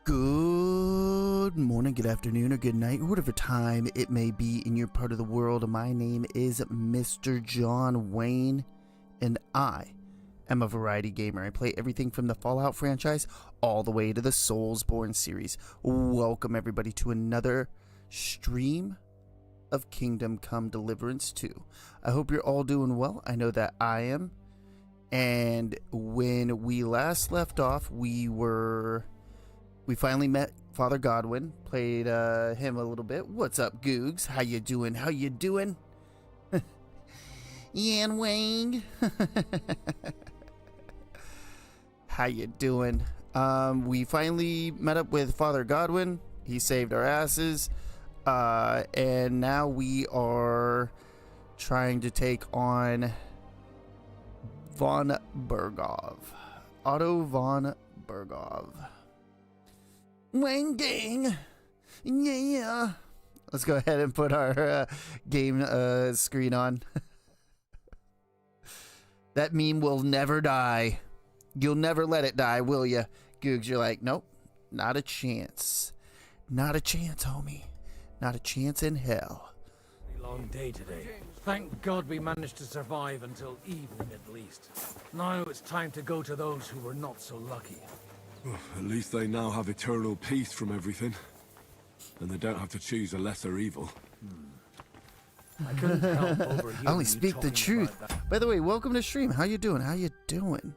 Good morning, good afternoon, or good night, or whatever time it may be in your part of the world. My name is Mr. John Wayne, and I am a variety gamer. I play everything from the Fallout franchise all the way to the Soulsborne series. Welcome, everybody, to another stream of Kingdom Come Deliverance 2. I hope you're all doing well. I know that I am. And when we last left off, we finally met Father Godwin, played him a little bit. What's up, Googs? How you doing? How you doing? Yan Wang. How you doing? We finally met up with Father Godwin. He saved our asses. And now we are trying to take on von Bergov. Otto von Bergov. Wang gang. Yeah. Let's go ahead and put our game screen on. That meme will never die. You'll never let it die, will ya? Googs, you're like, nope, not a chance. Not a chance, homie. Not a chance in hell. Long day today. Thank God we managed to survive until evening at least. Now it's time to go to those who were not so lucky. Well, at least they now have eternal peace from everything. And they don't have to choose a lesser evil. I couldn't help overhearing I only speak the truth. By the way, welcome to stream. How you doing? How you doing?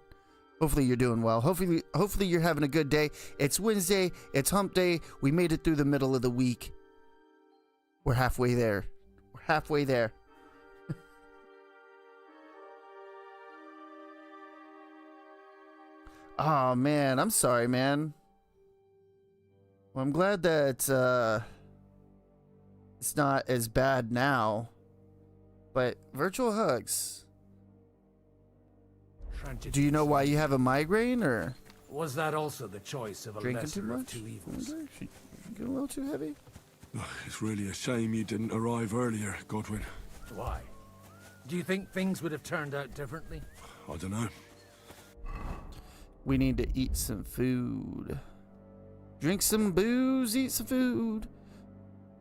Hopefully you're doing well. Hopefully you're having a good day. It's Wednesday. It's hump day. We made it through the middle of the week. We're halfway there. We're halfway there. Oh man, I'm sorry, man. Well, I'm glad that it's not as bad now. But virtual hugs. Do you know why you have a migraine, or was that also the choice of a drinking too lesser of much? two evils? Getting a little too heavy. It's really a shame you didn't arrive earlier, Godwin. Why? Do you think things would have turned out differently? I don't know. We need to eat some food. Drink some booze, eat some food.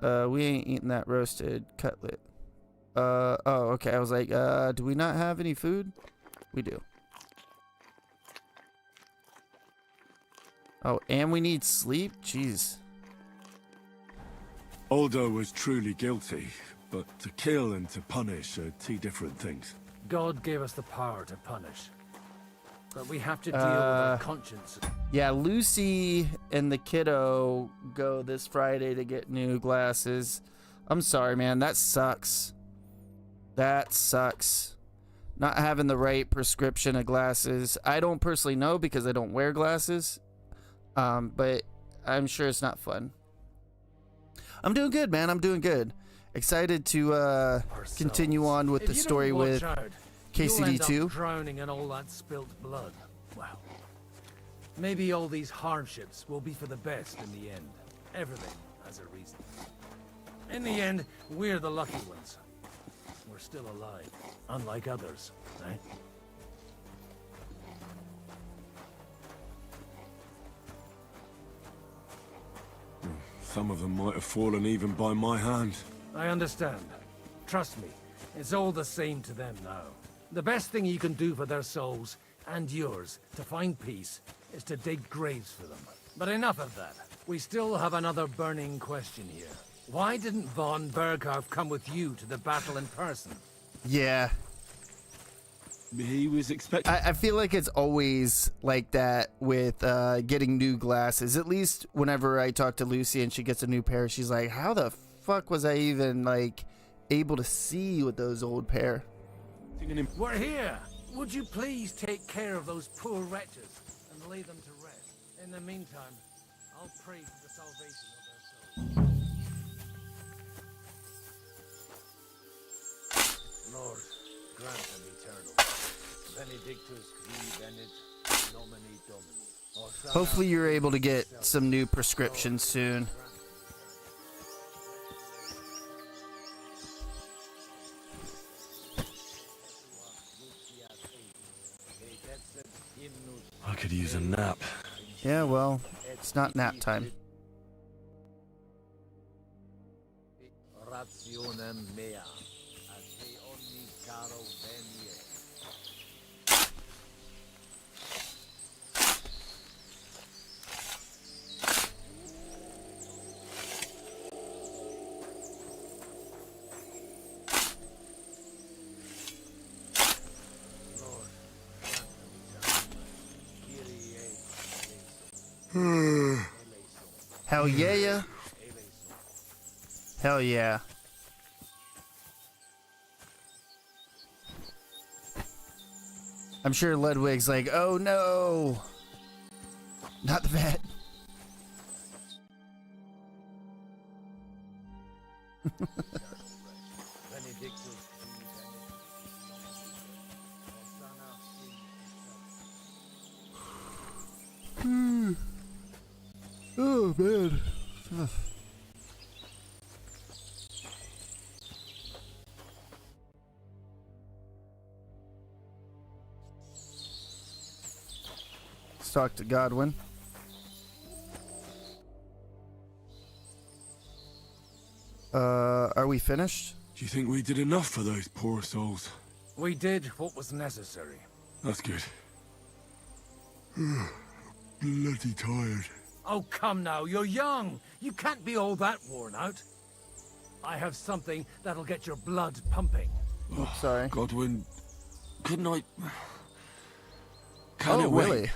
We ain't eating that roasted cutlet. Oh, okay. I was like, do we not have any food? We do. Oh, and we need sleep? Jeez. Aldo was truly guilty, but to kill and to punish are two different things. God gave us the power to punish. But we have to deal with our conscience. Yeah, Lucy and the kiddo go this Friday to get new glasses. I'm sorry, man. That sucks. That sucks. Not having the right prescription of glasses. I don't personally know because I don't wear glasses. But I'm sure it's not fun. I'm doing good, man. I'm doing good. Excited to continue on with the story with KCD2. You'll end up drowning in all that spilt blood. Wow. Maybe all these hardships will be for the best in the end. Everything has a reason. In the end, we're the lucky ones. We're still alive, unlike others, right? Some of them might have fallen even by my hand. I understand. Trust me, it's all the same to them now. The best thing you can do for their souls, and yours, to find peace, is to dig graves for them. But enough of that. We still have another burning question here. Why didn't von Bergov come with you to the battle in person? Yeah. He was expecting... I feel like it's always like that with getting new glasses. At least whenever I talk to Lucy and she gets a new pair, she's like, how the fuck was I even, like, able to see with those old pair? We're here! Would you please take care of those poor wretches and lay them to rest? In the meantime, I'll pray for the salvation of their souls. Lord, grant them eternal. Benedictus qui venit, nomine Domini. Hopefully you're able to get some new prescriptions soon. I could use a nap. Yeah, well, It's not nap time. Rationem mea, as te omni caro venie. Hell yeah. Hell yeah. I'm sure Ludwig's like, oh no. Not the vet. Oh man. Let's talk to Godwin. Are we finished? Do you think we did enough for those poor souls? We did what was necessary. That's good. Bloody tired. Oh, come now, you're young. You can't be all that worn out. I have something that'll get your blood pumping. Oops, sorry. Godwin, couldn't I... Can it wait? Really?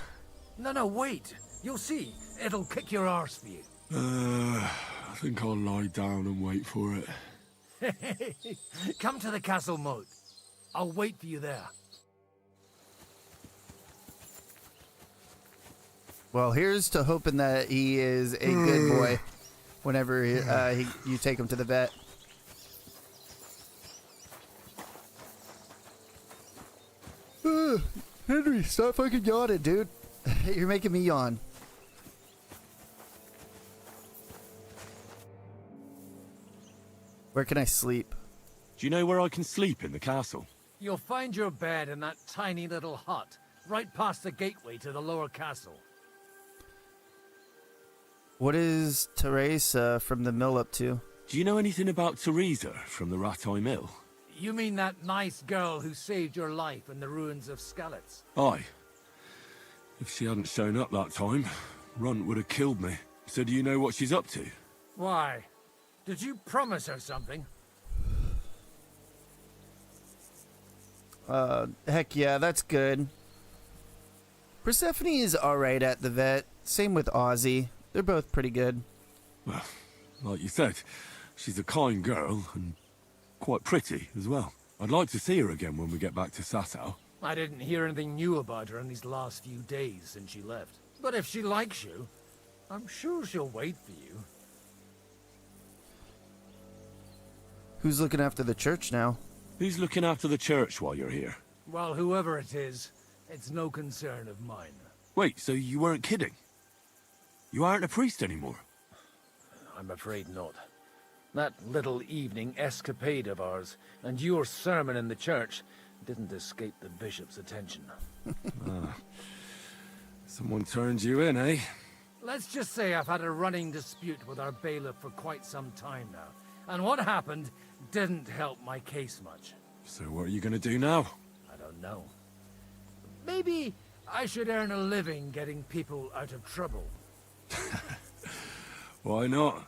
No, wait. You'll see. It'll kick your arse for you. I think I'll lie down and wait for it. Come to the castle moat. I'll wait for you there. Well, here's to hoping that he is a good boy whenever you take him to the vet. Henry, stop fucking yawning, dude. You're making me yawn. Where can I sleep? Do you know where I can sleep in the castle? You'll find your bed in that tiny little hut, right past the gateway to the lower castle. What is Teresa from the mill up to? Do you know anything about Teresa from the Rattay Mill? You mean that nice girl who saved your life in the ruins of Skalitz? Aye. If she hadn't shown up that time, Runt would have killed me. So do you know what she's up to? Why? Did you promise her something? Heck yeah, that's good. Persephone is alright at the vet. Same with Ozzy. They're both pretty good. Well, like you said, she's a kind girl and quite pretty as well. I'd like to see her again when we get back to Sasau. I didn't hear anything new about her in these last few days since she left. But if she likes you, I'm sure she'll wait for you. Who's looking after the church now? Who's looking after the church while you're here? Well, whoever it is, it's no concern of mine. Wait, so you weren't kidding? You aren't a priest anymore? I'm afraid not. That little evening escapade of ours, and your sermon in the church, didn't escape the bishop's attention. Someone turned you in, eh? Let's just say I've had a running dispute with our bailiff for quite some time now. And what happened didn't help my case much. So what are you gonna do now? I don't know. Maybe I should earn a living getting people out of trouble. Why not?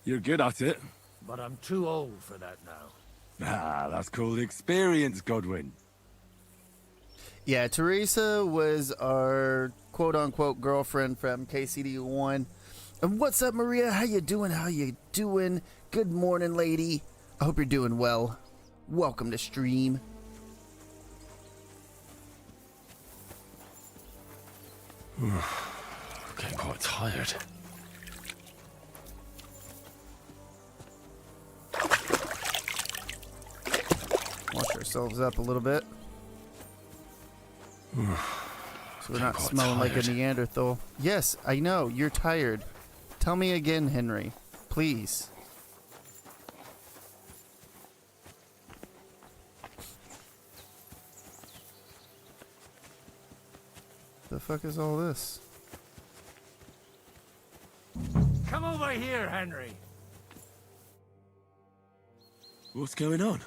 You're good at it. But I'm too old for that now. Ah, that's called experience, Godwin. Yeah, Teresa was our quote-unquote girlfriend from KCD1. And what's up, Maria? How you doing? How you doing? Good morning, lady. I hope you're doing well. Welcome to stream. Getting quite tired. Wash ourselves up a little bit. So we're not quite smelling like a tired. Neanderthal. Yes, I know. You're tired. Tell me again, Henry. Please. The fuck is all this? Try here, Henry. What's going on?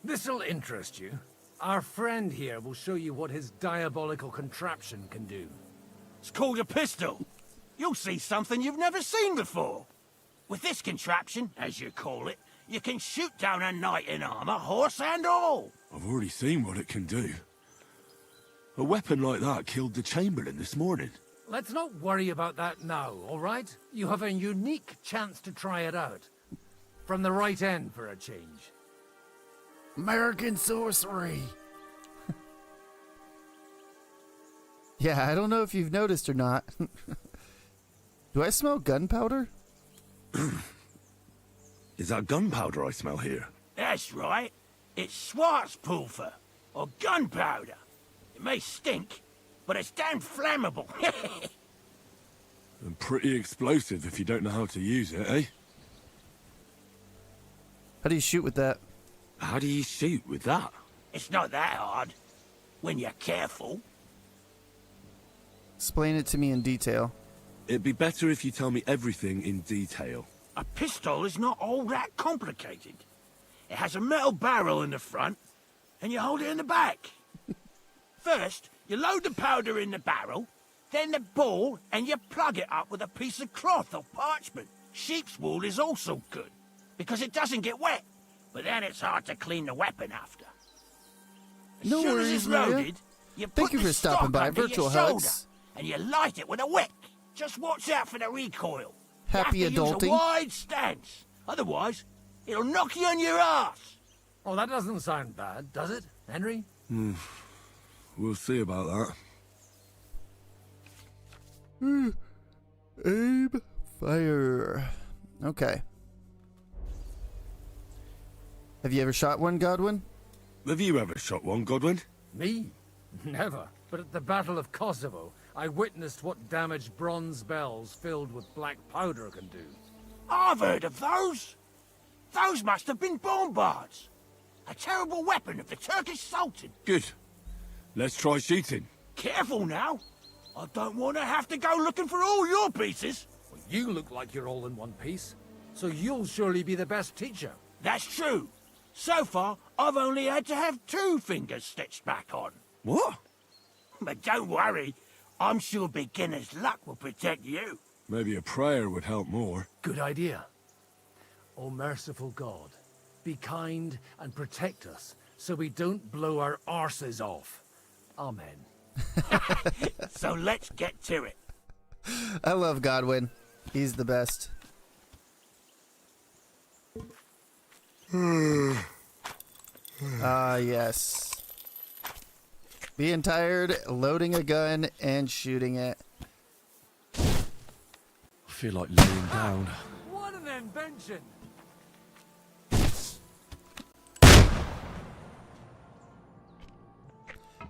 This'll interest you. Our friend here will show you what his diabolical contraption can do. It's called a pistol. You'll see something you've never seen before. With this contraption, as you call it, you can shoot down a knight in armor, horse and all. I've already seen what it can do. A weapon like that killed the Chamberlain this morning. Let's not worry about that now, all right? You have a unique chance to try it out. From the right end for a change. American sorcery. Yeah, I don't know if you've noticed or not. Do I smell gunpowder? Is that gunpowder I smell here? That's right. It's Schwarzpulver, or gunpowder. It may stink, but it's damn flammable. And pretty explosive if you don't know how to use it, eh? How do you shoot with that? How do you shoot with that? It's not that hard, when you're careful. Explain it to me in detail. It'd be better if you tell me everything in detail. A pistol is not all that complicated. It has a metal barrel in the front, and you hold it in the back. First, you load the powder in the barrel, then the ball, and you plug it up with a piece of cloth or parchment. Sheep's wool is also good, because it doesn't get wet, but then it's hard to clean the weapon after. As No soon as worries, it's Maria. loaded, you Thank put you the for stopping stock by. under your Virtual shoulder, hugs. and you light it with a wick. Just watch out for the recoil. Happy you have to adulting. use a wide stance, otherwise it'll knock you on your ass. Oh, that doesn't sound bad, does it, Henry? We'll see about that. Aim, fire. Okay. Have you ever shot one, Godwin? Have you ever shot one, Godwin? Me? Never. But at the Battle of Kosovo, I witnessed what damage bronze bells filled with black powder can do. I've heard of those. Those must have been bombards. A terrible weapon of the Turkish Sultan. Good. Let's try shooting. Careful now. I don't want to have to go looking for all your pieces. Well, you look like you're all in one piece, so you'll surely be the best teacher. That's true. So far, I've only had to have 2 fingers stitched back on. What? But don't worry. I'm sure beginner's luck will protect you. Maybe a prayer would help more. Good idea. O merciful God, be kind and protect us so we don't blow our arses off. Amen. So let's get to it. I love Godwin. He's the best. Ah, yes. Being tired, loading a gun, and shooting it. I feel like laying down. What an invention!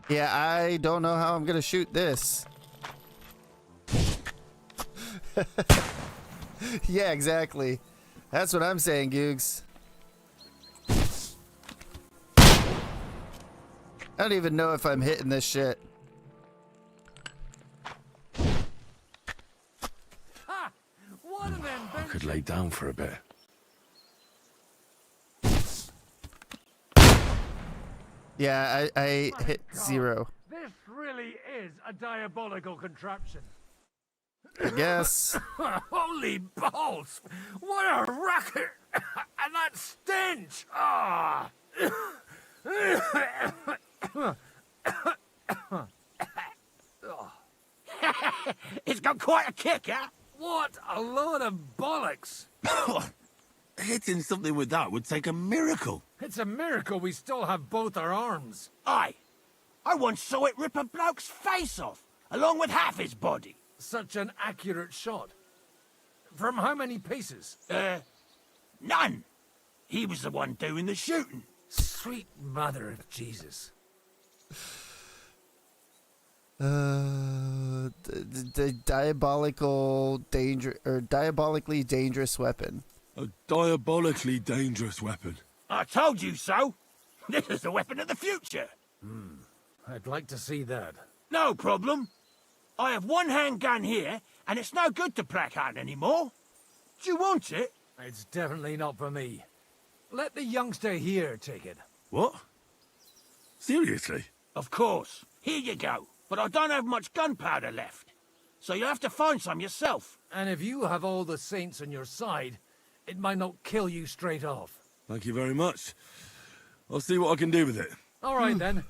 Yeah, I don't know how I'm gonna shoot this. Yeah, exactly. That's what I'm saying, Googs. I don't even know if I'm hitting this shit. Ha! What an invention! I could lay down for a bit. Yeah, I My hit God, 0. This really is a diabolical contraption. I guess. Holy balls! What a racket! And that stench! Ah! It's got quite a kick, huh? What a load of bollocks! Hitting something with that would take a miracle. It's a miracle we still have both our arms. Aye. I once saw it rip a bloke's face off, along with half his body. Such an accurate shot. From how many paces? None. He was the one doing the shooting. Sweet mother of Jesus. The diabolical danger or diabolically dangerous weapon. A diabolically dangerous weapon. I told you so. This is the weapon of the future. I'd like to see that. No problem. I have one handgun here, and it's no good to placard anymore. Do you want it? It's definitely not for me. Let the youngster here take it. What? Seriously? Of course. Here you go. But I don't have much gunpowder left. So you'll have to find some yourself. And if you have all the saints on your side, it might not kill you straight off. Thank you very much. I'll see what I can do with it. All right then.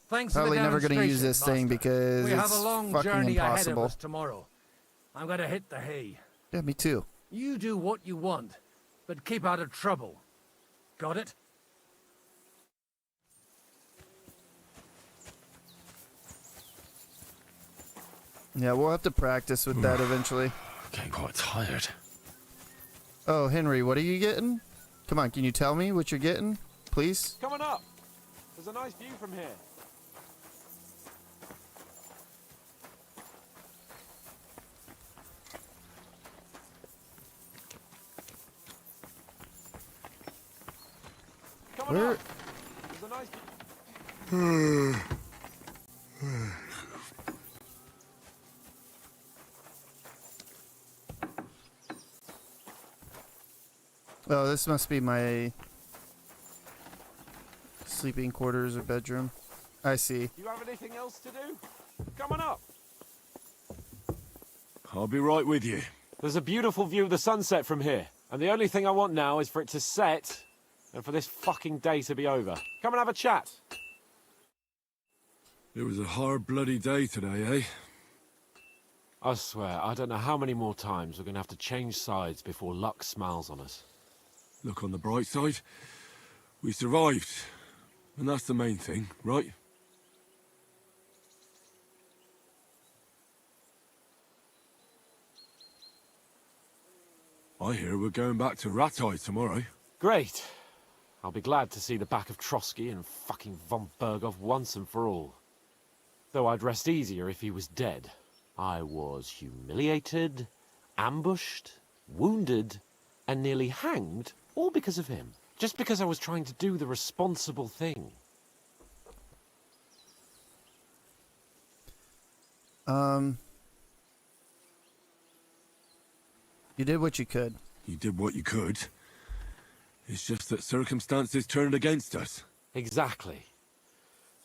Thanks Probably for the never gonna use demonstration, this thing Master. because we have it's a long fucking journey ahead of impossible. us tomorrow. I'm gonna hit the hay. Yeah, me too. You do what you want, but keep out of trouble. Got it? Yeah, we'll have to practice with that eventually. I'm getting quite tired. Oh, Henry, what are you getting? Come on, can you tell me what you're getting, please? Coming up. There's a nice view from here. Coming Where? up. There's a nice view. Oh, this must be my sleeping quarters or bedroom. I see. Do you have anything else to do? Coming up. I'll be right with you. There's a beautiful view of the sunset from here. And the only thing I want now is for it to set and for this fucking day to be over. Come and have a chat. It was a hard bloody day today, eh? I swear, I don't know how many more times we're going to have to change sides before luck smiles on us. Look on the bright side. We survived. And that's the main thing, right? I hear we're going back to Rattay tomorrow. Great. I'll be glad to see the back of Trotsky and fucking von Berghoff once and for all. Though I'd rest easier if he was dead. I was humiliated, ambushed, wounded, and nearly hanged, all because of him. Just because I was trying to do the responsible thing. You did what you could. You did what you could. It's just that circumstances turned against us. Exactly.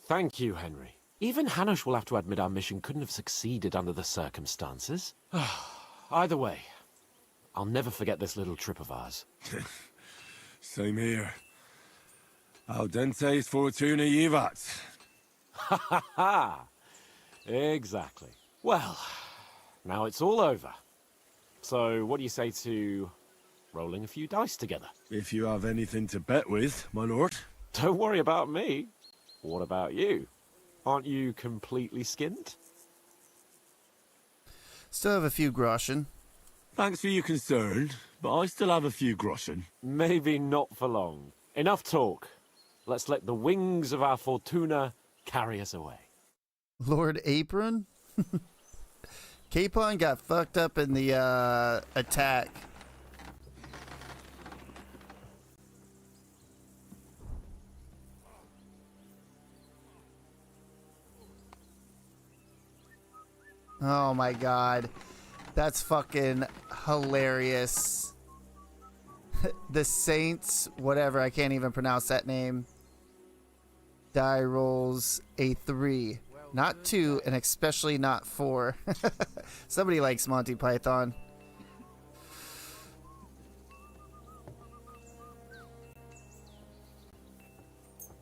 Thank you, Henry. Even Hanush will have to admit our mission couldn't have succeeded under the circumstances. Either way, I'll never forget this little trip of ours. Same here. Al dentes fortuna jivat. Ha ha! Exactly. Well, now it's all over. So, what do you say to rolling a few dice together? If you have anything to bet with, my lord. Don't worry about me. What about you? Aren't you completely skinned? Still have a few groschen. Thanks for your concern, but I still have a few groschen. Maybe not for long. Enough talk. Let's let the wings of our Fortuna carry us away. Lord Apron? Capon got fucked up in the attack. Oh my god. That's fucking hilarious. The Saints, whatever, I can't even pronounce that name. Die rolls a 3. Not 2, and especially not 4. Somebody likes Monty Python.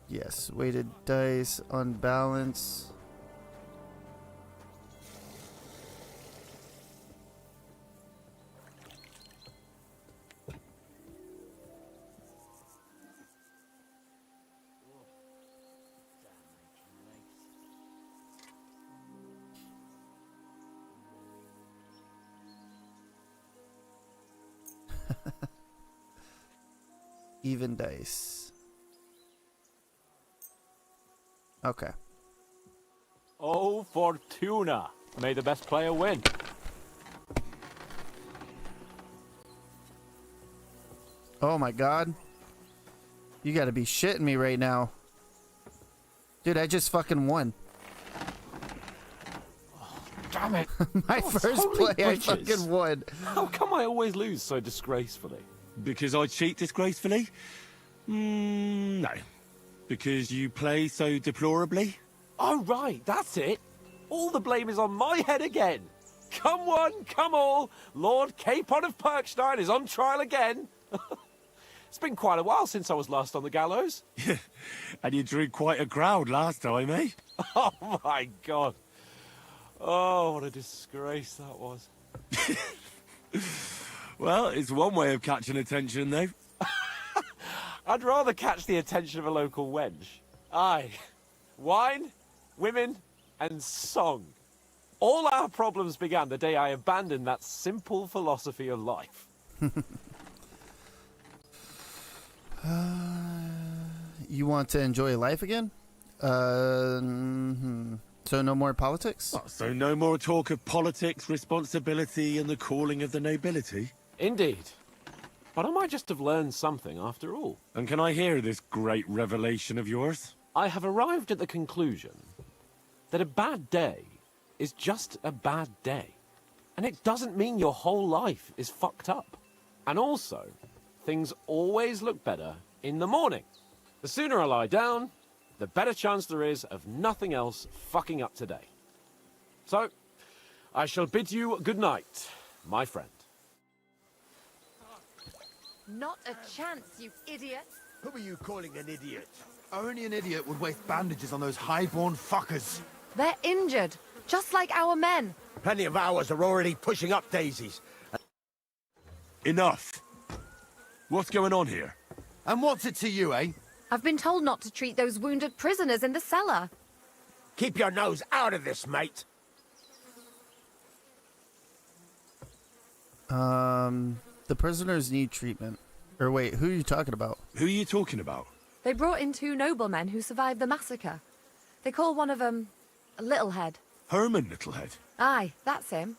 Yes, weighted dice on balance. Even dice. Okay. Oh, Fortuna! May the best player win. Oh my god. You gotta be shitting me right now. Dude, I just fucking won. Damn Damn it. My God, first holy play, I britches. fucking won. How come I always lose so disgracefully? Because I cheat disgracefully? No. Because you play so deplorably? Oh, right, that's it. All the blame is on my head again. Come one, come all. Lord Capon of Perkstein is on trial again. It's been quite a while since I was last on the gallows. And you drew quite a crowd last time, eh? Oh, my God. Oh, what a disgrace that was. Well, it's one way of catching attention, though. I'd rather catch the attention of a local wench. Aye. Wine, women, and song. All our problems began the day I abandoned that simple philosophy of life. You want to enjoy life again? So no more politics? Oh, so no more talk of politics, responsibility, and the calling of the nobility? Indeed. But I might just have learned something after all. And can I hear this great revelation of yours? I have arrived at the conclusion that a bad day is just a bad day. And it doesn't mean your whole life is fucked up. And also, things always look better in the morning. The sooner I lie down, the better chance there is of nothing else fucking up today. So, I shall bid you good night, my friend. Not a chance, you idiot. Who are you calling an idiot? Only an idiot would waste bandages on those highborn fuckers. They're injured, just like our men. Plenty of ours are already pushing up daisies. Enough! What's going on here? And what's it to you, eh? I've been told not to treat those wounded prisoners in the cellar. Keep your nose out of this, mate. The prisoners need treatment. Or wait, who are you talking about? Who are you talking about? They brought in 2 noblemen who survived the massacre. They call one of them Littlehead. Herman Littlehead. Aye, that's him.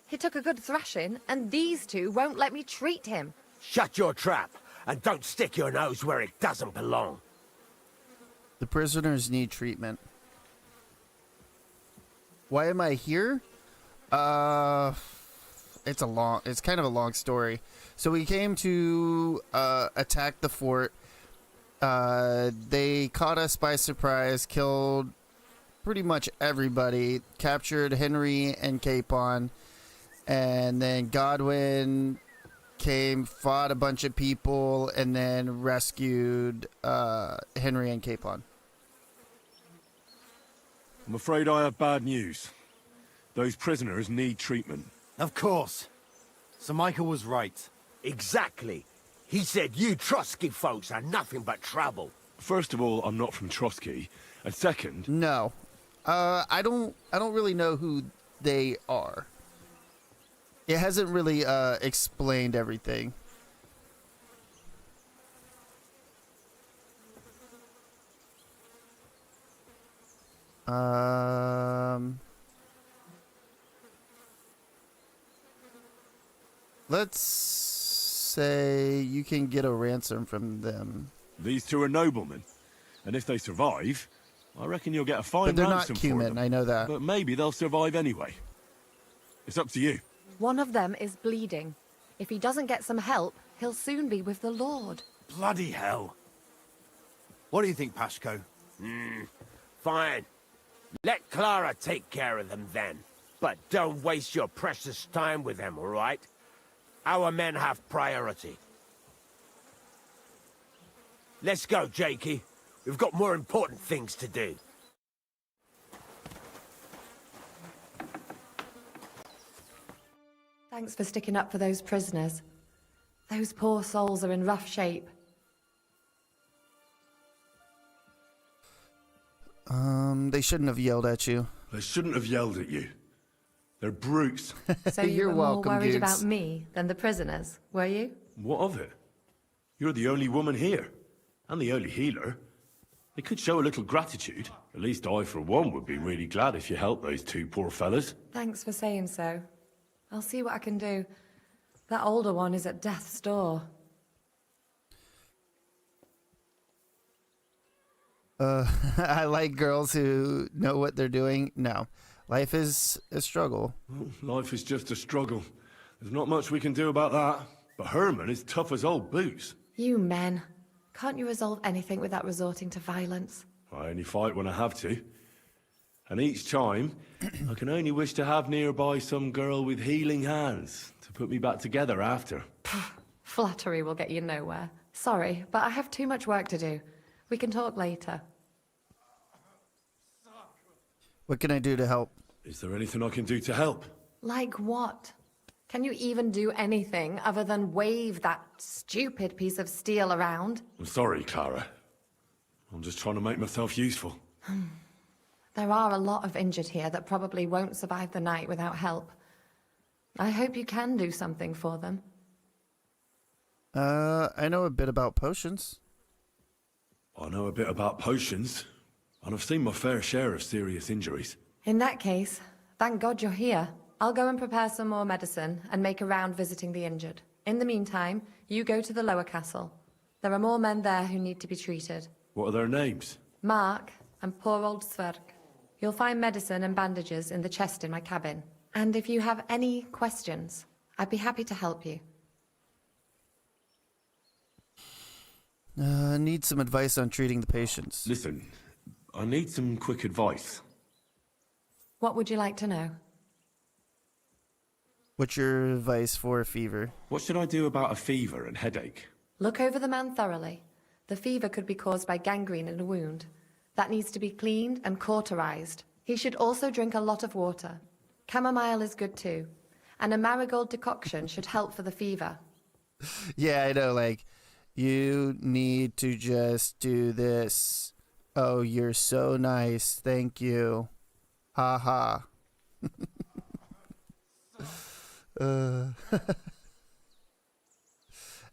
He took a good thrashing, and these 2 won't let me treat him. Shut your trap, and don't stick your nose where it doesn't belong. The prisoners need treatment. Why am I here? It's kind of a long story. So we came to attack the fort. They caught us by surprise, killed pretty much everybody, captured Henry and Capon, and then Godwin came, fought a bunch of people, and then rescued Henry and Capon. I'm afraid I have bad news. Those prisoners need treatment. Of course. Sir Michael was right. Exactly. He said you Trotsky folks are nothing but trouble. First of all, I'm not from Trotsky. And second, No. I don't really know who they are. It hasn't really explained everything. Let's say you can get a ransom from them. these 2 are noblemen. And if they survive, I reckon you'll get a fine But they're not ransom for human, them. I know that. But maybe they'll survive anyway. It's up to you. One of them is bleeding. If he doesn't get some help, he'll soon be with the Lord. Bloody hell. What do you think, Pashko? Fine. Let Clara take care of them then. But don't waste your precious time with them, all right? Our men have priority. Let's go, Jakey. We've got more important things to do. Thanks for sticking up for those prisoners. Those poor souls are in rough shape. They shouldn't have yelled at you. They shouldn't have yelled at you. They're brutes. So you You're were more welcome, worried Dukes. about me than the prisoners, were you? What of it? You're the only woman here. And the only healer. They could show a little gratitude. At least I, for one, would be really glad if you helped those 2 poor fellas. Thanks for saying so. I'll see what I can do. That older one is at death's door. I like girls who know what they're doing. No. Life is a struggle. Life is just a struggle. There's not much we can do about that. But Herman is tough as old boots. You men. Can't you resolve anything without resorting to violence? I only fight when I have to. And each time, I can only wish to have nearby some girl with healing hands to put me back together after. Flattery will get you nowhere. Sorry, but I have too much work to do. We can talk later. What can I do to help? Is there anything I can do to help? Like what? Can you even do anything other than wave that stupid piece of steel around? I'm sorry, Clara. I'm just trying to make myself useful. There are a lot of injured here that probably won't survive the night without help. I hope you can do something for them. I know a bit about potions. I know a bit about potions, and I've seen my fair share of serious injuries. In that case, thank God you're here. I'll go and prepare some more medicine and make a round visiting the injured. In the meantime, you go to the lower castle. There are more men there who need to be treated. What are their names? Mark and poor old Sverk. You'll find medicine and bandages in the chest in my cabin. And if you have any questions, I'd be happy to help you. Need some advice on treating the patients. Listen, I need some quick advice. What would you like to know? What's your advice for a fever? What should I do about a fever and headache? Look over the man thoroughly. The fever could be caused by gangrene in a wound. That needs to be cleaned and cauterized. He should also drink a lot of water. Chamomile is good too. And a marigold decoction should help for the fever. Yeah, I know, like, you need to just do this. Oh, you're so nice. Thank you. Ha ha.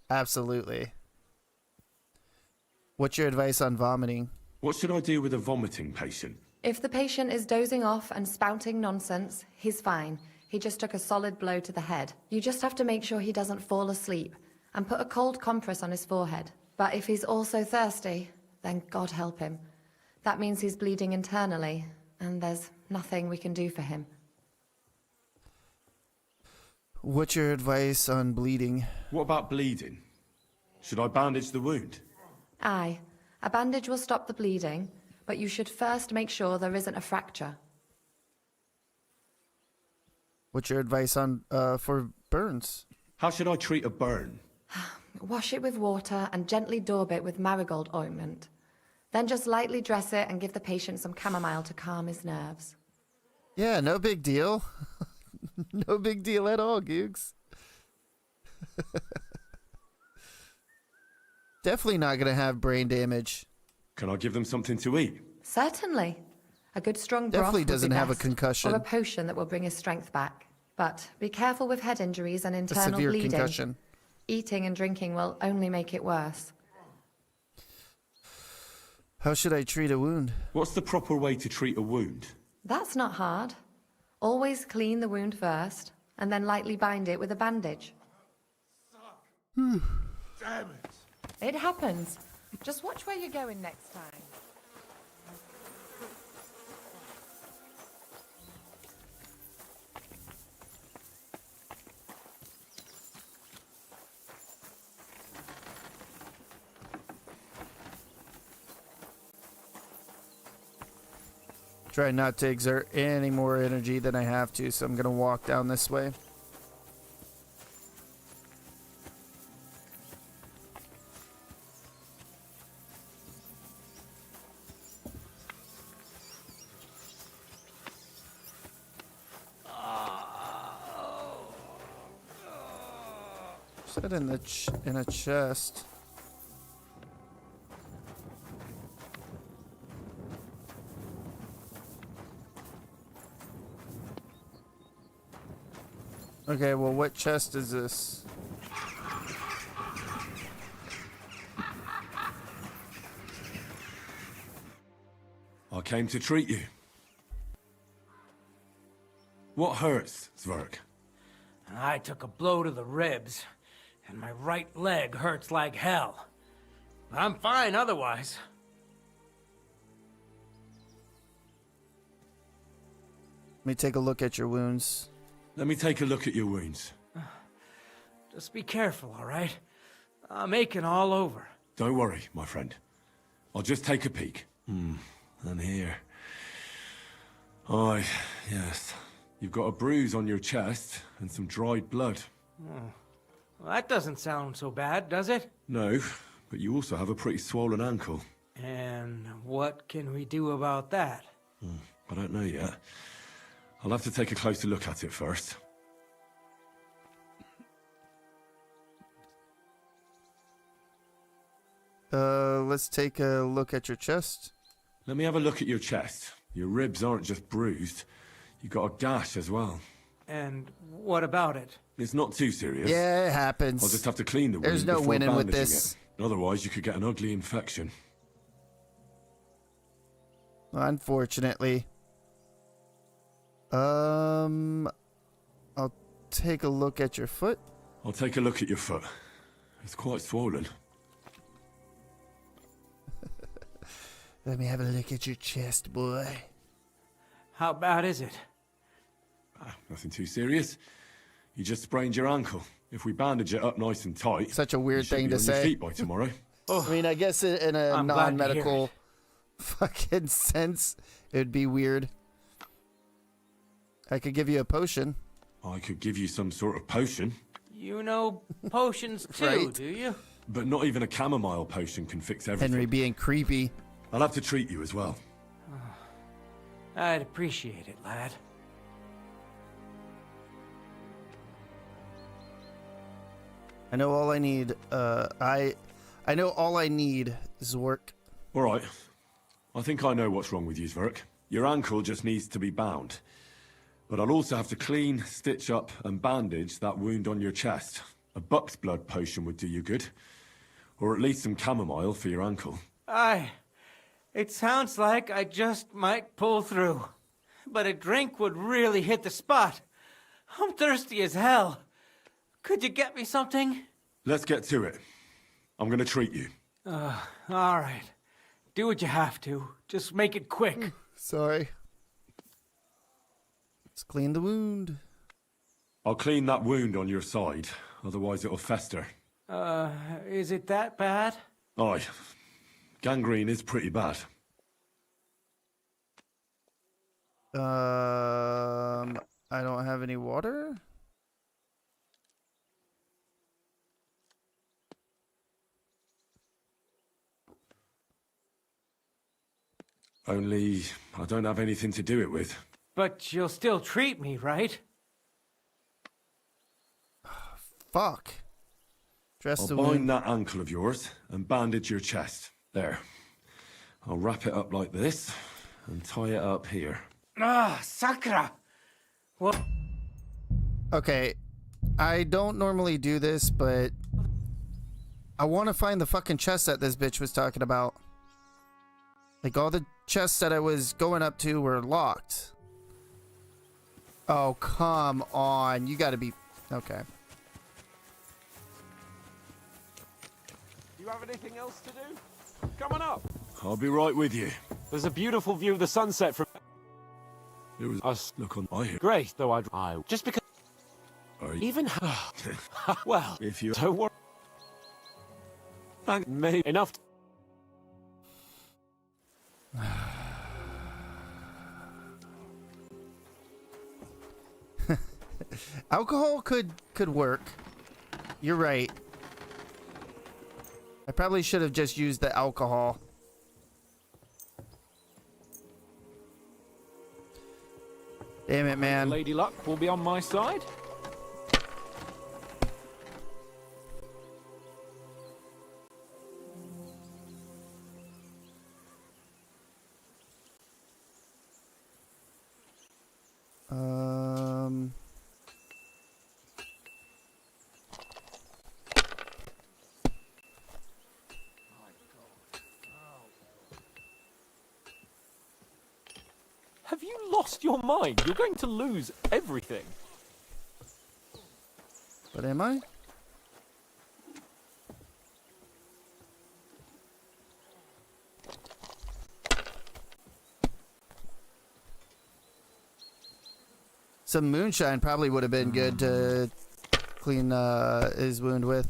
Absolutely. What's your advice on vomiting? What should I do with a vomiting patient? If the patient is dozing off and spouting nonsense, he's fine. He just took a solid blow to the head. You just have to make sure he doesn't fall asleep and put a cold compress on his forehead. But if he's also thirsty, then God help him. That means he's bleeding internally, and there's nothing we can do for him. What's your advice on bleeding? What about bleeding? Should I bandage the wound? Aye, a bandage will stop the bleeding, but you should first make sure there isn't a fracture. What's your advice on for burns? How should I treat a burn? Wash it with water and gently daub it with marigold ointment. Then just lightly dress it and give the patient some chamomile to calm his nerves. Yeah, no big deal. No big deal at all, Googs. Definitely not going to have brain damage. Can I give them something to eat? Certainly. A good strong broth Definitely would be doesn't have a best, concussion. or a potion that will bring his strength back. But be careful with head injuries and A internal severe bleeding. concussion. Eating and drinking will only make it worse. How should I treat a wound? What's the proper way to treat a wound? That's not hard. Always clean the wound first, and then lightly bind it with a bandage. Damn it. It happens. Just watch where you're going next time. Try not to exert any more energy than I have to, so I'm going to walk down this way. Set in the in a chest. Okay, well, what chest is this? I came to treat you. What hurts, Zverk? I took a blow to the ribs, and my right leg hurts like hell. I'm fine otherwise. Let me take a look at your wounds. Let me take a look at your wounds. Just be careful, all right? I'm aching all over. Don't worry, my friend. I'll just take a peek. And here. Aye, yes. You've got a bruise on your chest and some dried blood. Well, that doesn't sound so bad, does it? No, but you also have a pretty swollen ankle. And what can we do about that? I don't know yet. I'll have to take a closer look at it first. Let's take a look at your chest. Let me have a look at your chest. Your ribs aren't just bruised. You've got a gash as well. And what about it? It's not too serious. Yeah, it happens. I'll just have to clean the wound There's no before winning with bandaging this. it. Otherwise, you could get an ugly infection. Unfortunately. I'll take a look at your foot. I'll take a look at your foot. It's quite swollen. Let me have a look at your chest, boy. How bad is it? Nothing too serious. You just sprained your ankle. If we bandage it up nice and tight, Such a weird you should thing be to on your say. feet by tomorrow. I mean, I guess in a I'm glad to hear non-medical it. fucking sense, it'd be weird. I could give you a potion. I could give you some sort of potion, You know potions too, Right. do you? but not even a chamomile potion can fix everything. Henry being creepy. I'll have to treat you as well. I'd appreciate it, lad. I know all I need. I know all I need is work. All right. I think I know what's wrong with you, Zverk. Your ankle just needs to be bound. But I'll also have to clean, stitch up, and bandage that wound on your chest. A buck's blood potion would do you good. Or at least some chamomile for your ankle. It sounds like I just might pull through. But a drink would really hit the spot. I'm thirsty as hell. Could you get me something? Let's get to it. I'm gonna treat you. All right. Do what you have to. Just make it quick. Sorry. Let's clean the wound. I'll clean that wound on your side, otherwise it'll fester. Is it that bad? Aye. Gangrene is pretty bad. I don't have any water. Only I don't have anything to do it with. But you'll still treat me, right? Fuck. Dress I'll the bind wound. that ankle of yours and bandage your chest. There. I'll wrap it up like this and tie it up here. Sakra! What? Okay. I don't normally do this, but I want to find the fucking chest that this bitch was talking about. Like, all the chests that I was going up to were locked. Oh, come on. You gotta be... Okay. Do you have anything else to do? Come on up. I'll be right with you. There's a beautiful view of the sunset from There was us. look on my here. Great, though I just because Are you, even well, if you don't worry. Maybe enough. Alcohol could work. You're right. I probably should have just used the alcohol. Damn it, man. Lady Luck will be on my side. Have you lost your mind? You're going to lose everything. But am I? Some moonshine probably would have been good to clean his wound with.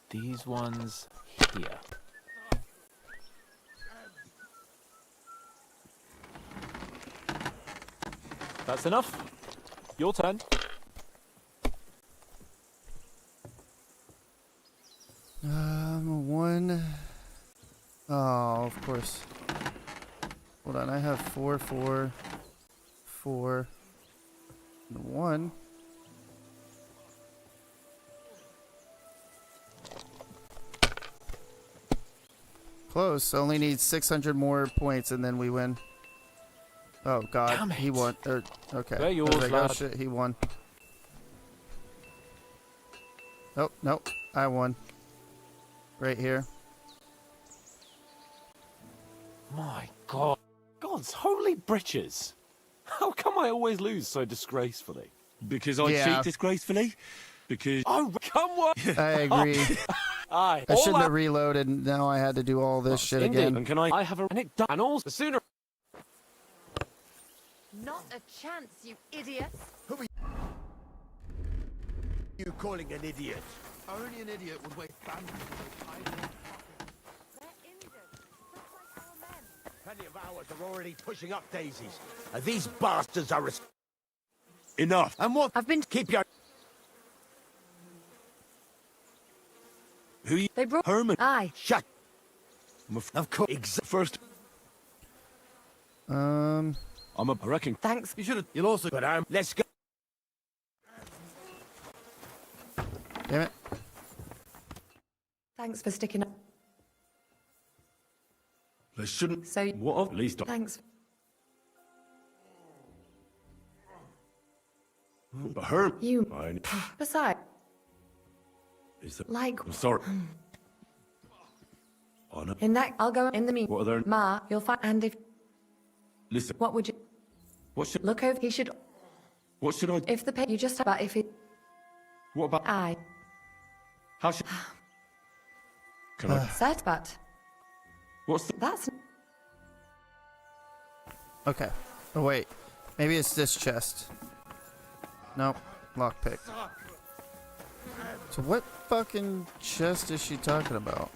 These ones here. That's enough. Your turn. One. Oh, of course. Hold on, I have 4, 4, 4, and 1. Close. Only needs 600 more points, and then we win. Oh God, Damn he it. won. Okay. They're I yours, was like, oh lad. shit, he won. Oh no, I won. Right here. My God. God's holy britches. How come I always lose so disgracefully? Because I Yeah. cheat disgracefully? Because... Oh, come on! I agree. Aye. I all shouldn't that- have reloaded. Now I had to do all this shit Indeed. again. And can I... I have a... And it done. And all the sooner... Not a chance, you idiot. You calling an idiot? Only an idiot would waste bandages on those high-born They're injured, just like our men. Plenty of ours are already pushing up daisies. And these bastards are... Enough! And what? I've been. Keep your... Who you... They brought. Herman? Aye. Shut... I'm a... Of course. First... Um. I'm a... I reckon... Thanks. You should have. You'll also. But let's go. Damn it. Thanks for sticking up. They shouldn't... So- What of? At least... Thanks. But Herman... You. I... Besides, Is that... like, I'm sorry. Oh, no. in that, I'll go in the meet. What are there... Ma, you'll find. And if. Listen. What would you. What should... Look over. He should. What should I... If the pay. You just. But if it. What about... Aye. How should... Can I... Set, but. What's the... That's. Okay. Oh wait. Maybe it's this chest. Nope. Lockpick. So what fucking chest is she talking about?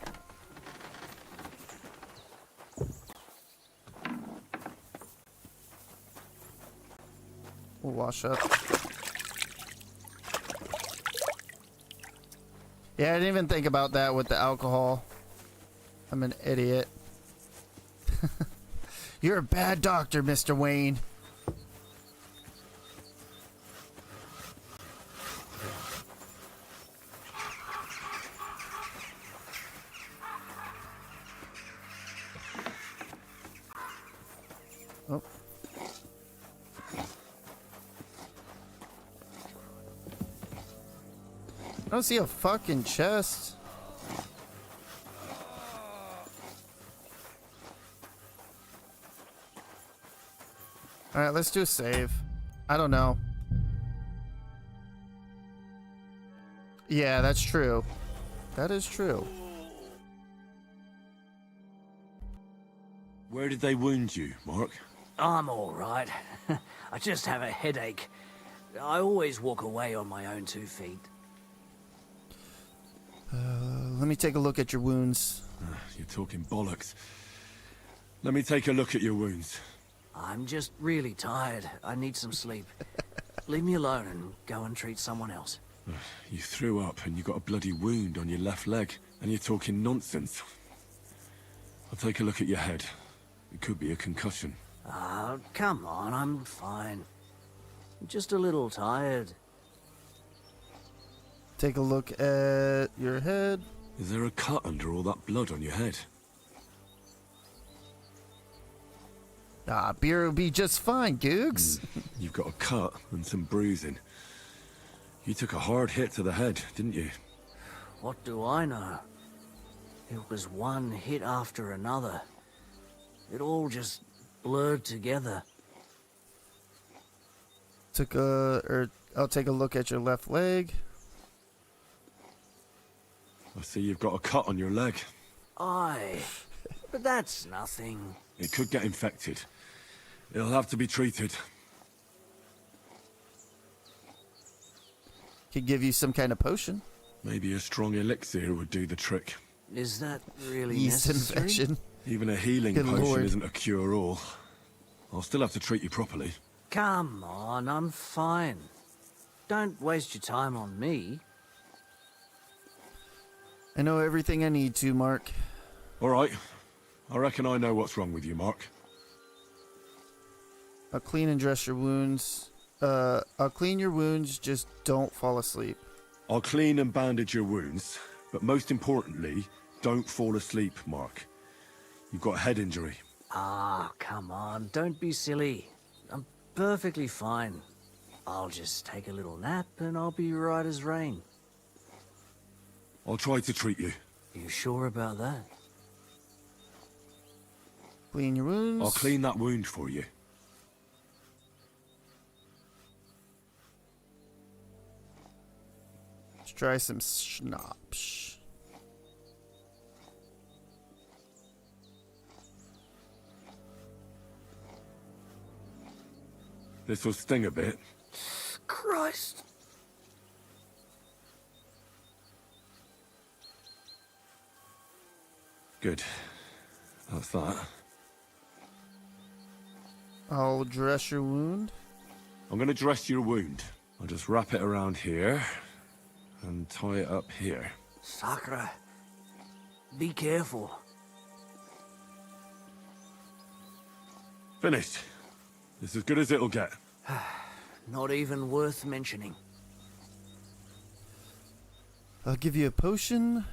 We'll wash up. Yeah, I didn't even think about that with the alcohol. I'm an idiot. You're a bad doctor, Mr. Wayne. Oh. I don't see a fucking chest. Alright, let's do a save. I don't know. Yeah, that's true. That is true. Where did they wound you, Mark? I'm all right. I just have a headache. I always walk away on my own 2 feet. Let me take a look at your wounds. You're talking bollocks. Let me take a look at your wounds. I'm just really tired. I need some sleep. Leave me alone and go and treat someone else. You threw up and you got a bloody wound on your left leg, and you're talking nonsense. I'll take a look at your head. It could be a concussion. Ah, come on, I'm fine. I'm just a little tired. Take a look at your head. Is there a cut under all that blood on your head? Ah, beer will be just fine, Googs. You've got a cut and some bruising. You took a hard hit to the head, didn't you? What do I know? It was one hit after another. It all just blurred together. I'll take a look at your left leg. I see you've got a cut on your leg. Aye, but that's nothing. It could get infected. It'll have to be treated. Could give you some kind of potion. Maybe a strong elixir would do the trick. Is that really Yeast necessary? infection. Even a healing Good potion lord. isn't a cure-all. I'll still have to treat you properly. Come on, I'm fine. Don't waste your time on me. I know everything I need to, Mark. All right. I reckon I know what's wrong with you, Mark. I'll clean and dress your wounds. I'll clean your wounds, just don't fall asleep. I'll clean and bandage your wounds, but most importantly, don't fall asleep, Mark. You've got a head injury. Ah, come on, don't be silly. I'm perfectly fine. I'll just take a little nap and I'll be right as rain. I'll try to treat you. You sure about that? Clean your wounds. I'll clean that wound for you. Let's try some schnapps. This will sting a bit. Christ. Good. That's that. I'll dress your wound. I'm going to dress your wound. I'll just wrap it around here and tie it up here. Sakra. Be careful. Finished. It's as good as it'll get. Not even worth mentioning. I'll give you a potion.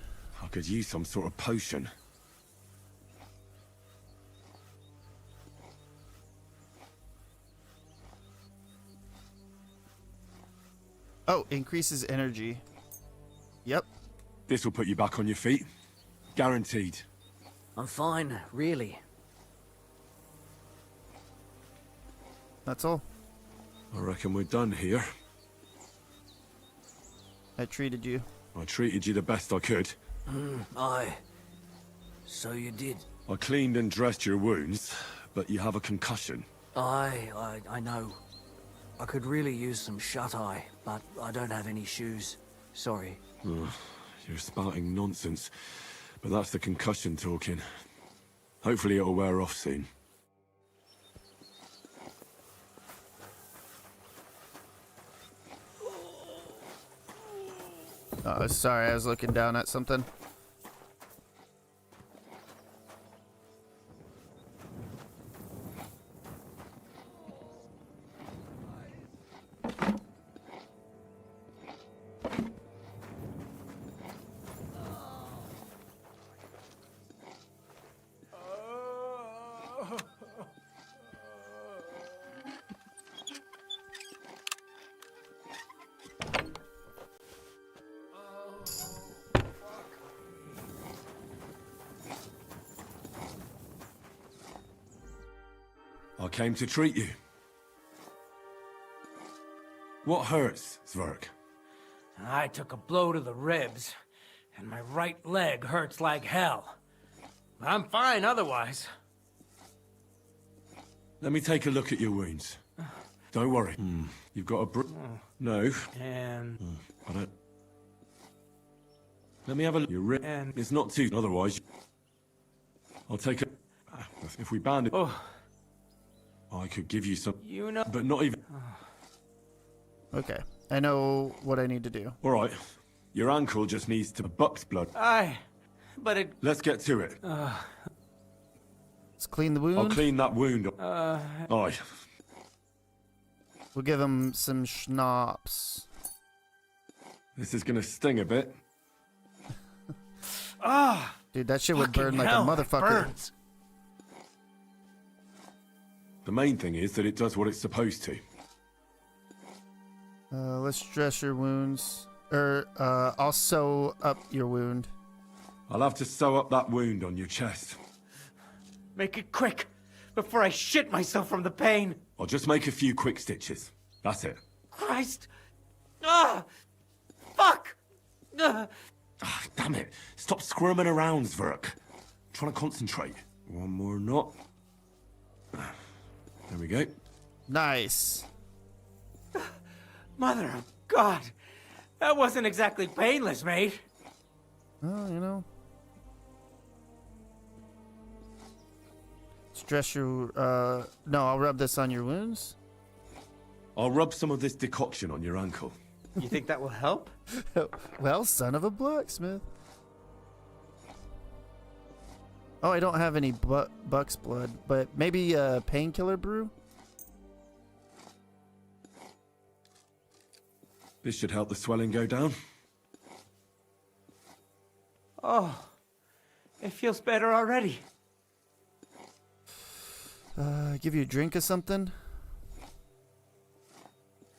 I could use some sort of potion. Oh, increases energy. Yep. This will put you back on your feet. Guaranteed. I'm fine, really. That's all. I reckon we're done here. I treated you. I treated you the best I could. Aye. So you did. I cleaned and dressed your wounds, but you have a concussion. I know. I could really use some shut-eye, but I don't have any shoes. Sorry. You're spouting nonsense, but that's the concussion talking. Hopefully it'll wear off soon. Oh, sorry, I was looking down at something. I came to treat you. What hurts, Zverk? I took a blow to the ribs, and my right leg hurts like hell. I'm fine otherwise. Let me take a look at your wounds. Don't worry. You've got a No. And... I don't... Let me have a look. Your rib... And- It's not too... Otherwise... I'll take a... If we band it... Oh, I could give you some... you know... But not even... Okay, I know what I need to do. All right. Your ankle just needs to... Buck's blood. Aye, but it... Let's get to it. Let's clean the wound. I'll clean that wound. Aye. We'll give him some schnapps. This is gonna sting a bit. Dude, that shit would burn fucking like a hell, it motherfucker. burns. The main thing is that it does what it's supposed to. Let's dress your wounds. I'll sew up your wound. I'll have to sew up that wound on your chest. Make it quick, before I shit myself from the pain. I'll just make a few quick stitches. That's it. Christ! Ah! Fuck! Ah, damn it. Stop squirming around, Zverk. Trying to concentrate. One more knot. There we go. Nice. Mother of God. That wasn't exactly painless, mate. Well, you know. Stress your, no, I'll rub this on your wounds. I'll rub some of this decoction on your ankle. You think that will help? Well, son of a blacksmith. Oh, I don't have any buck's blood, but maybe a painkiller brew? This should help the swelling go down. Oh, it feels better already. Give you a drink or something?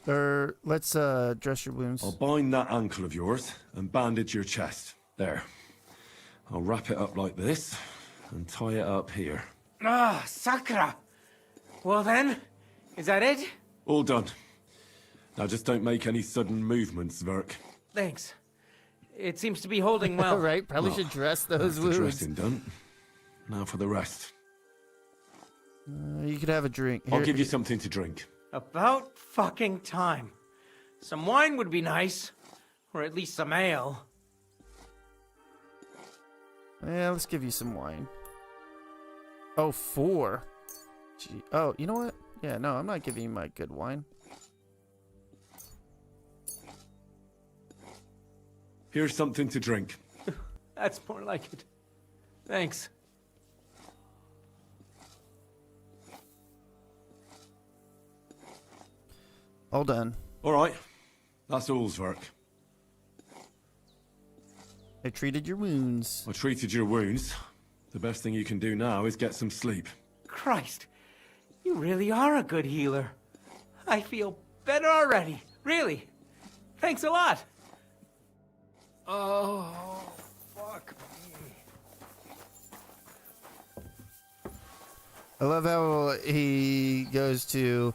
Or let's dress your wounds. I'll bind that ankle of yours and bandage your chest. There. I'll wrap it up like this and tie it up here. Ah, Sakra. Well then, is that it? All done. Now just don't make any sudden movements, Verk. Thanks. It seems to be holding well. Right, probably should dress those That's the wounds. dressing done. Now for the rest. You could have a drink. I'll Here- give you something to drink. About fucking time. Some wine would be nice. Or at least some ale. Yeah, let's give you some wine. Oh, 4. Gee. Oh, you know what? Yeah, no, I'm not giving you my good wine. Here's something to drink. That's more like it. Thanks. All done. All right. That's all, Zverk. I treated your wounds. I treated your wounds. The best thing you can do now is get some sleep. Christ. You really are a good healer. I feel better already. Really. Thanks a lot. Oh, fuck me. I love how he goes to,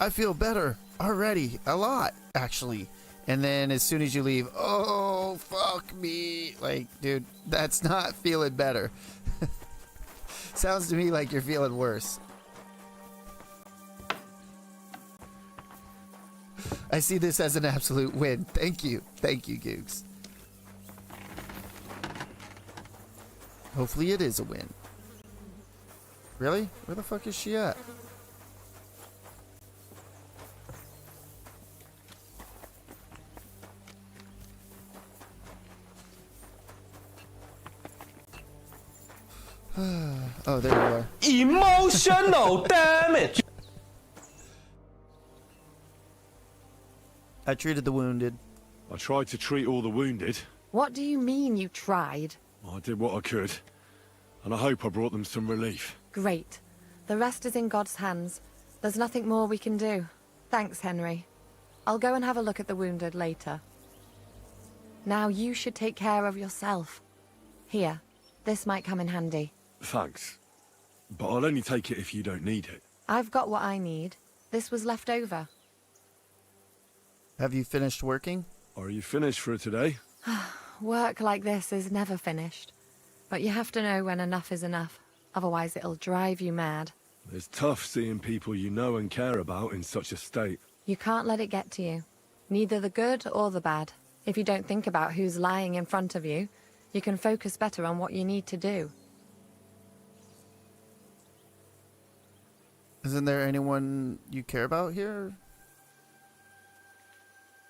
I feel better already, a lot, actually. And then as soon as you leave, oh, fuck me. Like, dude, that's not feeling better. Sounds to me like you're feeling worse. I see this as an absolute win. Thank you. Thank you, Googs. Hopefully it is a win. Really? Where the fuck is she at? Oh, there you are. Emotional damage. I treated the wounded. I tried to treat all the wounded. What do you mean you tried? I did what I could. And I hope I brought them some relief. Great. The rest is in God's hands. There's nothing more we can do. Thanks, Henry. I'll go and have a look at the wounded later. Now you should take care of yourself. Here, this might come in handy. Thanks. But I'll only take it if you don't need it. I've got what I need. This was left over. Have you finished working? Are you finished for today? Work like this is never finished. But you have to know when enough is enough. Otherwise it'll drive you mad. It's tough seeing people you know and care about in such a state. You can't let it get to you. Neither the good or the bad. If you don't think about who's lying in front of you, you can focus better on what you need to do. Isn't there anyone you care about here?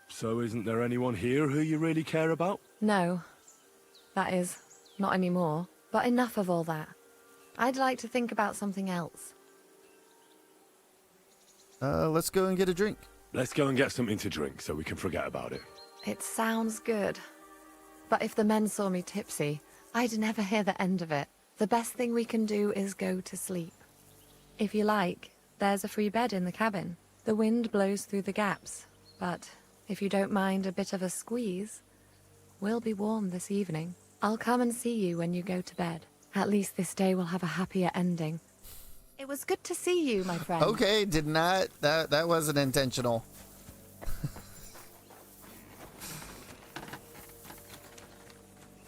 So isn't there anyone here who you really care about? No. That is, not anymore. But enough of all that. I'd like to think about something else. Let's go and get a drink. Let's go and get something to drink so we can forget about it. It sounds good. But if the men saw me tipsy, I'd never hear the end of it. The best thing we can do is go to sleep. If you like, there's a free bed in the cabin. The wind blows through the gaps, but if you don't mind a bit of a squeeze, we'll be warm this evening. I'll come and see you when you go to bed. At least this day will have a happier ending. It was good to see you, my friend. Okay, did not. That wasn't intentional.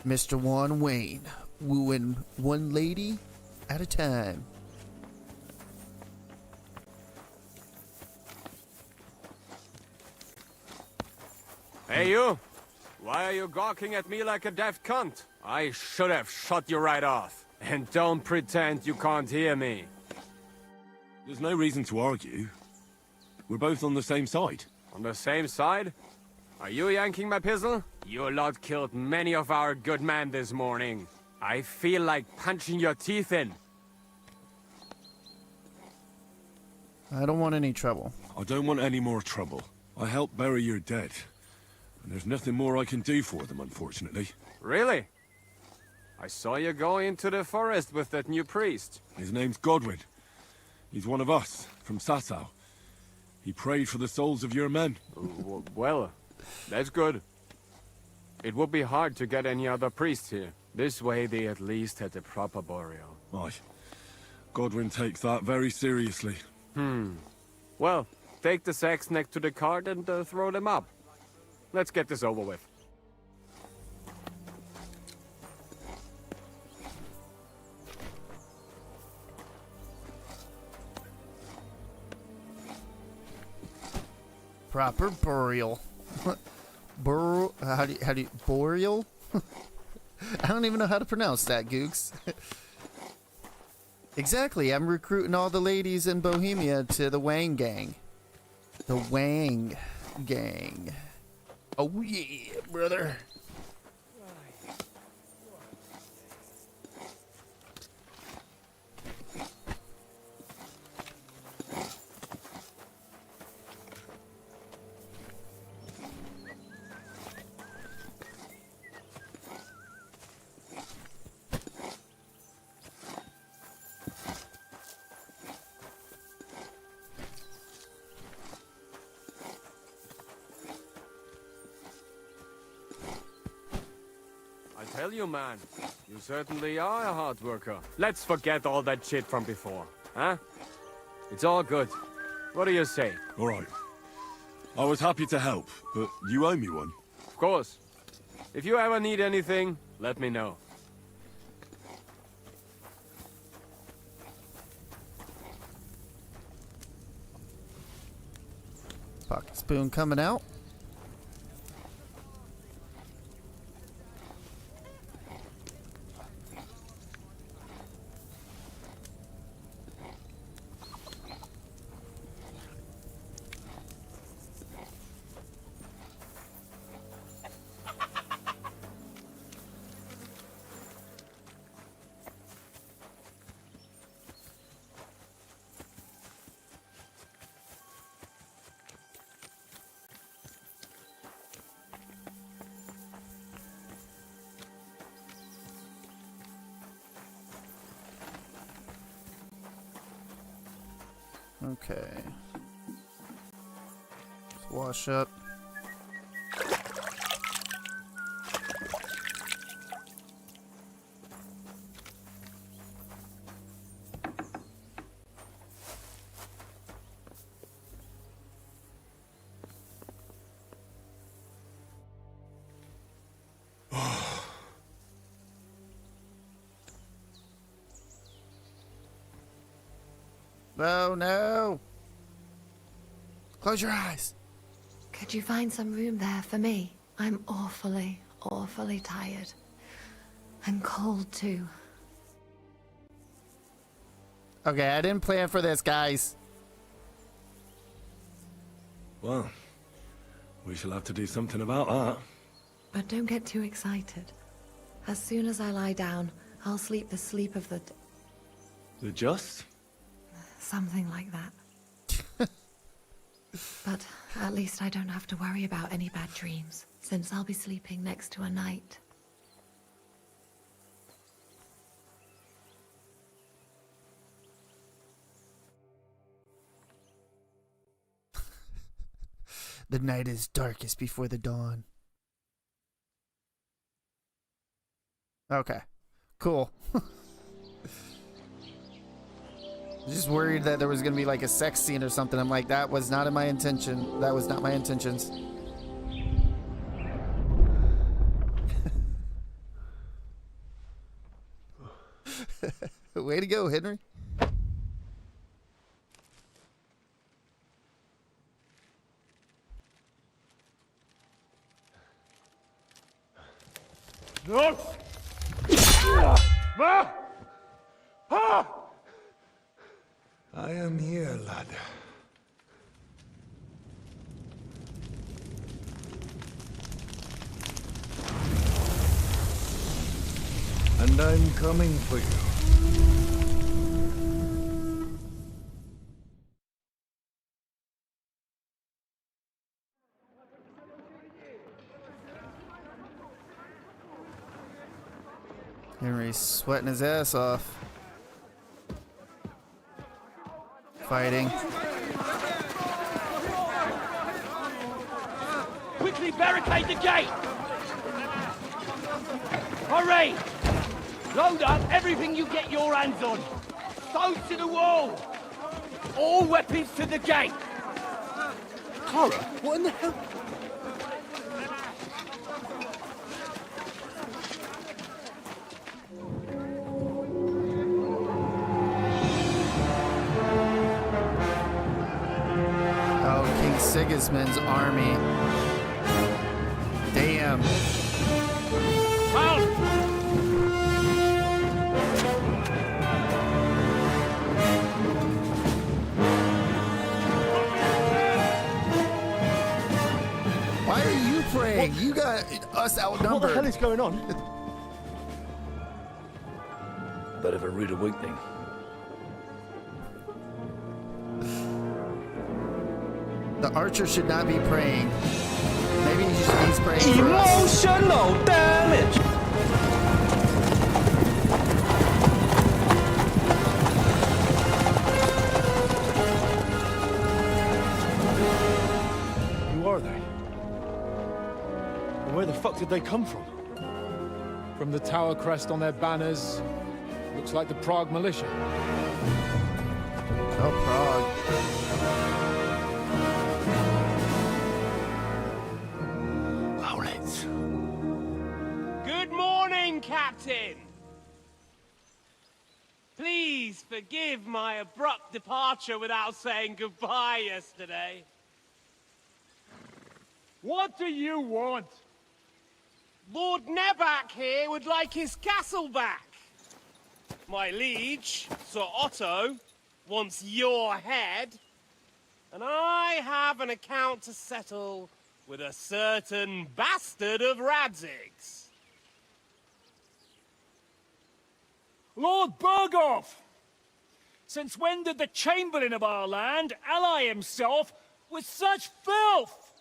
Mr. Juan Wayne, wooing one lady at a time. Hey, you! Why are you gawking at me like a daft cunt? I should have shot you right off. And don't pretend you can't hear me. There's no reason to argue. We're both on the same side. On the same side? Are you yanking my pistol? You lot killed many of our good men this morning. I feel like punching your teeth in. I don't want any trouble. I don't want any more trouble. I helped bury your dead. And there's nothing more I can do for them, unfortunately. Really? I saw you go into the forest with that new priest. His name's Godwin. He's one of us, from Sasau. He prayed for the souls of your men. Well, that's good. It would be hard to get any other priests here. This way they at least had a proper burial. Aye. Godwin takes that very seriously. Well, take the sacks next to the cart and throw them up. Let's get this over with. Proper burial. How do you burial? I don't even know how to pronounce that, Gooks. Exactly, I'm recruiting all the ladies in Bohemia to the Wang gang. The Wang gang. Oh yeah, brother. Tell you, man, you certainly are a hard worker. Let's forget all that shit from before, huh? It's all good. What do you say? All right. I was happy to help, but you owe me one. Of course. If you ever need anything, let me know. Pocket spoon coming out. Okay. Let's wash up. Oh no! Close your eyes. Could you find some room there for me? I'm awfully, awfully tired. And cold too. Okay, I didn't plan for this, guys. Well, we shall have to do something about that. But don't get too excited. As soon as I lie down, I'll sleep the sleep of the... The just? Something like that. But at least I don't have to worry about any bad dreams, since I'll be sleeping next to a knight. The night is darkest before the dawn. Okay, cool. Just worried that there was gonna be like a sex scene or something. I'm like, that was not in my intention. That was not my intentions. Way to go, Henry. I am here, lad. And I'm coming for you. Henry's sweating his ass off. Fighting. Quickly barricade the gate! Hurry! Load up everything you get your hands on. Stones to the wall! All weapons to the gate! Clara, what in the hell? Oh, King Sigismund's army. Damn. Why are you praying? You got us outnumbered. What the hell is going on? Bit of a rude awakening. The archer should not be praying. Maybe he's praying for us. Emotional damage. Who are they? And where the fuck did they come from? From the tower crest on their banners, looks like the Prague militia. Oh, Prague. Good morning, Captain! Please forgive my abrupt departure without saying goodbye yesterday. What do you want? Lord Nebak here would like his castle back. My liege, Sir Otto, wants your head. And I have an account to settle with a certain bastard of Radzig's. Lord Berghoff! Since when did the Chamberlain of our land ally himself with such filth?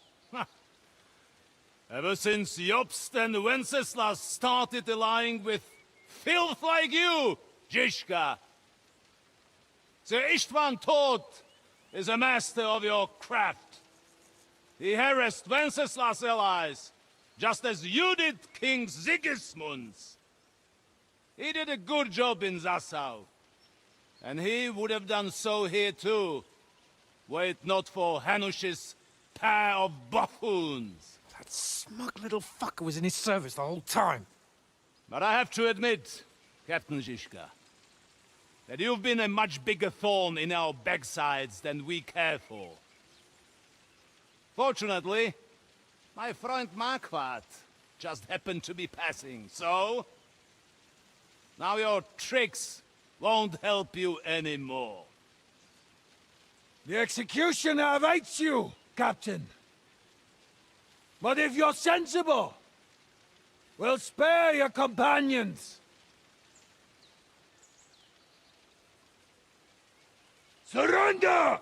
Ever since Jobst and Wenceslas started allying with filth like you, Zizka. Sir Istvan Tod is a master of your craft. He harassed Wenceslas' allies, just as you did King Sigismund's. He did a good job in Zassau, and he would have done so here too, were it not for Hanush's pair of buffoons. That smug little fucker was in his service the whole time. But I have to admit, Captain Zizka, that you've been a much bigger thorn in our backsides than we care for. Fortunately, my friend Marquardt just happened to be passing, so... now your tricks won't help you anymore. The executioner awaits you, Captain. But if you're sensible, we'll spare your companions. Surrender!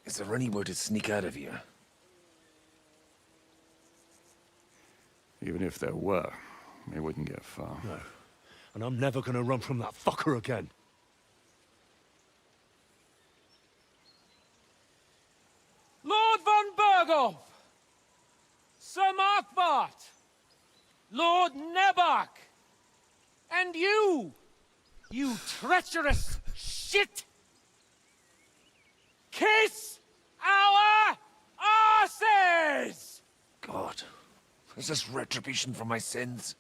Is there anywhere to sneak out of here? Even if there were, we wouldn't get far. No. And I'm never gonna run from that fucker again. Lord von Berghoff! Sir Markwart! Lord Nebak! And you treacherous shit! Kiss our asses! God. Is this retribution for my sins?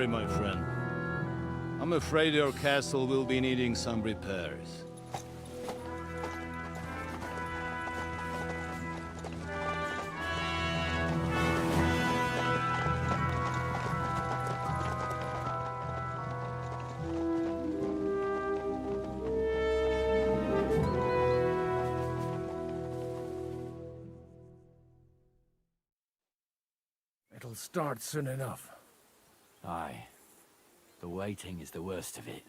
sorry, my friend. I'm afraid your castle will be needing some repairs. It'll start soon enough. Aye. The waiting is the worst of it.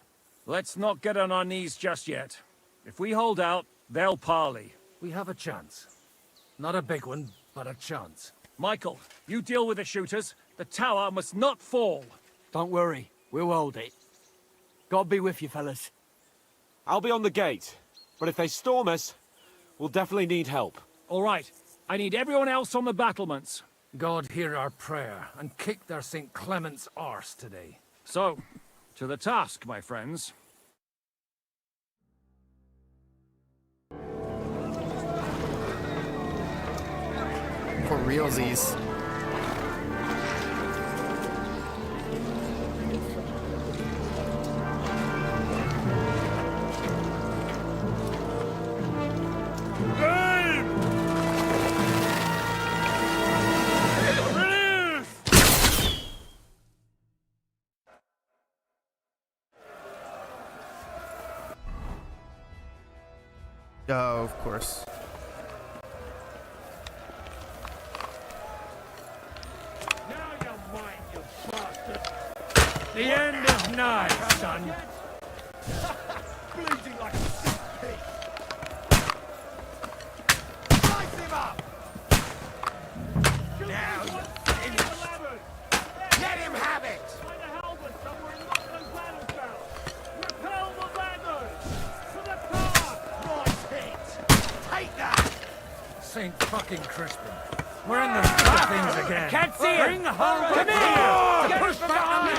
Let's not get on our knees just yet. If we hold out, they'll parley. We have a chance. Not a big one, but a chance. Michael, you deal with the shooters. The tower must not fall. Don't worry, we'll hold it. God be with you, fellas. I'll be on the gate, but if they storm us, we'll definitely need help. All right, I need everyone else on the battlements. God hear our prayer and kick their St. Clement's arse today. So, to the task, my friends. For realsies. Oh, of course. Now you mind, you bastard! The end is nigh, son. Bleeding like a sick pig. Slice him up! Now you finish. Let him have it! Find a halberd somewhere in Lachlan's ladder belt. Repel the ladders! To the car! Right hit! Take that! Saint fucking Crispin. We're in the thick of things again. Can't see it! Bring home! Come here! Get push back on me!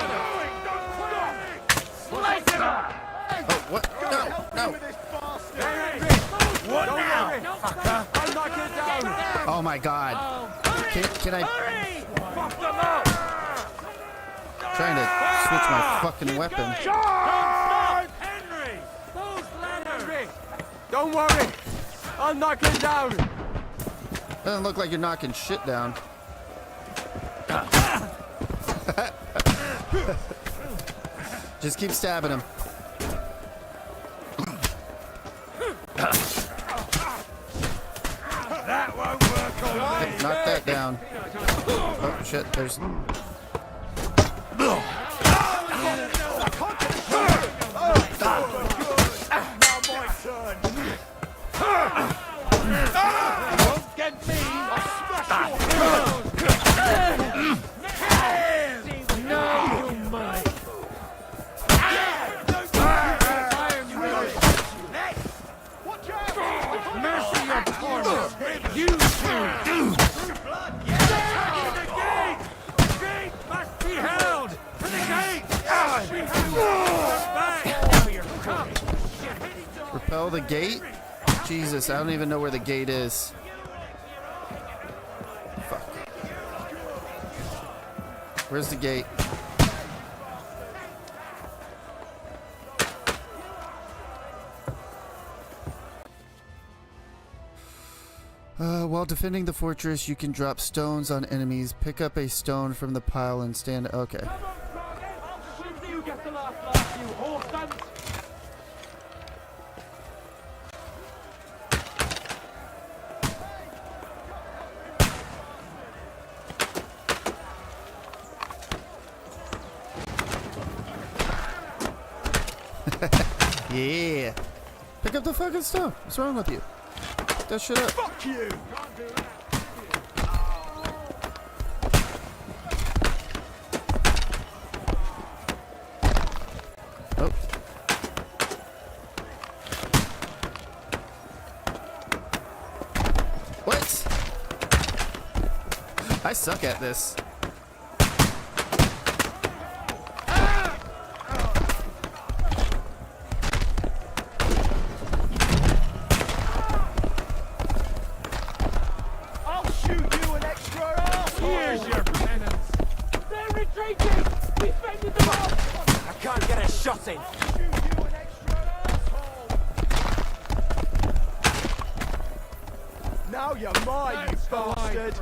Slice him up! Oh, what? No, no. What now? Fucker! I'll knock it down! Oh my god. Can I... Fuck them up! Trying to switch my fucking weapon. Don't stop! Henry! Those ladders! Don't worry! I'll knock it down! Doesn't look like you're knocking shit down. Just keep stabbing him. That won't work on me! Knock that down. Oh shit, there's... Get me! I'll smash No, you might! Mercy upon us! You two! The gate! The gate must be held! To the gate! Repel the gate? Jesus, I don't even know where the gate is. Fuck. Where's the gate? While defending the fortress, you can drop stones on enemies. Pick up a stone from the pile and stand... Okay. You get the last laugh, you whoreson! Yeah. Pick up the fucking stone. What's wrong with you? Pick that shit up. Fuck you! Oh. What? I suck at this. Here's your penance! They're retreating! Defend the assassin! Now you're mine, you bastard!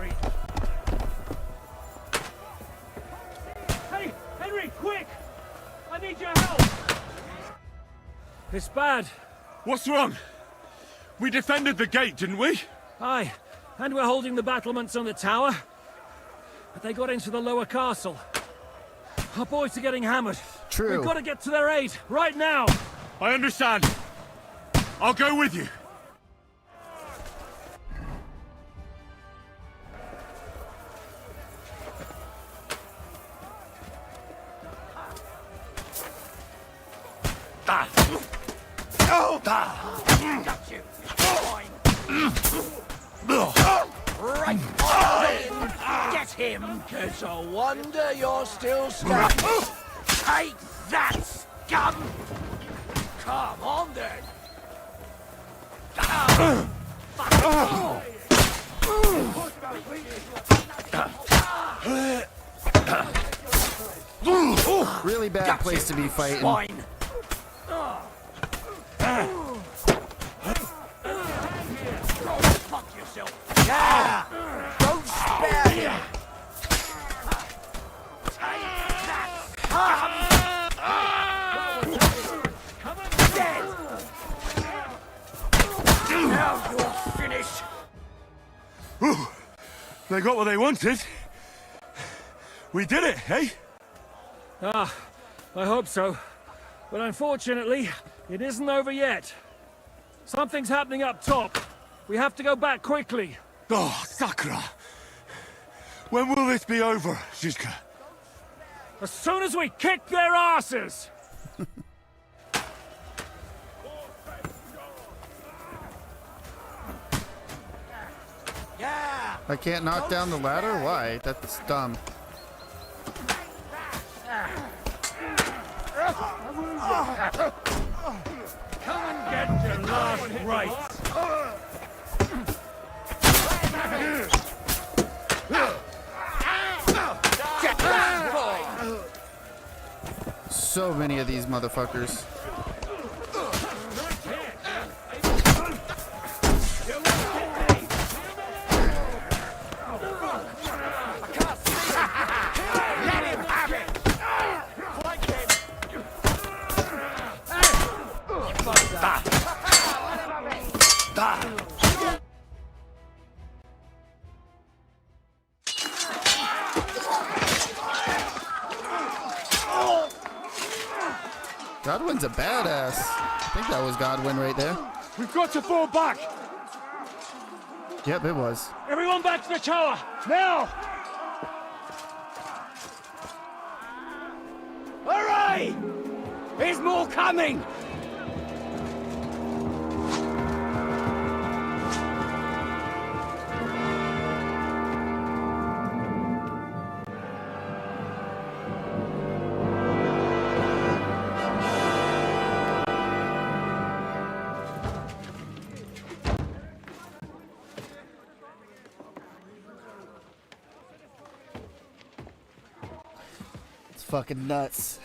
Hey, Henry, quick! I need your help! It's bad. What's wrong? We defended the gate, didn't we? Aye, and we're holding the battlements on the tower. But they got into the lower castle. Our boys are getting hammered. True. We've got to get to their aid, right now! I understand. I'll go with you. Got you! Right! Get him! It's a wonder you're still standing! Take that, scum! Come on then! Really bad place to be fighting. Swine. Fuck yourself! Yeah! Don't spare him! Take that, scum! Dead! Now you're finished! They got what they wanted. We did it, eh? Ah, I hope so. But unfortunately, it isn't over yet. Something's happening up top. We have to go back quickly. Oh, Sakura. When will this be over, Zizka? As soon as we kick their asses! Yeah! I can't knock down the ladder? Why? That's dumb. Come and get your last rites! So many of these motherfuckers. Godwin's a badass. I think that was Godwin right there. We've got to fall back! Yep, it was. Everyone back to the tower! Now! Hooray! There's more coming! Fucking nuts.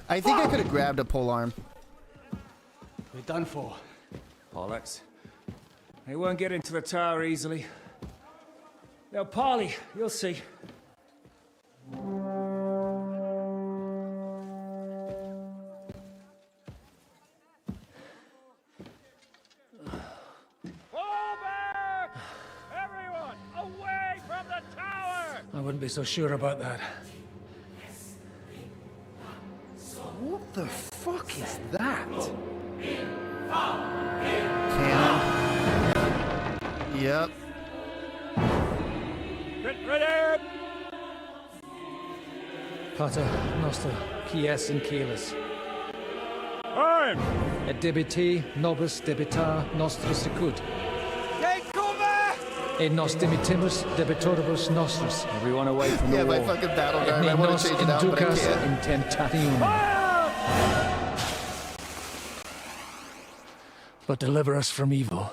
I think I could have grabbed a polearm. We're done for. Bollocks. They won't get into the tower easily. Now, Polly, you'll see. Everyone, away from the tower! I wouldn't be so sure about that. What the fuck is that? Cannon. Yep. Get ready! Pater Noster, Kies and Keelis. Time! Et debiti nobis debitar nostris sicut. Take cover! Et nos dimitimus debitoribus nostris. Everyone away from Yeah, the my wall. fucking battle Et guard. I ne want nos to change it out, but I inducas can't. in tentationem. But deliver us from evil.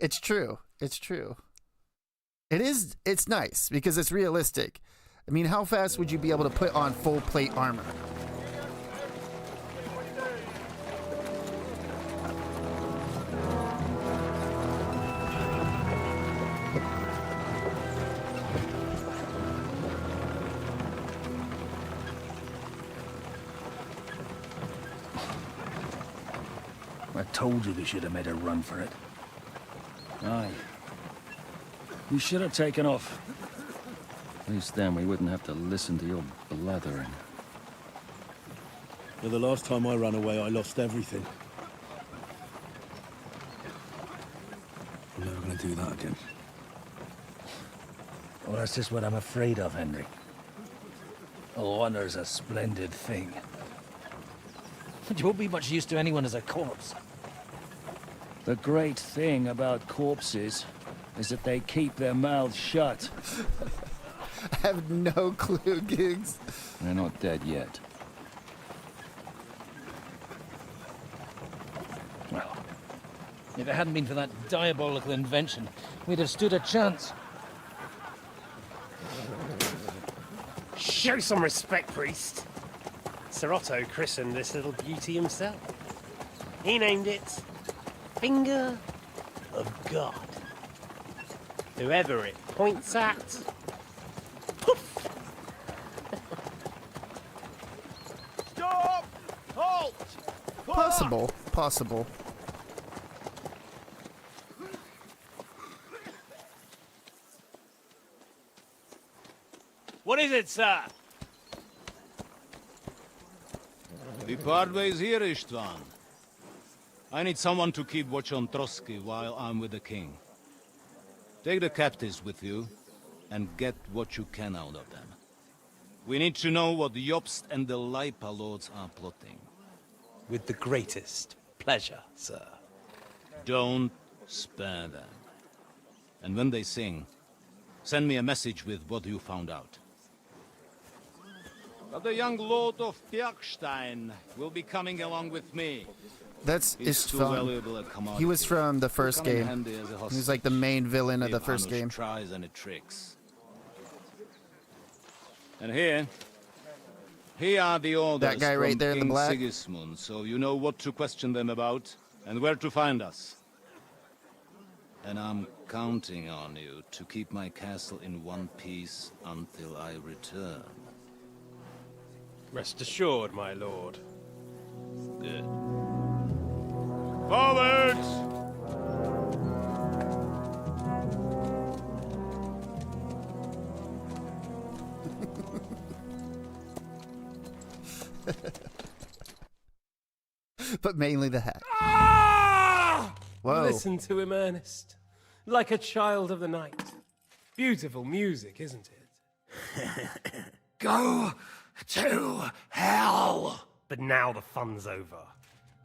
It's true. It's true. It's nice because it's realistic. I mean, how fast would you be able to put on full plate armor? I told you we should have made a run for it. Aye. You should have taken off. At least then we wouldn't have to listen to your blathering. Well, the last time I ran away, I lost everything. I'm never gonna do that again. Well, that's just what I'm afraid of, Henry. Honor's a splendid thing. But you won't be much use to anyone as a corpse. The great thing about corpses is that they keep their mouths shut. I have no clue, Gigs. They're not dead yet. Well, if it hadn't been for that diabolical invention, we'd have stood a chance. Show some respect, priest. Sir Otto christened this little beauty himself. He named it Finger of God. Whoever it points at, poof! Stop! Halt! Possible. Possible. What is it, sir? The Parway's here, Istvan. I need someone to keep watch on Trotsky while I'm with the king. Take the captives with you, and get what you can out of them. We need to know what the Jobst and the Leipa lords are plotting. With the greatest pleasure, sir. Don't spare them. And when they sing, send me a message with what you found out. But the young lord of Bjergstein will be coming along with me. That's He's too Istvan. valuable a commodity. He was from the first He'll come in game. handy as a He was hostage like the main villain of the if first Hanush game. Tries any tricks. And here are the orders That guy right from there in the King black? Sigismund, so you know what to question them about and where to find us. And I'm counting on you to keep my castle in one piece until I return. Rest assured, my lord. Good. Forwards! But mainly the hat. Whoa. Listen to him, Ernest. Like a child of the night. Beautiful music, isn't it? Go to hell! But now the fun's over.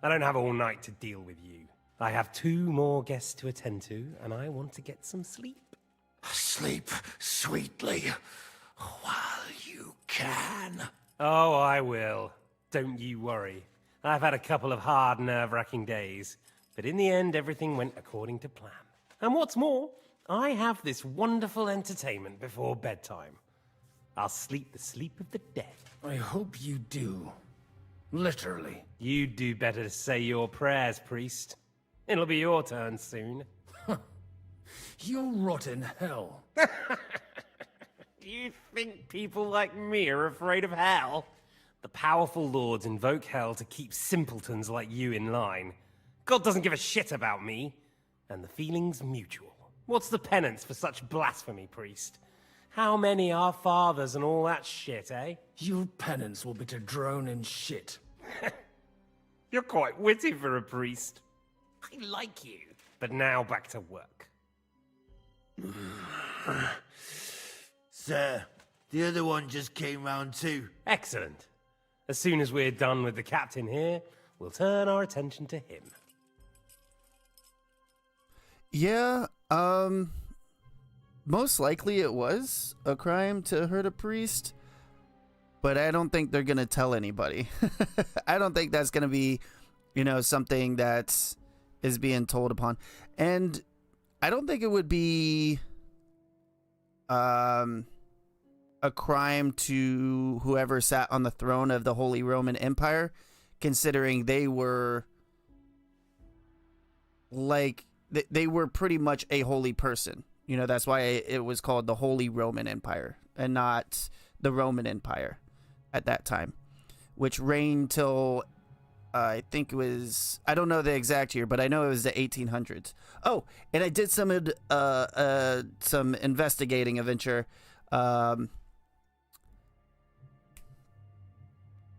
I don't have all night to deal with you. I have 2 more guests to attend to, and I want to get some sleep. Sleep sweetly while you can. Oh, I will. Don't you worry. I've had a couple of hard, nerve-wracking days, but in the end, everything went according to plan. And what's more, I have this wonderful entertainment before bedtime. I'll sleep the sleep of the dead. I hope you do. Literally. You'd do better to say your prayers, priest. It'll be your turn soon. You'll rot in hell. You think people like me are afraid of hell? The powerful lords invoke hell to keep simpletons like you in line. God doesn't give a shit about me. And the feeling's mutual. What's the penance for such blasphemy, priest? How many are fathers and all that shit, eh? Your penance will be to drown in shit. You're quite witty for a priest. I like you. But now back to work. Sir, the other one just came round too. Excellent. As soon as we're done with the captain here, we'll turn our attention to him. Yeah, most likely it was a crime to hurt a priest, but I don't think they're gonna tell anybody. I don't think that's gonna be something that is being told upon. And I don't think it would be a crime to whoever sat on the throne of the Holy Roman Empire, considering they were like, they were pretty much a holy person. That's why it was called the Holy Roman Empire and not the Roman Empire at that time, which reigned till I think it was, I don't know the exact year, but I know it was the 1800s. Oh, and I did some investigating adventure.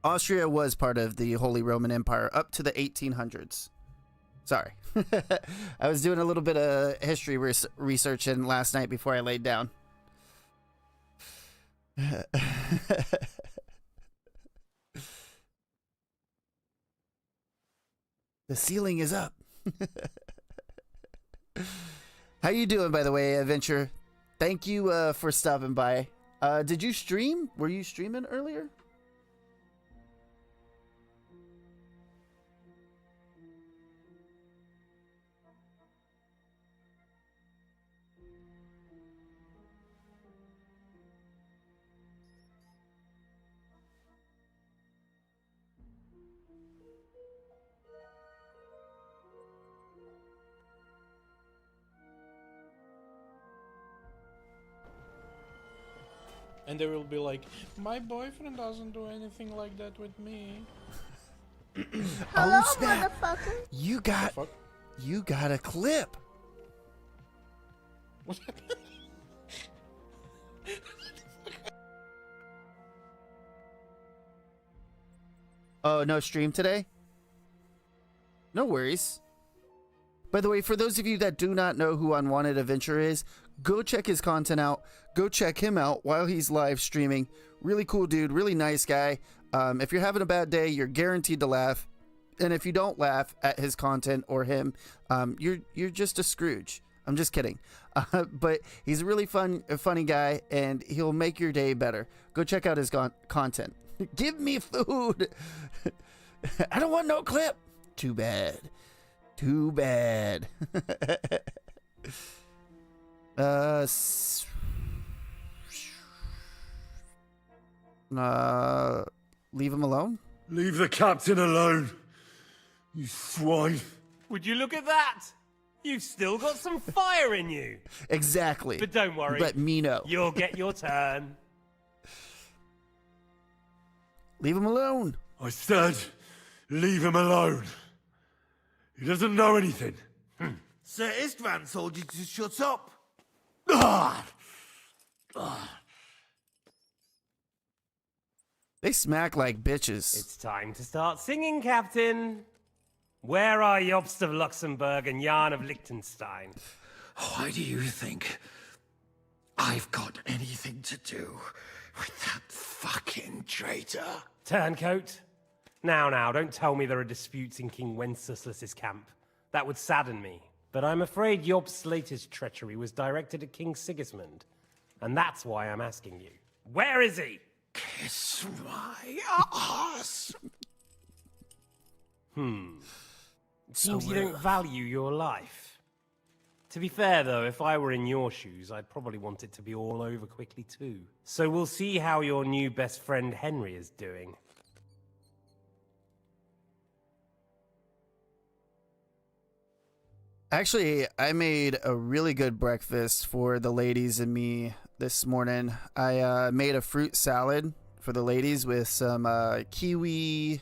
Austria was part of the Holy Roman Empire up to the 1800s. Sorry. I was doing a little bit of history research last night before I laid down. The ceiling is up. How you doing, by the way, Adventure? Thank you for stopping by. Did you stream? Were you streaming earlier? And they will be like, my boyfriend doesn't do anything like that with me. Hello, motherfucker. You got a clip. What happened? Oh, no stream today? No worries. By the way, for those of you that do not know who Unwanted Adventure is, go check his content out. Go check him out while he's live streaming. Really cool dude, really nice guy. If you're having a bad day, you're guaranteed to laugh. And if you don't laugh at his content or him, you're just a Scrooge. I'm just kidding. But he's a really funny guy, and he'll make your day better. Go check out his content. Give me food. I don't want no clip. Too bad. Too bad. Leave him alone? Leave the captain alone, you swine. Would you look at that? You've still got some fire in you. Exactly. But don't worry. Let me know. You'll get your turn. Leave him alone. I said, leave him alone. He doesn't know anything. Sir Istvan told you to shut up. They smack like bitches. It's time to start singing, Captain. Where are Jobst of Luxembourg and Jan of Liechtenstein? Why do you think I've got anything to do with that fucking traitor? Turncoat. Now, don't tell me there are disputes in King Wenceslas's camp. That would sadden me. But I'm afraid Jobst's latest treachery was directed at King Sigismund. And that's why I'm asking you. Where is he? Kiss my ass. It seems you don't value your life. To be fair, though, if I were in your shoes, I'd probably want it to be all over quickly, too. So we'll see how your new best friend Henry is doing. Actually, I made a really good breakfast for the ladies and me this morning. I made a fruit salad for the ladies with some kiwi,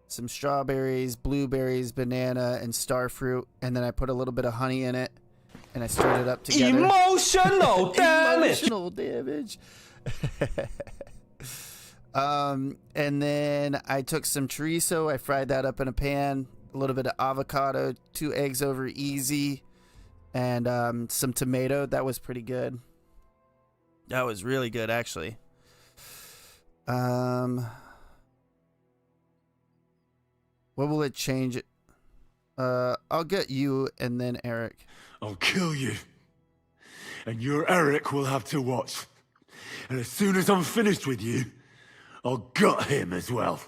some strawberries, blueberries, banana, and star fruit. And then I put a little bit of honey in it, and I stirred it up together. Emotional damage! Emotional damage. And then I took some chorizo. I fried that up in a pan. A little bit of avocado, 2 eggs over easy, and some tomato. That was pretty good. That was really good, actually. What will it change? I'll get you and then Eric. I'll kill you. And your Eric will have to watch. And as soon as I'm finished with you, I'll gut him as well.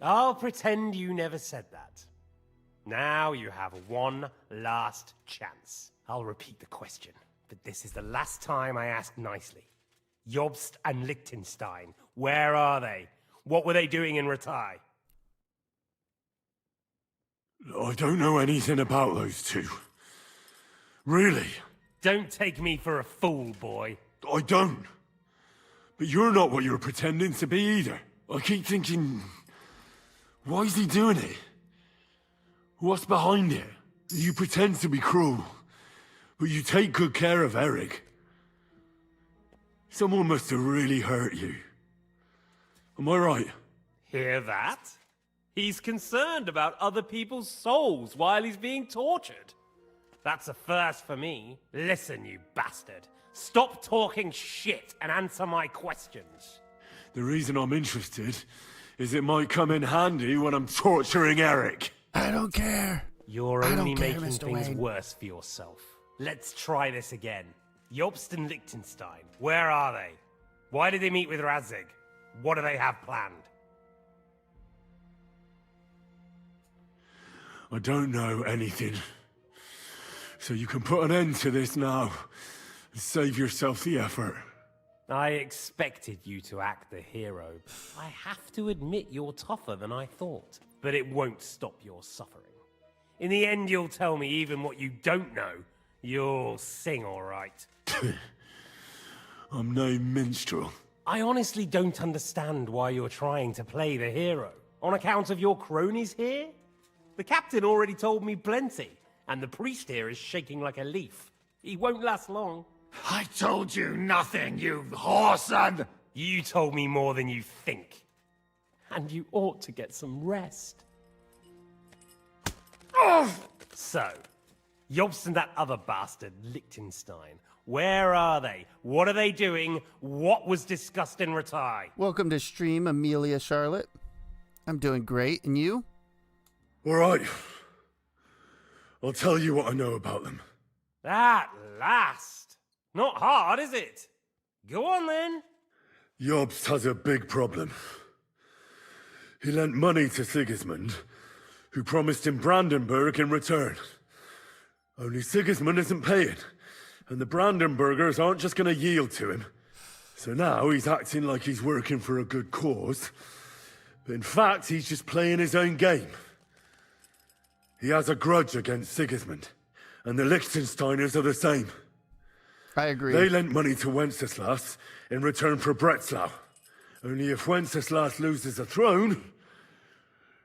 I'll pretend you never said that. Now you have one last chance. I'll repeat the question, but this is the last time I ask nicely. Jobst and Liechtenstein, where are they? What were they doing in Ratai? I don't know anything about those two. Really? Don't take me for a fool, boy. I don't. But you're not what you're pretending to be either. I keep thinking, why is he doing it? What's behind it? You pretend to be cruel, but you take good care of Eric. Someone must have really hurt you. Am I right? Hear that? He's concerned about other people's souls while he's being tortured. That's a first for me. Listen, you bastard. Stop talking shit and answer my questions. The reason I'm interested is it might come in handy when I'm torturing Eric. I don't care. You're I only don't care, making Mr. things Wayne. worse for yourself. Let's try this again. Jobst and Liechtenstein, where are they? Why did they meet with Radzig? What do they have planned? I don't know anything. So you can put an end to this now and save yourself the effort. I expected you to act the hero. I have to admit you're tougher than I thought. But it won't stop your suffering. In the end, you'll tell me even what you don't know. You'll sing all right. I'm no minstrel. I honestly don't understand why you're trying to play the hero. On account of your cronies here? The captain already told me plenty, and the priest here is shaking like a leaf. He won't last long. I told you nothing, you whoreson! You told me more than you think. And you ought to get some rest. So, Jobst and that other bastard, Liechtenstein, where are they? What are they doing? What was discussed in Ratai? Welcome to stream, Amelia Charlotte. I'm doing great, and you? All right. I'll tell you what I know about them. At last! Not hard, is it? Go on then. Jobst has a big problem. He lent money to Sigismund, who promised him Brandenburg in return. Only Sigismund isn't paying, and the Brandenburgers aren't just going to yield to him. So now he's acting like he's working for a good cause, but in fact he's just playing his own game. He has a grudge against Sigismund, and the Liechtensteiners are the same. I agree. They lent money to Wenceslas in return for Breslau. Only if Wenceslas loses the throne,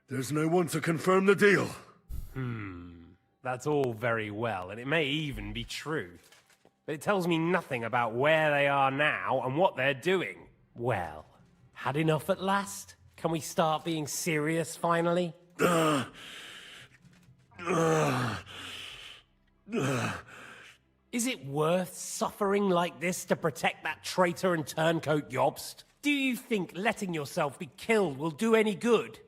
there's no one to confirm the deal. That's all very well, and it may even be true. But it tells me nothing about where they are now and what they're doing. Well, had enough at last? Can we start being serious finally? Is it worth suffering like this to protect that traitor and turncoat Jobst? Do you think letting yourself be killed will do any good?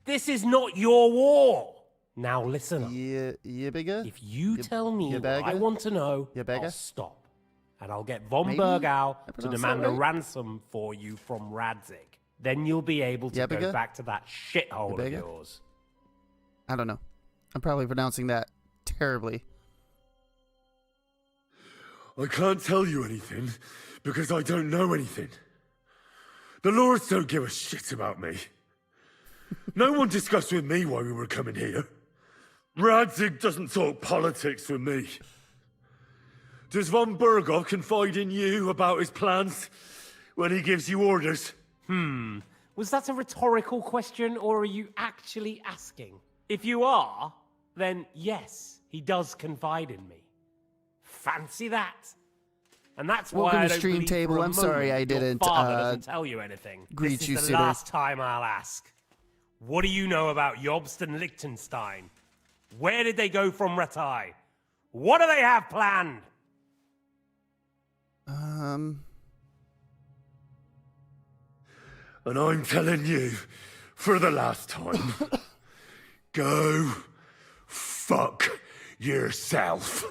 This is not your war! Now listen up. Yeah, bigger? If you tell me what I want to know, I'll stop. And I'll get von Maybe? Bergau I to pronounced demand that a right? ransom for you from Radzig. Then you'll be able to go Yebega? back to that shithole of Yebega? yours. I don't know. I'm probably pronouncing that terribly. I can't tell you anything because I don't know anything. The Lords don't give a shit about me. No one discussed with me why we were coming here. Radzig doesn't talk politics with me. Does von Bergov confide in you about his plans when he gives you orders? Was that a rhetorical question, or are you actually asking? If you are, then yes, he does confide in me. Fancy that. And that's why Welcome I to don't Stream believe Table. for a I'm sorry moment I your didn't, father doesn't tell you anything. greet This you is the sooner. last time I'll ask. What do you know about Jobst and Liechtenstein? Where did they go from Ratai? What do they have planned? And I'm telling you, for the last time, go fuck yourself.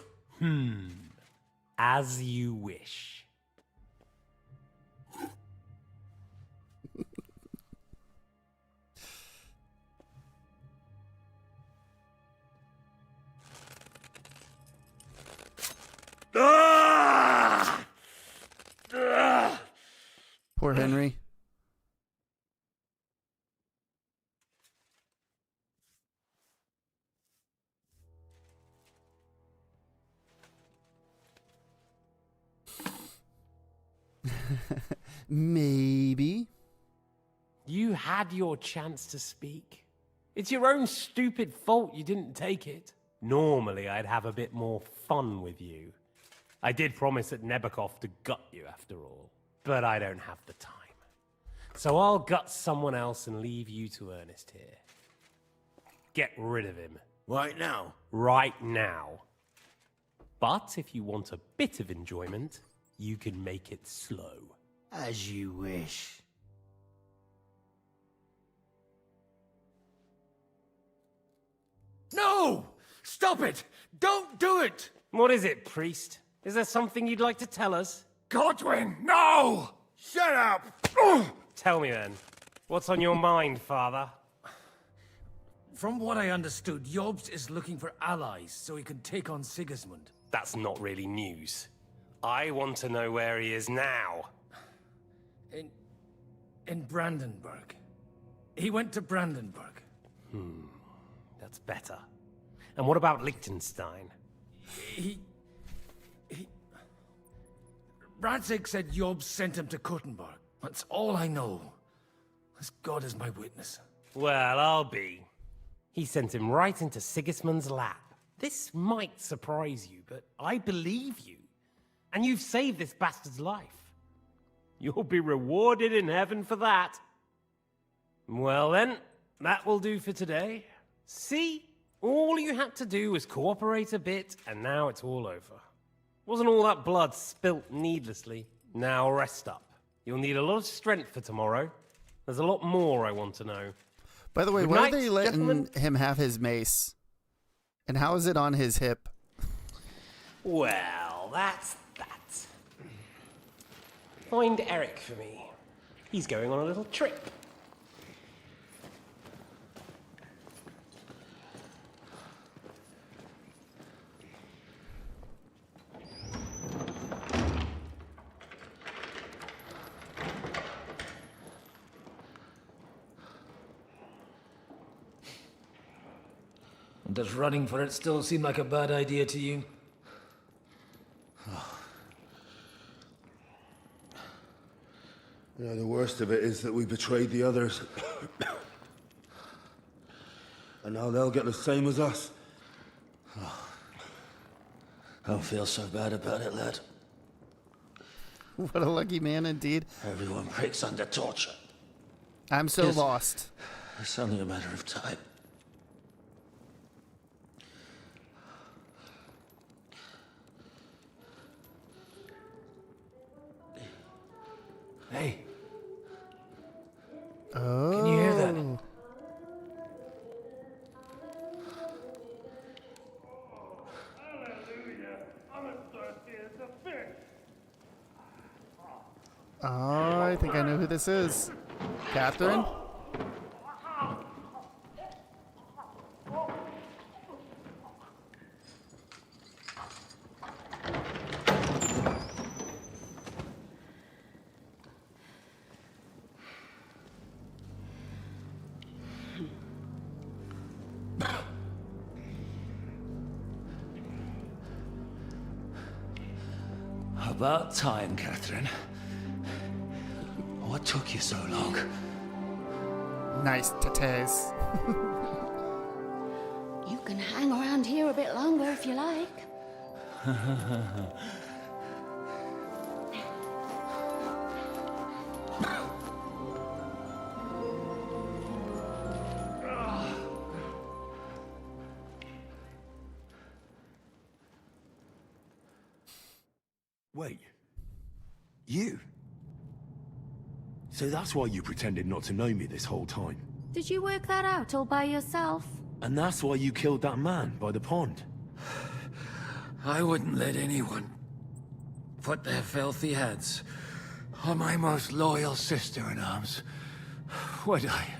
As you wish. Henry. Maybe. You had your chance to speak. It's your own stupid fault you didn't take it. Normally, I'd have a bit more fun with you. I did promise at Nebakov to gut you after all, but I don't have the time. So I'll gut someone else and leave you to Ernest here. Get rid of him. Right now? Right now. But if you want a bit of enjoyment, you can make it slow. As you wish. No! Stop it! Don't do it! What is it, priest? Is there something you'd like to tell us? Godwin, no! Shut up! Tell me then. What's on your mind, father? From what I understood, Jobst is looking for allies so he can take on Sigismund. That's not really news. I want to know where he is now. In Brandenburg. He went to Brandenburg. That's better. And what about Liechtenstein? Radzig said Jobst sent him to Kuttenberg. That's all I know. As God is my witness. Well, I'll be. He sent him right into Sigismund's lap. This might surprise you, but I believe you. And you've saved this bastard's life. You'll be rewarded in heaven for that. Well then, that will do for today. See? All you had to do was cooperate a bit, and now it's all over. Wasn't all that blood spilt needlessly? Now rest up. You'll need a lot of strength for tomorrow. There's a lot more I want to know. By the way, Good why night, are they letting gentlemen. him have his mace? And how is it on his hip? Well, that's that. Find Eric for me. He's going on a little trip. Does running for it still seem like a bad idea to you? You know, the worst of it is that we betrayed the others. And now they'll get the same as us. Don't feel so bad about it, lad. What a lucky man indeed. Everyone breaks under torture. I'm so Yes. lost. It's only a matter of time. Hey, Oh. can you hear that? Oh, I think I know who this is. Catherine? About time, Catherine. What took you so long? Nice tatas. You can hang around here a bit longer if you like. Wait. You? So that's why you pretended not to know me this whole time? Did you work that out all by yourself? And that's why you killed that man by the pond? I wouldn't let anyone put their filthy heads on my most loyal sister-in-arms, would I?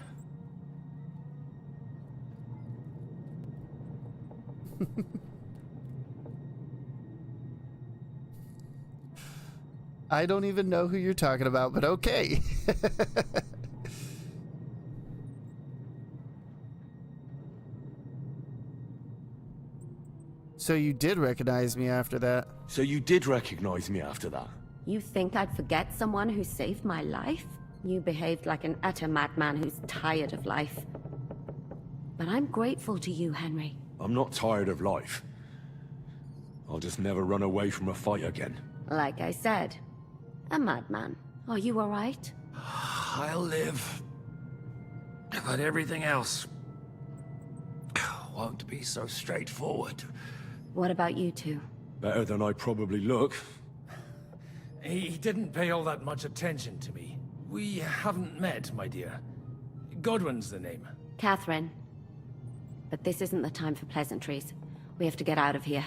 I don't even know who you're talking about, but okay. So you did recognize me after that? So you did recognize me after that? You think I'd forget someone who saved my life? You behaved like an utter madman who's tired of life. But I'm grateful to you, Henry. I'm not tired of life. I'll just never run away from a fight again. Like I said, a madman. Are you alright? I'll live. But everything else won't be so straightforward. What about you two? Better than I probably look. He didn't pay all that much attention to me. We haven't met, my dear. Godwin's the name. Catherine. But this isn't the time for pleasantries. We have to get out of here.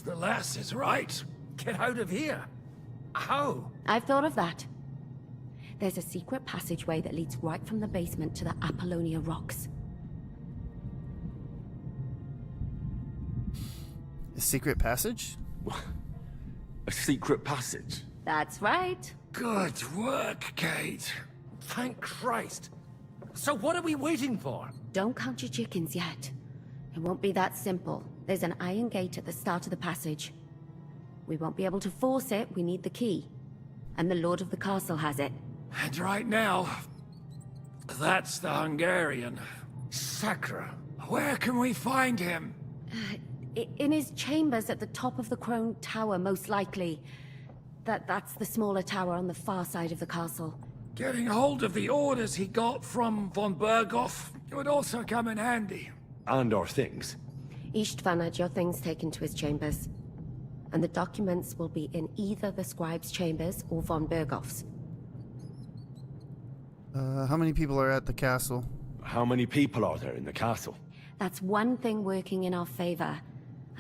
The lass is right. Get out of here? How? I've thought of that. There's a secret passageway that leads right from the basement to the Apollonia Rocks. A secret passage? A secret passage? That's right. Good work, Kate. Thank Christ. So what are we waiting for? Don't count your chickens yet. It won't be that simple. There's an iron gate at the start of the passage. We won't be able to force it, we need the key. And the Lord of the Castle has it. And right now, that's the Hungarian. Sacra. Where can we find him? In his chambers at the top of the Crone Tower, most likely. That's the smaller tower on the far side of the castle. Getting hold of the orders he got from von Berghoff would also come in handy. And our things. Istvan had your things taken to his chambers. And the documents will be in either the scribe's chambers or von Berghoff's. How many people are at the castle? How many people are there in the castle? That's one thing working in our favor.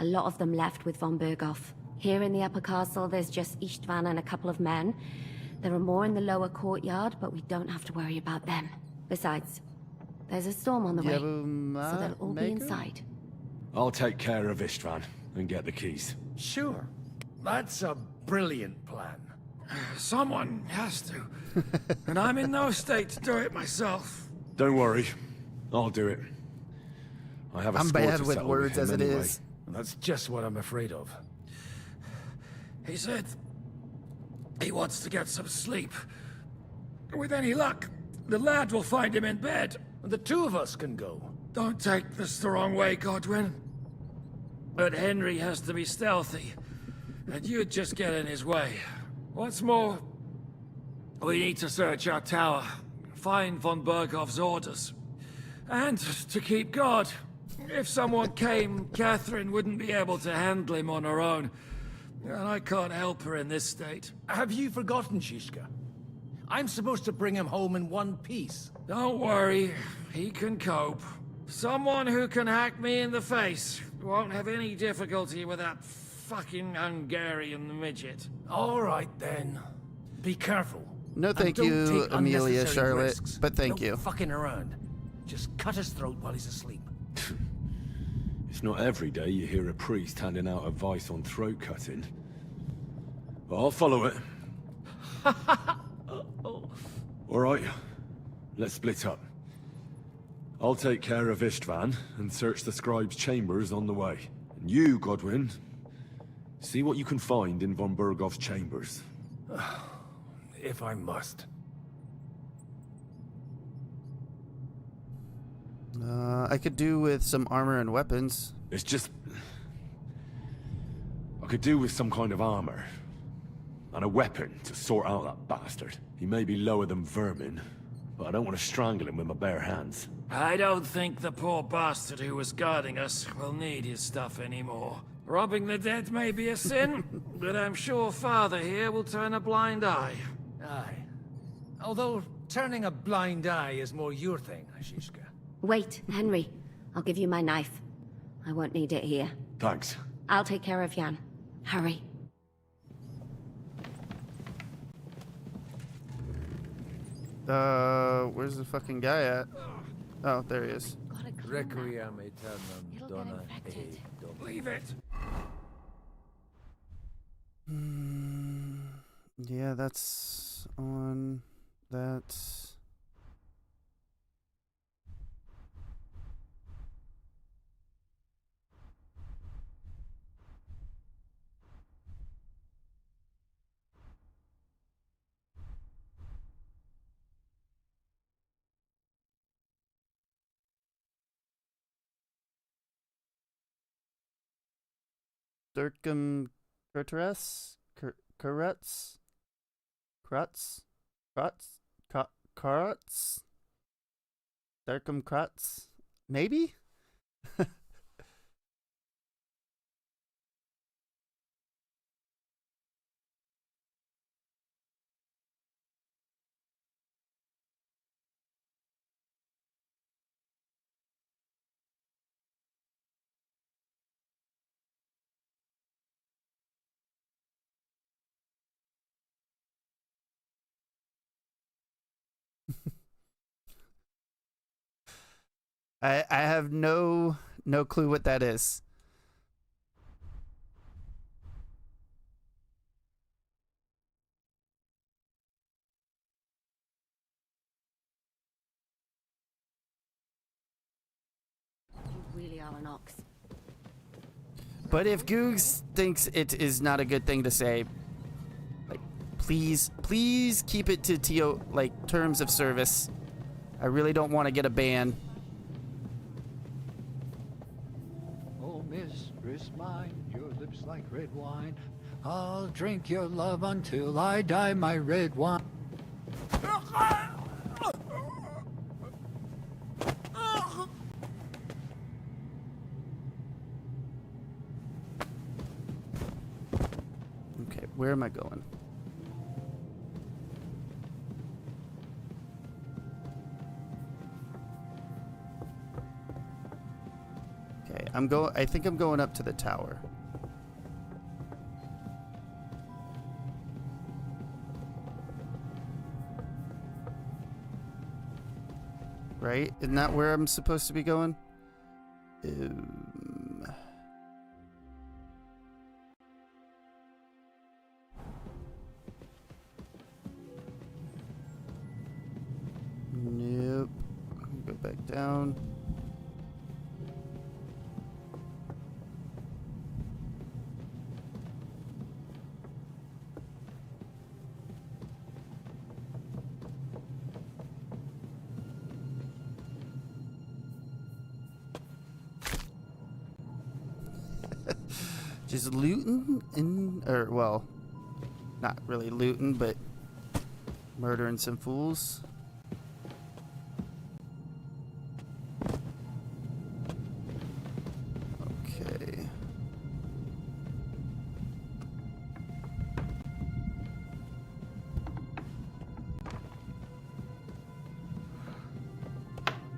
A lot of them left with von Berghoff. Here in the upper castle, there's just Istvan and a couple of men. There are more in the lower courtyard, but we don't have to worry about them. Besides, there's a storm on the way, so they'll all be inside. I'll take care of Istvan and get the keys. Sure. That's a brilliant plan. Someone has to. And I'm in no state to do it myself. Don't worry. I'll do it. I have a I'm score bad to with settle words with as him it anyway. is. That's just what I'm afraid of. He said he wants to get some sleep. With any luck, the lad will find him in bed. The two of us can go. Don't take this the wrong way, Godwin. But Henry has to be stealthy, and you'd just get in his way. What's more, we need to search our tower, find von Berghoff's orders, and to keep guard. If someone came, Catherine wouldn't be able to handle him on her own, and I can't help her in this state. Have you forgotten, Shishka? I'm supposed to bring him home in one piece. Don't worry, he can cope. Someone who can hack me in the face won't have any difficulty with that fucking Hungarian midget. All right, then. Be careful. No, thank And you, don't take Amelia, unnecessary Charlotte, risks. but thank No you. fucking around. Just cut his throat while he's asleep. It's not every day you hear a priest handing out advice on throat cutting. But I'll follow it. Alright, let's split up. I'll take care of Istvan and search the scribe's chambers on the way. And you, Godwin, see what you can find in von Berghoff's chambers. If I must. I could do with some armor and weapons. It's just... I could do with some kind of armor. And a weapon to sort out that bastard. He may be lower than vermin, but I don't want to strangle him with my bare hands. I don't think the poor bastard who was guarding us will need his stuff anymore. Robbing the dead may be a sin, but I'm sure Father here will turn a blind eye. Aye. Although, turning a blind eye is more your thing, Shishka. Wait, Henry. I'll give you my knife. I won't need it here. Thanks. I'll take care of Jan. Hurry. Where's the fucking guy at? Oh, there he is. Requiem aeternam dona e Leave it. Yeah, that's on that. Circum Curtures? Curruts? Cruts? Cruts? Cruts? Circumcruts? Maybe? I have no clue what that is. You really are an ox. But if Googs thinks it is not a good thing to say, like, please keep it to TO, like, terms of service. I really don't want to get a ban. Oh, mistress mine, your lips like red wine. I'll drink your love until I die, my red wine. Okay, where am I going? Okay, I think I'm going up to the tower. Right? Isn't that where I'm supposed to be going? Nope. Go back down. Just looting well, not really looting, but murdering some fools. Okay.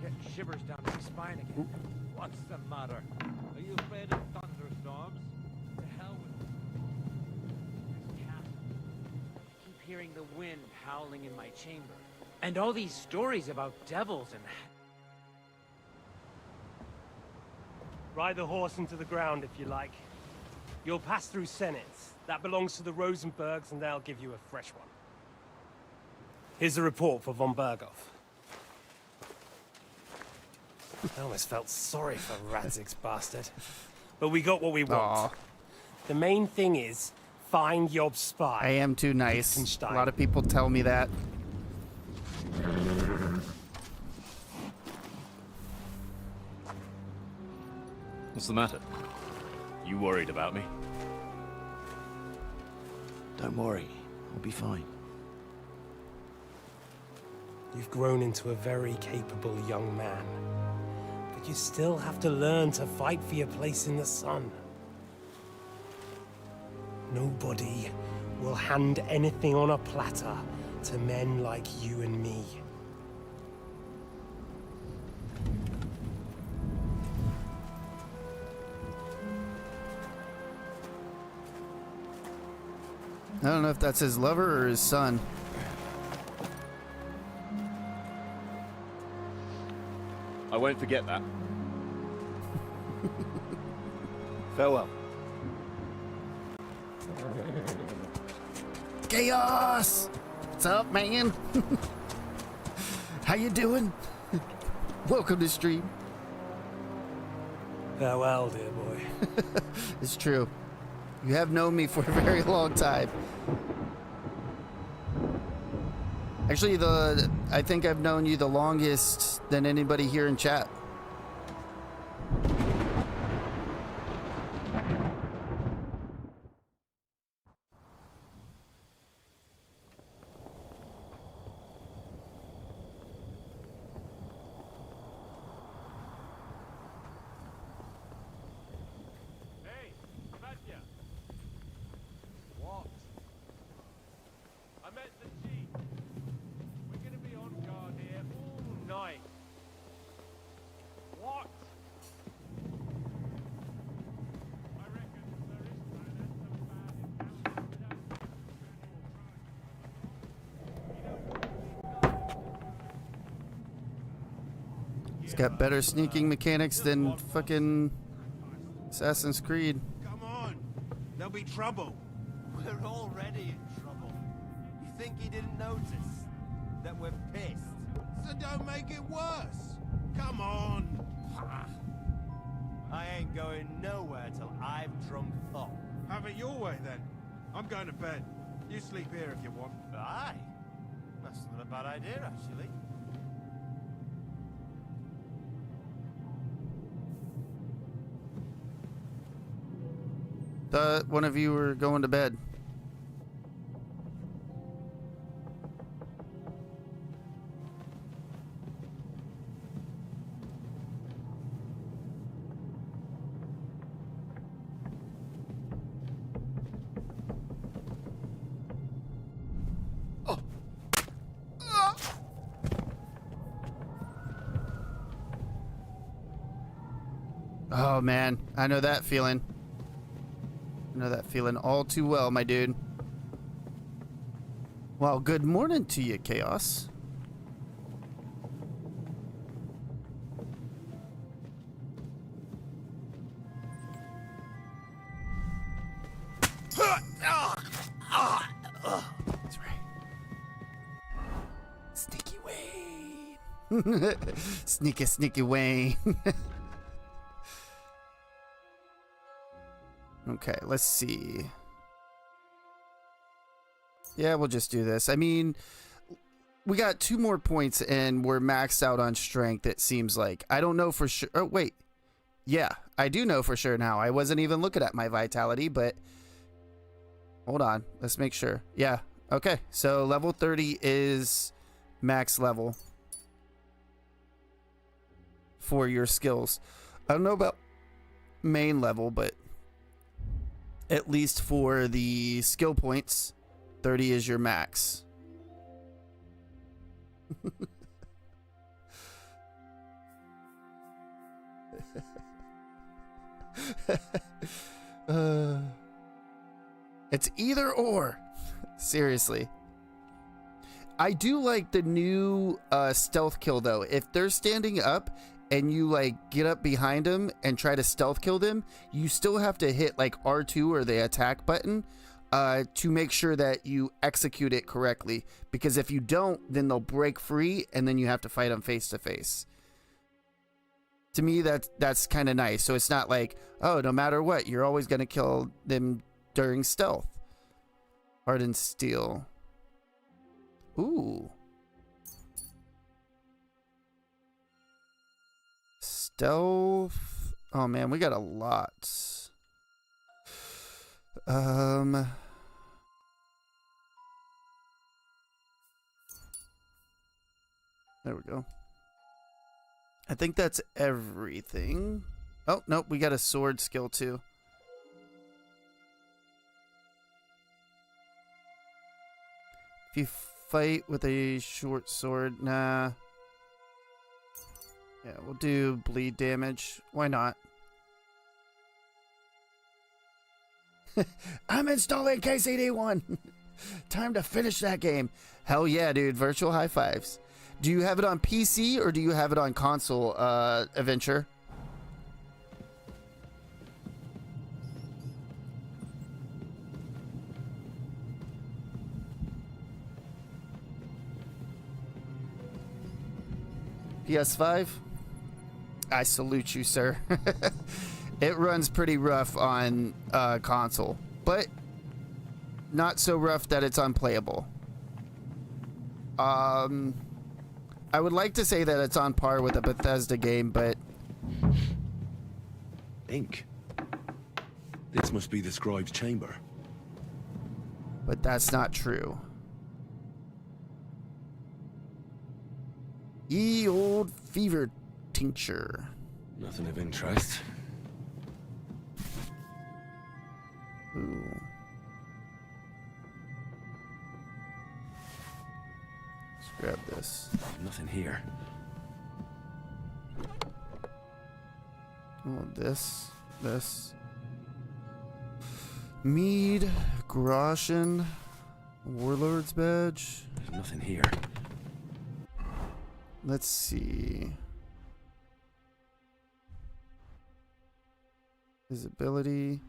Getting shivers down my spine again. What's the matter? Are you afraid of thunderstorms? To hell with this castle. I keep hearing the wind howling in my chamber. And all these stories about devils and... Ride the horse into the ground if you like. You'll pass through Senates. That belongs to the Rosenbergs, and they'll give you a fresh one. Here's the report for von Berghoff. I almost felt sorry for Radzig's bastard. But we got what we want. The main thing is, find Yob's spy. I am too nice. A lot of people tell me that. What's the matter? You worried about me? Don't worry, I'll be fine. You've grown into a very capable young man. But you still have to learn to fight for your place in the sun. Nobody will hand anything on a platter to men like you and me. I don't know if that's his lover or his son. I won't forget that. Farewell. Chaos! What's up, man? How you doing? Welcome to stream. Farewell, dear boy. It's true. You have known me for a very long time. Actually, I think I've known you the longest than anybody here in chat. It's got better sneaking mechanics than fucking Assassin's Creed. Come on. There'll be trouble. We're already in trouble. You think he didn't notice that we're pissed? So don't make it worse. Come on. I ain't going nowhere till I've drunk Thop. Have it your way then. I'm going to bed. You sleep here if you want. Aye. That's not a bad idea, actually. Thought one of you were going to bed. Oh man, I know that feeling. I know that feeling all too well, my dude. Well, good morning to you, Chaos. That's right. Sneaky Wayne. Sneaky Wayne. Okay, let's see. Yeah, we'll just do this. I mean, we got 2 more points and we're maxed out on strength, it seems like. I don't know for sure. Oh, wait. Yeah, I do know for sure now. I wasn't even looking at my vitality, but hold on. Let's make sure. Yeah, okay. So level 30 is max level for your skills. I don't know about main level, but at least for the skill points, 30 is your max. It's either or. Seriously. I do like the new stealth kill though. If they're standing up and you like get up behind them and try to stealth kill them, you still have to hit like R2 or the attack button to make sure that you execute it correctly. Because if you don't, then they'll break free and then you have to fight them face to face. To me, that's kind of nice. So it's not like, oh, no matter what, you're always going to kill them during stealth. Hardened steel. Ooh. Stealth. Oh man, we got a lot. There we go. I think that's everything. Oh, nope, we got a sword skill too. If you fight with a short sword, nah. Yeah, we'll do bleed damage. Why not? I'm installing KCD1. Time to finish that game. Hell yeah, dude. Virtual high fives. Do you have it on PC or do you have it on console, Adventure? PS5? I salute you, sir. It runs pretty rough on console, but not so rough that it's unplayable. I would like to say that it's on par with a Bethesda game, but... Ink. This must be the scribe's chamber. But that's not true. Ye old fever tincture. Nothing of interest. Ooh. Let's grab this. Nothing here. Oh, this. Mead, Groshen, Warlord's badge. There's nothing here. Let's see. Visibility.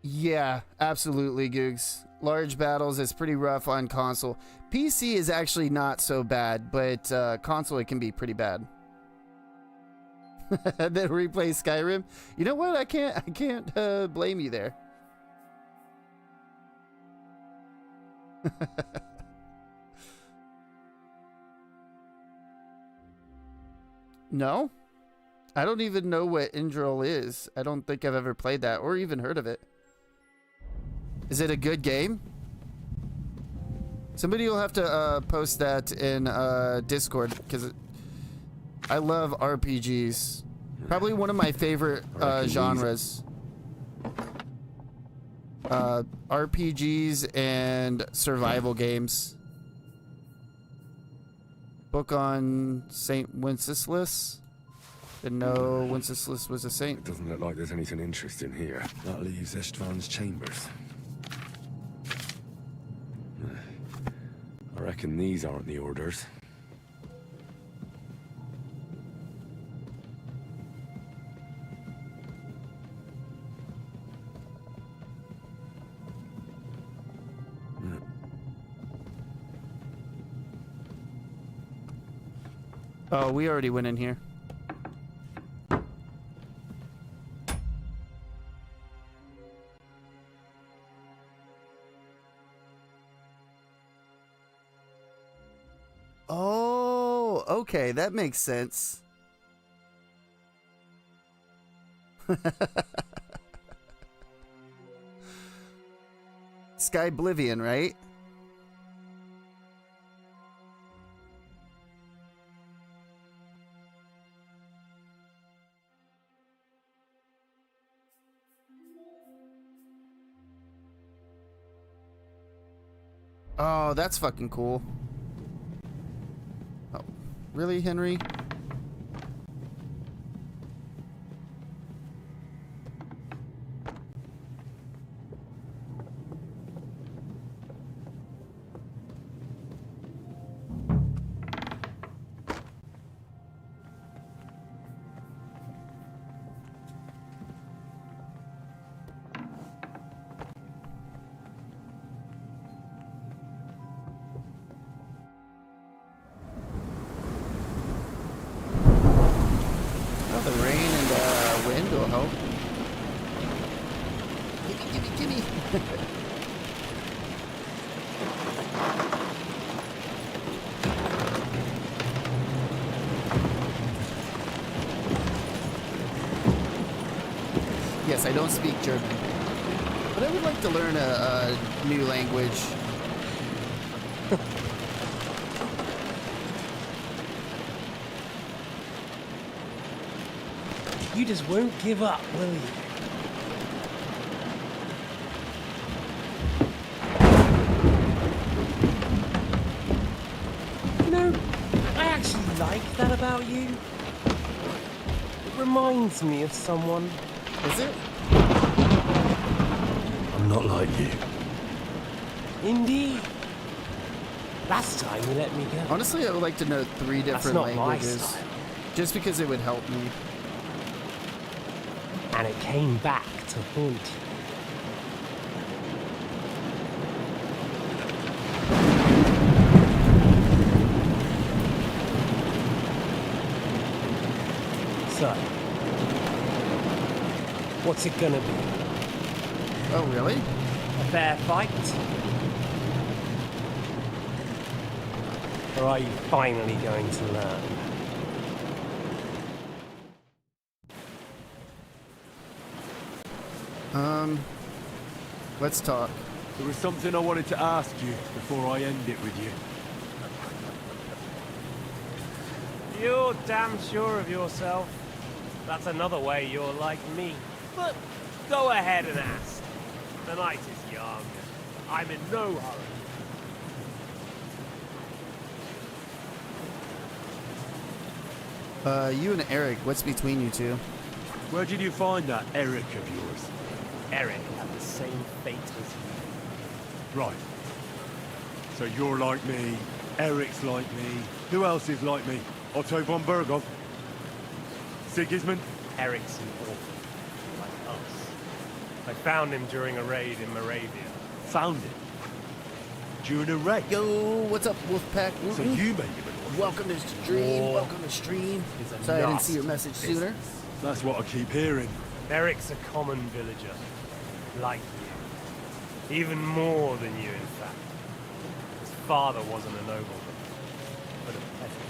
Yeah, absolutely, Googs. Large battles is pretty rough on console. PC is actually not so bad, but console it can be pretty bad. Then replay Skyrim. You know what? I can't blame you there. No? I don't even know what Indril is. I don't think I've ever played that or even heard of it. Is it a good game? Somebody will have to post that in Discord, because I love RPGs. Probably one of my favorite genres. RPGs and survival games. Book on Saint Wenceslas. Didn't know Wenceslas was a saint. It doesn't look like there's anything interesting here. That leaves Istvan's chambers. I reckon these aren't the orders. Oh, we already went in here. Oh, okay, that makes sense. Sky Oblivion, right? Oh, that's fucking cool. Oh, really, Henry? The rain and wind will help. Gimme. Yes, I don't speak German, but I would like to learn a new language. You just won't give up, will you? You know, I actually like that about you. It reminds me of someone. Is it? I'm not like you. Indeed. Last time you let me go. Honestly, I would like to know 3 different not my languages. style. Just because it would help me. And it came back to haunt you. So, what's it gonna be? Oh, really? A fair fight? Or are you finally going to learn? Let's talk. There was something I wanted to ask you before I end it with you. You're damn sure of yourself. That's another way you're like me. But go ahead and ask. The night is young. I'm in no hurry. You and Eric, what's between you two? Where did you find that Eric of yours? Eric had the same fate as you. Right. So you're like me, Eric's like me. Who else is like me? Otto von Berghoff? Sigismund? Eric's an orphan, like us. I found him during a raid in Moravia. Found him? During a raid? Yo, what's up, Wolfpack? So you made him an orphan? Welcome to stream, welcome to stream. Sorry I didn't see your message sooner. That's what I keep hearing. Eric's a common villager. Like you. Even more than you, in fact. His father wasn't a nobleman, but a peasant.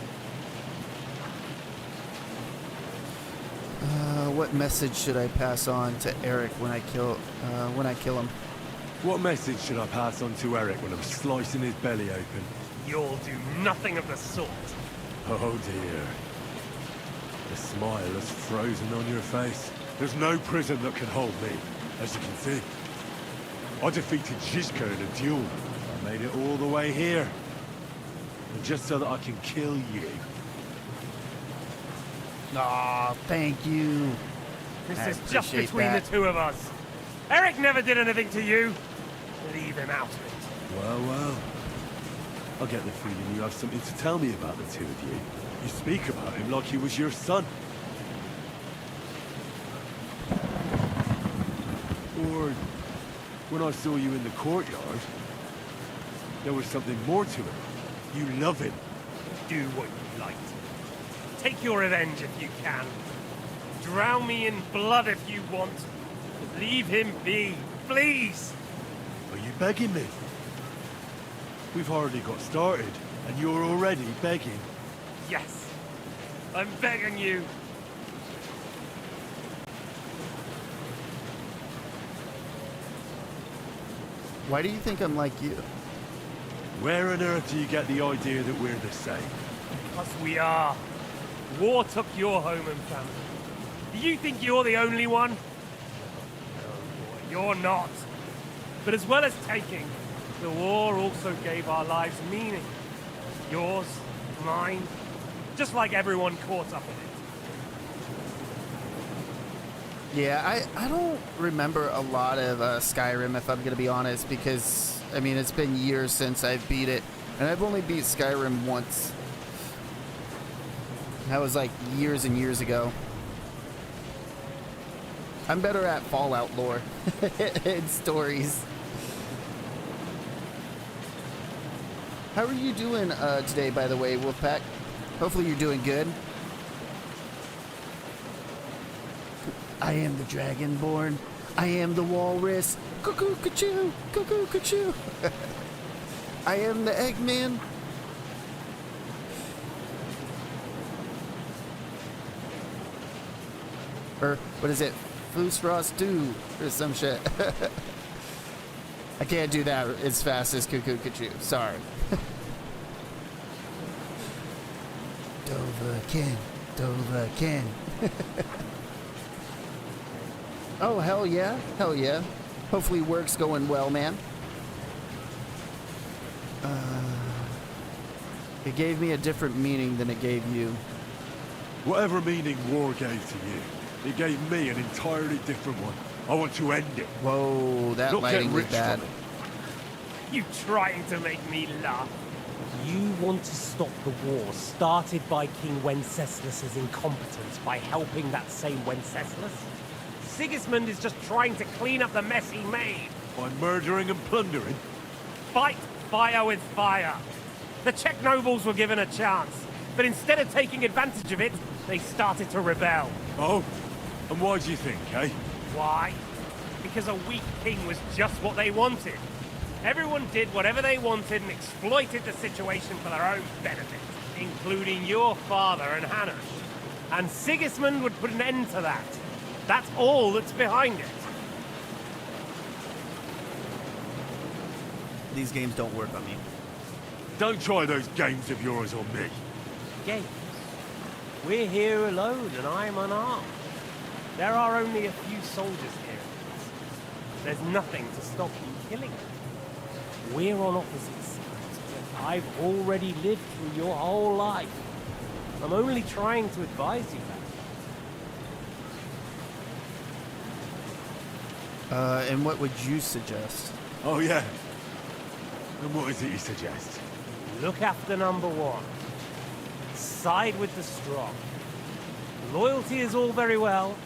What message should I pass on to Eric when I kill him? What message should I pass on to Eric when I'm slicing his belly open? You'll do nothing of the sort. Oh dear. The smile is frozen on your face. There's no prison that can hold me, as you can see. I defeated Zizka in a duel. I made it all the way here. And just so that I can kill you. Aw, thank you. This I is just appreciate between that. the two of us. Eric never did anything to you. Leave him out of it. Well, well. I get the feeling you have something to tell me about the two of you. You speak about him like he was your son. Or when I saw you in the courtyard, there was something more to him. You love him. Do what you like. Take your revenge if you can. Drown me in blood if you want. But leave him be, please. Are you begging me? We've hardly got started, and you're already begging. Yes. I'm begging you. Why do you think I'm like you? Where on earth do you get the idea that we're the same? Because we are. War took your home and family. Do you think you're the only one? No, boy, you're not. But as well as taking, the war also gave our lives meaning. Yours, mine, just like everyone caught up in it. Yeah, I don't remember a lot of Skyrim, if I'm going to be honest, because, I mean, it's been years since I've beat it, and I've only beat Skyrim once. That was like years and years ago. I'm better at Fallout lore and stories. How are you doing today, by the way, Wolfpack? Hopefully you're doing good. I am the Dragonborn. I am the Walrus. Cuckoo, cuckoo, cuckoo, cuckoo. I am the Eggman. Or, what is it? Foosfrost do or some shit. I can't do that as fast as Cuckoo Cuckoo. Sorry. Dovahkiin. Dovahkiin. Oh, hell yeah. Hell yeah. Hopefully work's going well, man. It gave me a different meaning than it gave you. Whatever meaning war gave to you, it gave me an entirely different one. I want to end it. Whoa, that Not lighting get was rich bad. from it. You trying to make me laugh? You want to stop the war started by King Wenceslas's incompetence by helping that same Wenceslas? Sigismund is just trying to clean up the mess he made. By murdering and plundering? Fight fire with fire. The Czech nobles were given a chance, but instead of taking advantage of it, they started to rebel. Oh? And why do you think, eh? Why? Because a weak king was just what they wanted. Everyone did whatever they wanted and exploited the situation for their own benefit, including your father and Hannah. And Sigismund would put an end to that. That's all that's behind it. These games don't work on me. Don't try those games of yours on me. Games? We're here alone and I'm unarmed. There are only a few soldiers here. There's nothing to stop you killing them. We're on opposite sides, but I've already lived through your whole life. I'm only trying to advise you that. And what would you suggest? Oh, yeah. And what is it you suggest? Look after number one. Side with the strong. Loyalty is all very well,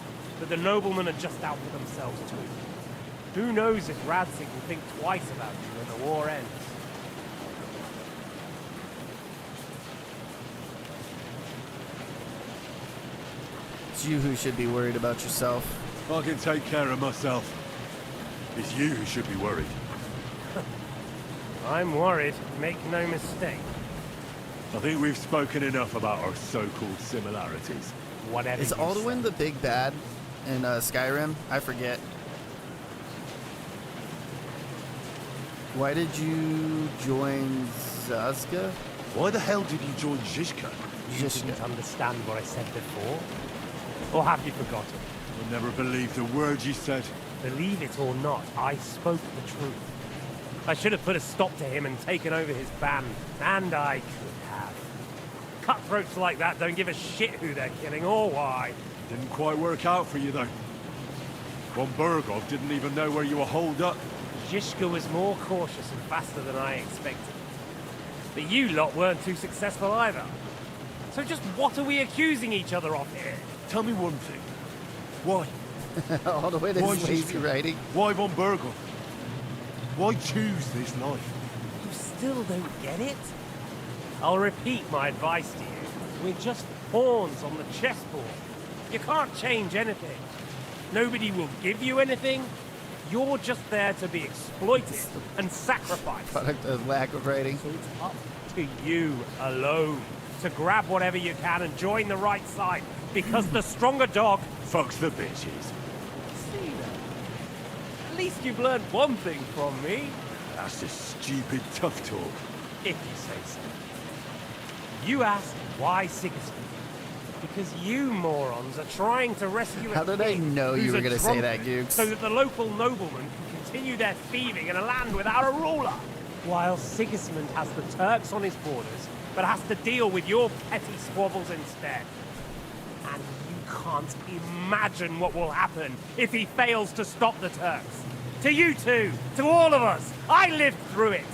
but the noblemen are just out for themselves too. Who knows if Radzig will think twice about you when the war ends. It's you who should be worried about yourself. I can take care of myself. It's you who should be worried. I'm worried, make no mistake. I think we've spoken enough about our so-called similarities. Whatever. Is Alduin the big bad in Skyrim? I forget. Why did you join Zazka? Why the hell did you join Zizka? You didn't understand what I said before? Or have you forgotten? I never believed a word you said. Believe it or not, I spoke the truth. I should have put a stop to him and taken over his band, and I could have. Cutthroats like that don't give a shit who they're killing or why. Didn't quite work out for you, though. Von Burgov didn't even know where you were holed up. Zizka was more cautious and faster than I expected. But you lot weren't too successful either. So just what are we accusing each other of here? Tell me one thing. Why? All the way to Why his lazy Zizka? writing. Why Von Burgov? Why choose this life? You still don't get it? I'll repeat my advice to you. We're just pawns on the chessboard. You can't change anything. Nobody will give you anything. You're just there to be exploited and sacrificed. Product of lack of writing. So it's up to you alone to grab whatever you can and join the right side, because the stronger dog fucks the bitches. See that? At least you've learned one thing from me. That's just stupid tough talk. If you say so. You asked why Sigismund? Because you morons are trying to rescue a How did I king know you who's were a going to say that, drunkard, Gooks? so that the local noblemen can continue their thieving in a land without a ruler. While Sigismund has the Turks on his borders, but has to deal with your petty squabbles instead. And you can't imagine what will happen if he fails to stop the Turks. To you two, to all of us, I lived through it.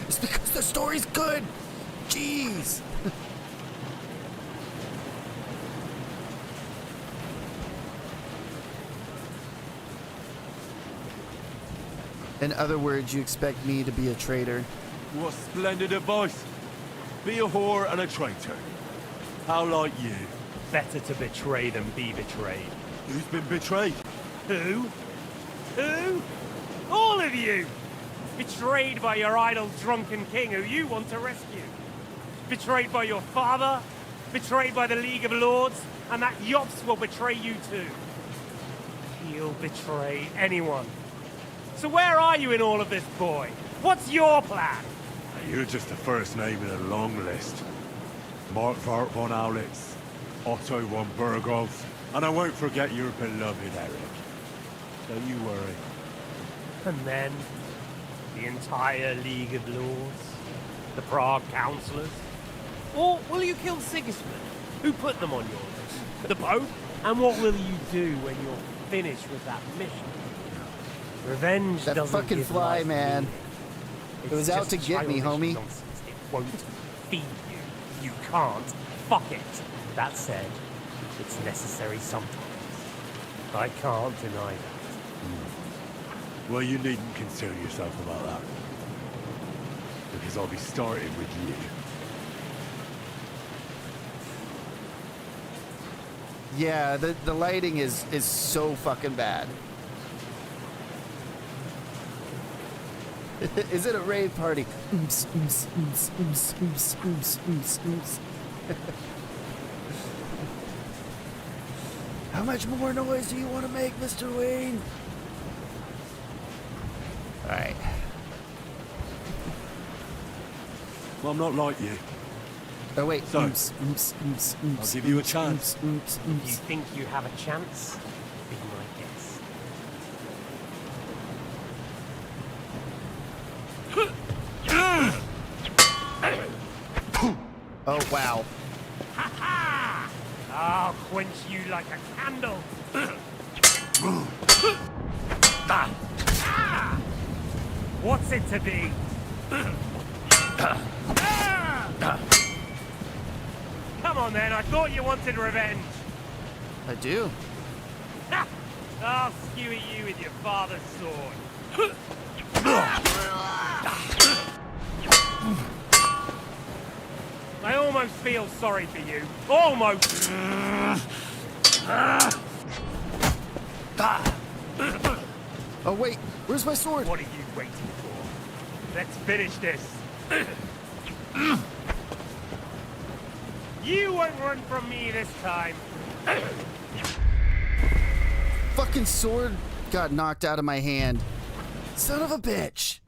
It's because the story's good. Jeez. In other words, you expect me to be a traitor. What splendid advice. Be a whore and a traitor. How like you? Better to betray than be betrayed. Who's been betrayed? Who? Who? All of you! Betrayed by your idle drunken king who you want to rescue. Betrayed by your father. Betrayed by the League of Lords. And that Yops will betray you too. He'll betray anyone. So where are you in all of this, boy? What's your plan? You're just the first name in a long list. Markvart von Aulitz, Otto von Burgov, and I won't forget your beloved Eric. Don't you worry. And then, the entire League of Lords? The Prague Councillors? Or will you kill Sigismund? Who put them on your list? The Pope? And what will you do when your finish with that mission. Revenge That doesn't fucking give fly, life man. meaning. It was It's out to just get me, childish homie. nonsense. It won't feed you. You can't. Fuck it. That said, it's necessary sometimes. I can't deny that. Well, you needn't concern yourself about that. Because I'll be starting with you. Yeah, the lighting is so fucking bad. Is it a rave party? How much more noise do you want to make, Mr. Wayne? Alright. Well, I'm not like you. Oh wait. So, I'll give you a chance. You think you have a chance? Be my guest. Oh wow. I'll quench you like a candle. What's it to be? Come on then, I thought you wanted revenge. I do. I'll skew at you with your father's sword. I almost feel sorry for you. Almost! Oh wait, where's my sword? What are you waiting for? Let's finish this. You won't run from me this time. Fucking sword got knocked out of my hand. Son of a bitch.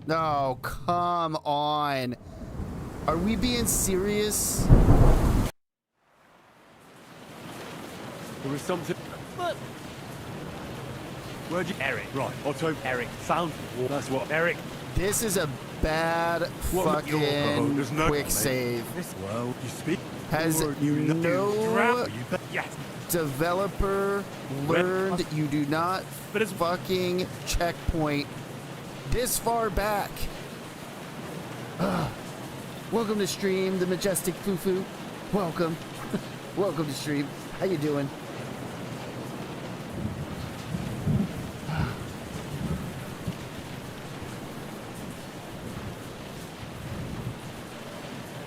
No, come on. Are we being serious? There was something... But... Where'd you... Eric. Right, Otto. Eric. Found... That's what... Eric. This is a bad fucking no quick mate. save. Well, you speak... Has no Yes. developer learned you do not fucking checkpoint this far back? Welcome to stream, the majestic Fufu. Welcome. Welcome to stream. How you doing?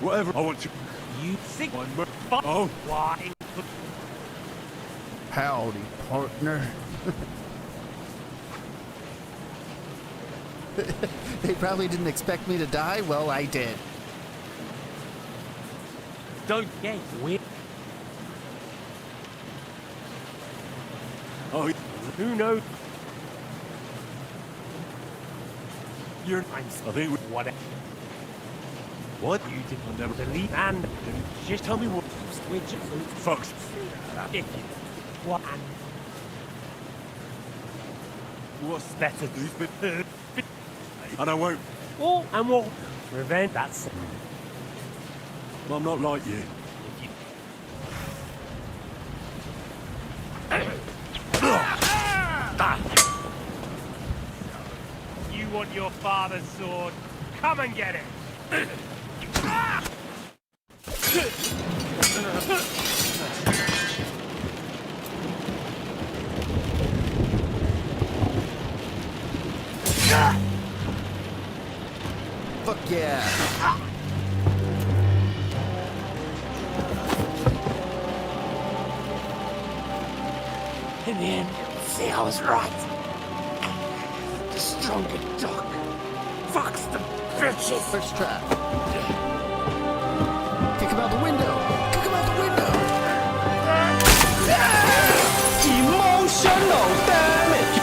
Whatever I want to... You sick one. Oh. Why? Howdy, partner. They probably didn't expect me to die. Well, I did. Don't get weird. Oh, who knows? You're... I think... Whatever. What? You did I'll never... delete and... Just tell me what... Switch. Folks. If you... What? What's better? And I won't... Oh, and what? Revenge, that's... Well, I'm not like you. You want your father's sword? Come and get it! Fuck yeah. In the end, see, I was right. The stronger dog. Fucks the bitches. First trap. Kick him out the window. Kick him out the window. Emotional damage.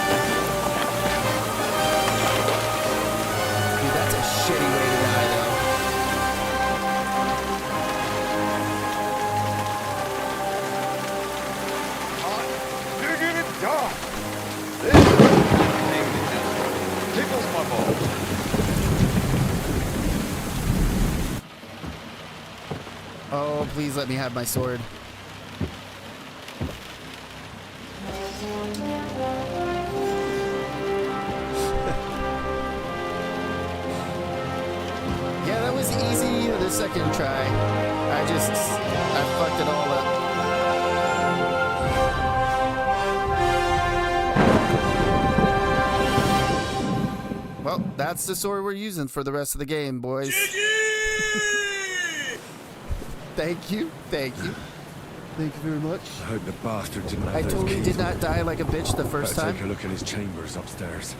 Dude, that's a shitty way to die, though. Tickles my balls. Oh, please let me have my sword. Yeah, that was easy the second try. I fucked it all up. Well, that's the sword we're using for the rest of the game, boys. Thank you. Thank you. Thank you very much. I hope the bastard didn't have I those totally keys. did not die like a bitch the first Better time. take a look in his chambers upstairs.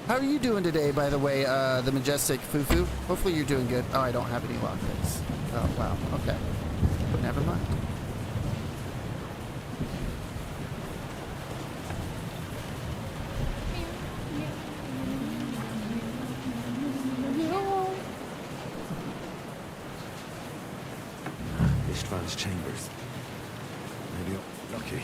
How are you doing today, by the way, the majestic Fufu? Hopefully you're doing good. Oh, I don't have any lockpicks. Oh, wow. Okay. Never mind. Ishtvan's chambers. Maybe I'm lucky.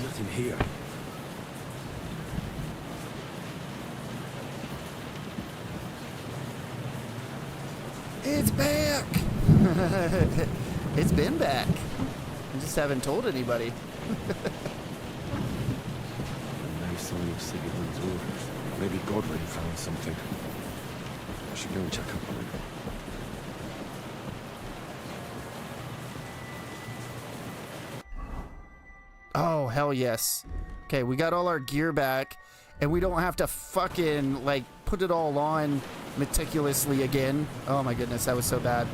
Nothing here. It's back! It's been back. I just haven't told anybody. No sign of Sigurd's orders. Maybe Godwin found something. I should go and check up on him. Oh, hell yes. Okay, we got all our gear back, and we don't have to fucking, like, put it all on meticulously again. Oh my goodness, that was so bad.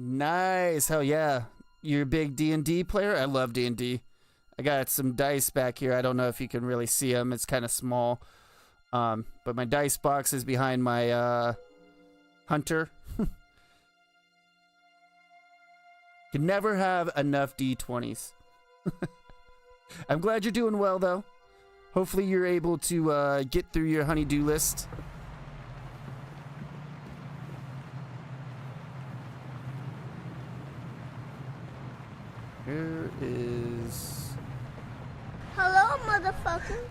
Nice, hell yeah. You're a big D&D player? I love D&D. I got some dice back here. I don't know if you can really see them. It's kind of small. But my dice box is behind my hunter. Can never have enough D20s. I'm glad you're doing well, though. Hopefully you're able to get through your honey-do list. Here is... Hello, motherfucker.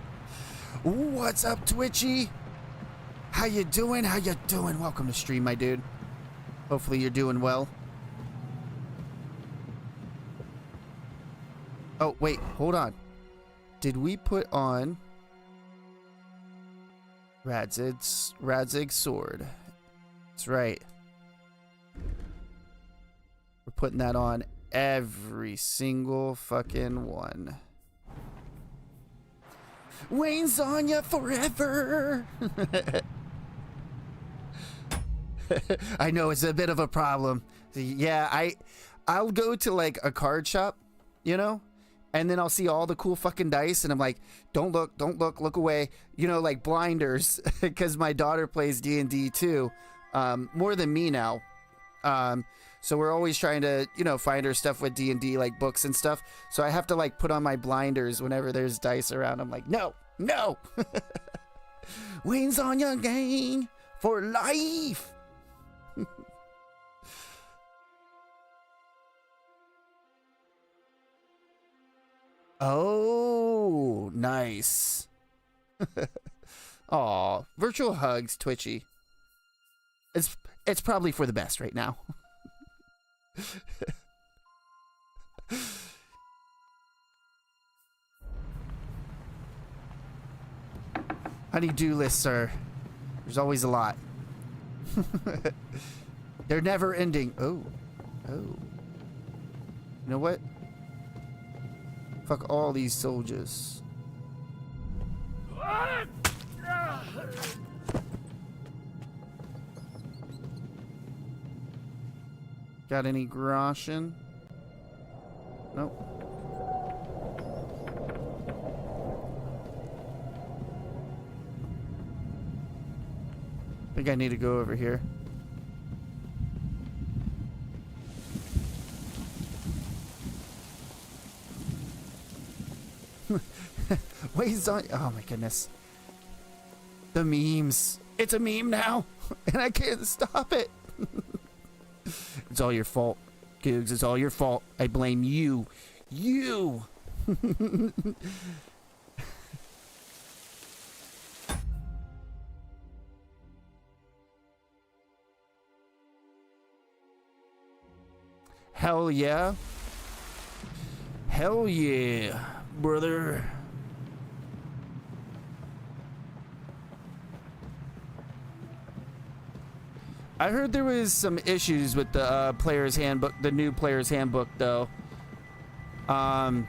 What's up, Twitchy? How you doing? How you doing? Welcome to stream, my dude. Hopefully you're doing well. Oh, wait, hold on. Did we put on Radzig's sword? That's right. We're putting that on every single fucking one. Wayne's on ya forever. I know it's a bit of a problem. Yeah, I'll go to like a card shop, you know, and then I'll see all the cool fucking dice, and I'm like, don't look, look away, you know, like blinders, because my daughter plays D&D too, more than me now. So we're always trying to, you know, find her stuff with D&D, like books and stuff. So I have to like put on my blinders whenever there's dice around. I'm like, no. Wayne's on your gang for life. Oh, nice. Aw, virtual hugs, Twitchy. It's probably for the best right now. Honey-do lists are... There's always a lot. They're never ending. Oh. You know what? Fuck all these soldiers. Got any groschen? Nope. think I need to go over here. Wait, on. Oh my goodness. The memes. It's a meme now, and I can't stop it. It's all your fault, Googs. It's all your fault. I blame you. You. Hell yeah. Hell yeah, brother. I heard there was some issues with the player's handbook, the new player's handbook, though. Like,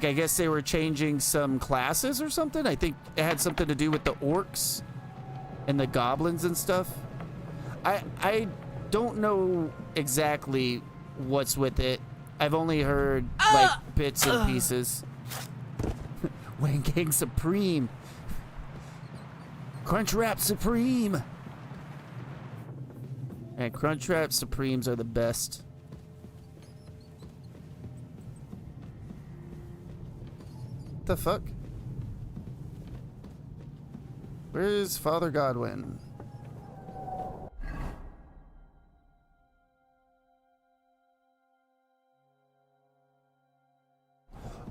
I guess they were changing some classes or something. I think it had something to do with the orcs and the goblins and stuff. I don't know exactly what's with it. I've only heard, like, bits and pieces. Wayne Gang Supreme. Crunchwrap Supreme. And Crunchwrap Supremes are the best. What the fuck? Where's Father Godwin?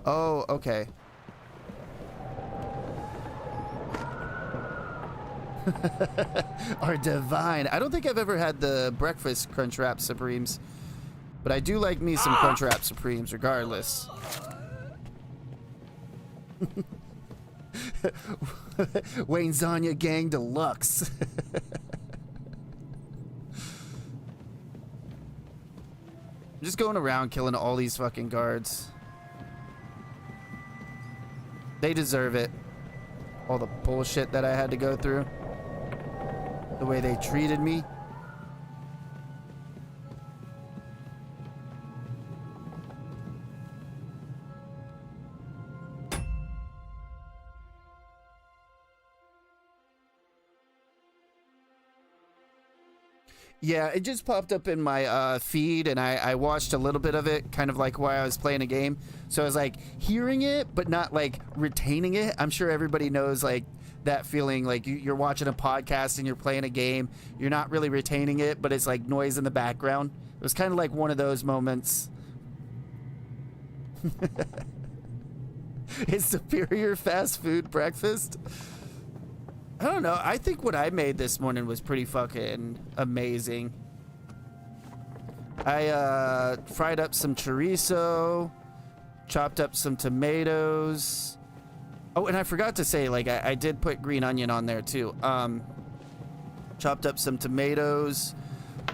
Oh, okay. Are divine. I don't think I've ever had the breakfast Crunchwrap Supremes, but I do like me some Crunchwrap Supremes regardless. Wayne Zanya Gang Deluxe. I'm just going around killing all these fucking guards. They deserve it. All the bullshit that I had to go through. The way they treated me. Yeah, it just popped up in my feed, and I watched a little bit of it, kind of like while I was playing a game. So I was like hearing it, but not like retaining it. I'm sure everybody knows like that feeling, like you're watching a podcast and you're playing a game. You're not really retaining it, but it's like noise in the background. It was kind of like one of those moments. It's superior fast food breakfast. I don't know. I think what I made this morning was pretty fucking amazing. I fried up some chorizo, chopped up some tomatoes. Oh, and I forgot to say, like, I did put green onion on there too. Chopped up some tomatoes,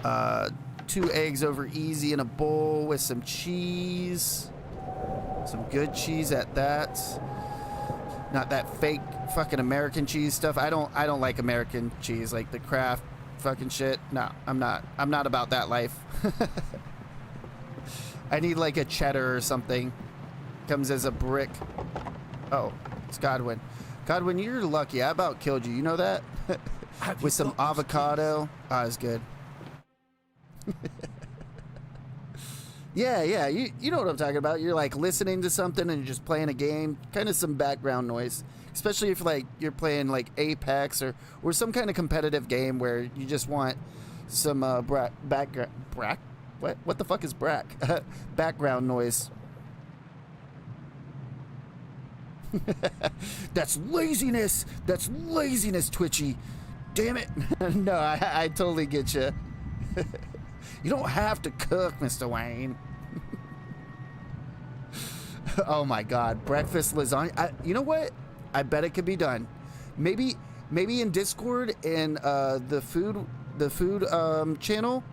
2 eggs over easy in a bowl with some cheese. Some good cheese at that. Not that fake fucking American cheese stuff. I don't like American cheese, like the Kraft fucking shit. No, I'm not about that life. I need like a cheddar or something. Comes as a brick. Oh, it's Godwin. Godwin, you're lucky. I about killed you. You know that? With some avocado. Ah, it's good. Yeah, you know what I'm talking about. You're like listening to something and you're just playing a game, kind of some background noise. Especially if like you're playing like Apex or some kind of competitive game where you just want some background what the fuck is background noise. That's laziness. That's laziness, Twitchy. Damn it. No, I totally get you. You don't have to cook, Mr. Wayne. Oh my God, breakfast lasagna. You know what? I bet it could be done. Maybe in Discord and the food channel,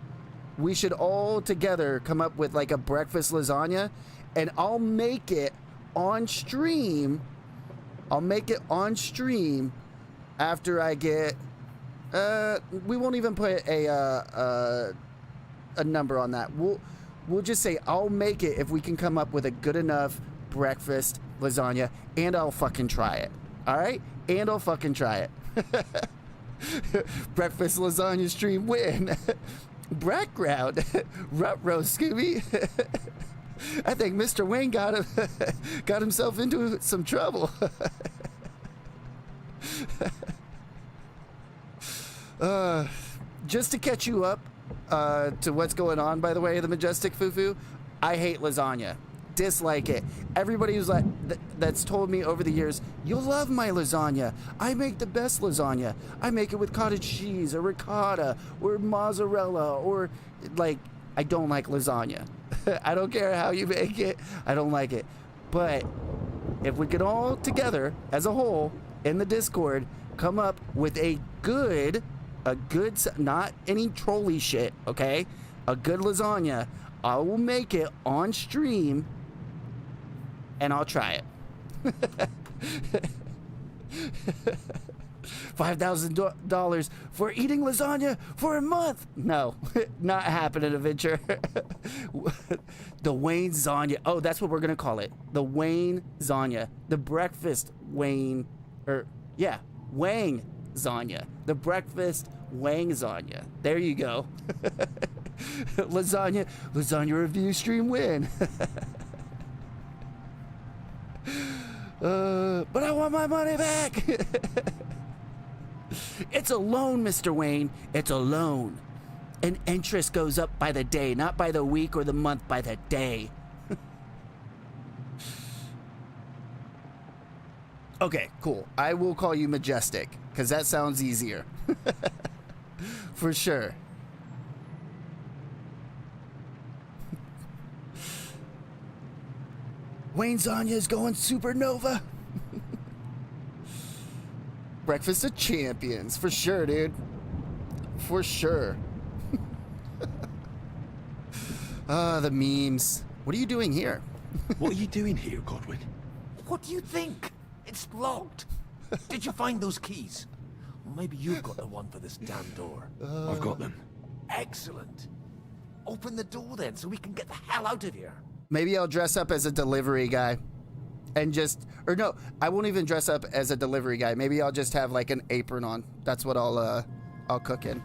we should all together come up with like a breakfast lasagna, and I'll make it on stream. I'll make it on stream after I get. We won't even put a number on that. We'll just say I'll make it if we can come up with a good enough breakfast lasagna, and I'll fucking try it. All right? And I'll fucking try it. Breakfast lasagna stream win. Background. Ruh-roh, Scooby. I think Mr. Wayne got himself into some trouble. Just to catch you up to what's going on, by the way, the Majestic Fufu, I hate lasagna. Dislike it. Everybody who's like that's told me over the years, you'll love my lasagna. I make the best lasagna. I make it with cottage cheese or ricotta or mozzarella or like, I don't like lasagna. I don't care how you make it. I don't like it. But if we could all together as a whole in the Discord come up with a good, not any trolley shit, okay? A good lasagna, I will make it on stream and I'll try it. $5,000 for eating lasagna for a month. No, not happening, Adventure. The Wayne Zanya. Oh, that's what we're going to call it. The Wayne Zanya. The breakfast Wayne, Wang Zanya. The breakfast Wang Zanya. There you go. Lasagna review stream win. But I want my money back. It's a loan, Mr. Wayne. It's a loan. And interest goes up by the day, not by the week or the month, by the day. Okay, cool. I will call you Majestic, because that sounds easier. For sure. Wayne Zanya is going supernova. Breakfast of Champions. For sure, dude. For sure. The memes. What are you doing here? What are you doing here, Godwin? What do you think? It's locked. Did you find those keys? Well, maybe you've got the one for this damn door. I've got them. Excellent. Open the door then so we can get the hell out of here. Maybe I'll dress up as a delivery guy and or no, I won't even dress up as a delivery guy. Maybe I'll just have like an apron on. That's what I'll cook in.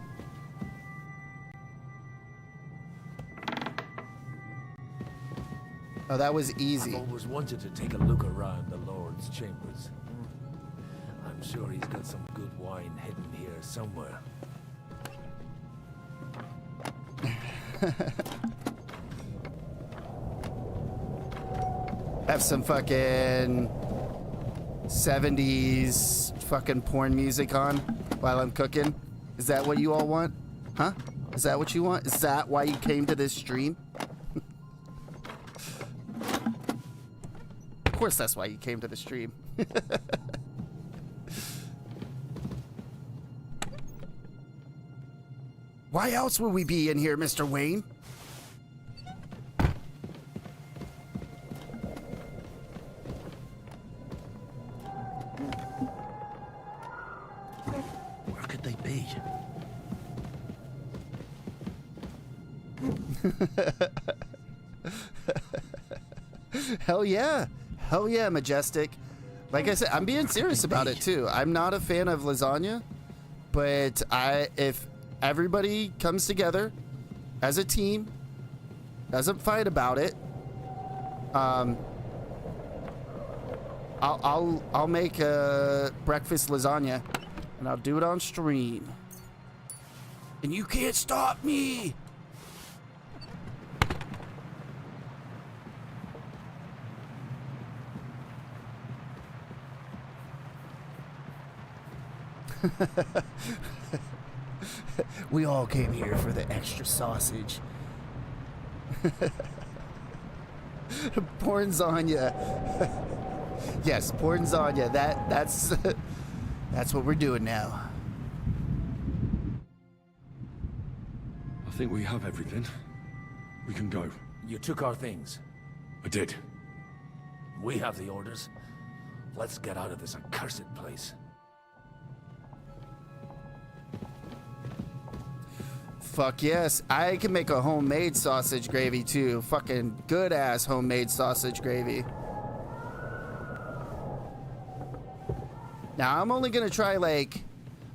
Oh, that was easy. I've always wanted to take a look around the Lord's chambers. I'm sure he's got some good wine hidden here somewhere. Have some fucking 70s fucking porn music on while I'm cooking. Is that what you all want? Huh? Is that what you want? Is that why you came to this stream? Of course that's why you came to the stream. Why else would we be in here, Mr. Wayne? Where could they be? Hell yeah. Hell yeah, Majestic. Like I said, I'm being serious about it too. I'm not a fan of lasagna, but if everybody comes together as a team, doesn't fight about it, I'll make a breakfast lasagna and I'll do it on stream. And you can't stop me. We all came here for the extra sausage. Pornzanya. Yes, pornzanya. That's what we're doing now. I think we have everything. We can go. You took our things. I did. We have the orders. Let's get out of this accursed place. Fuck yes. I can make a homemade sausage gravy too. Fucking good ass homemade sausage gravy. Now I'm only gonna try like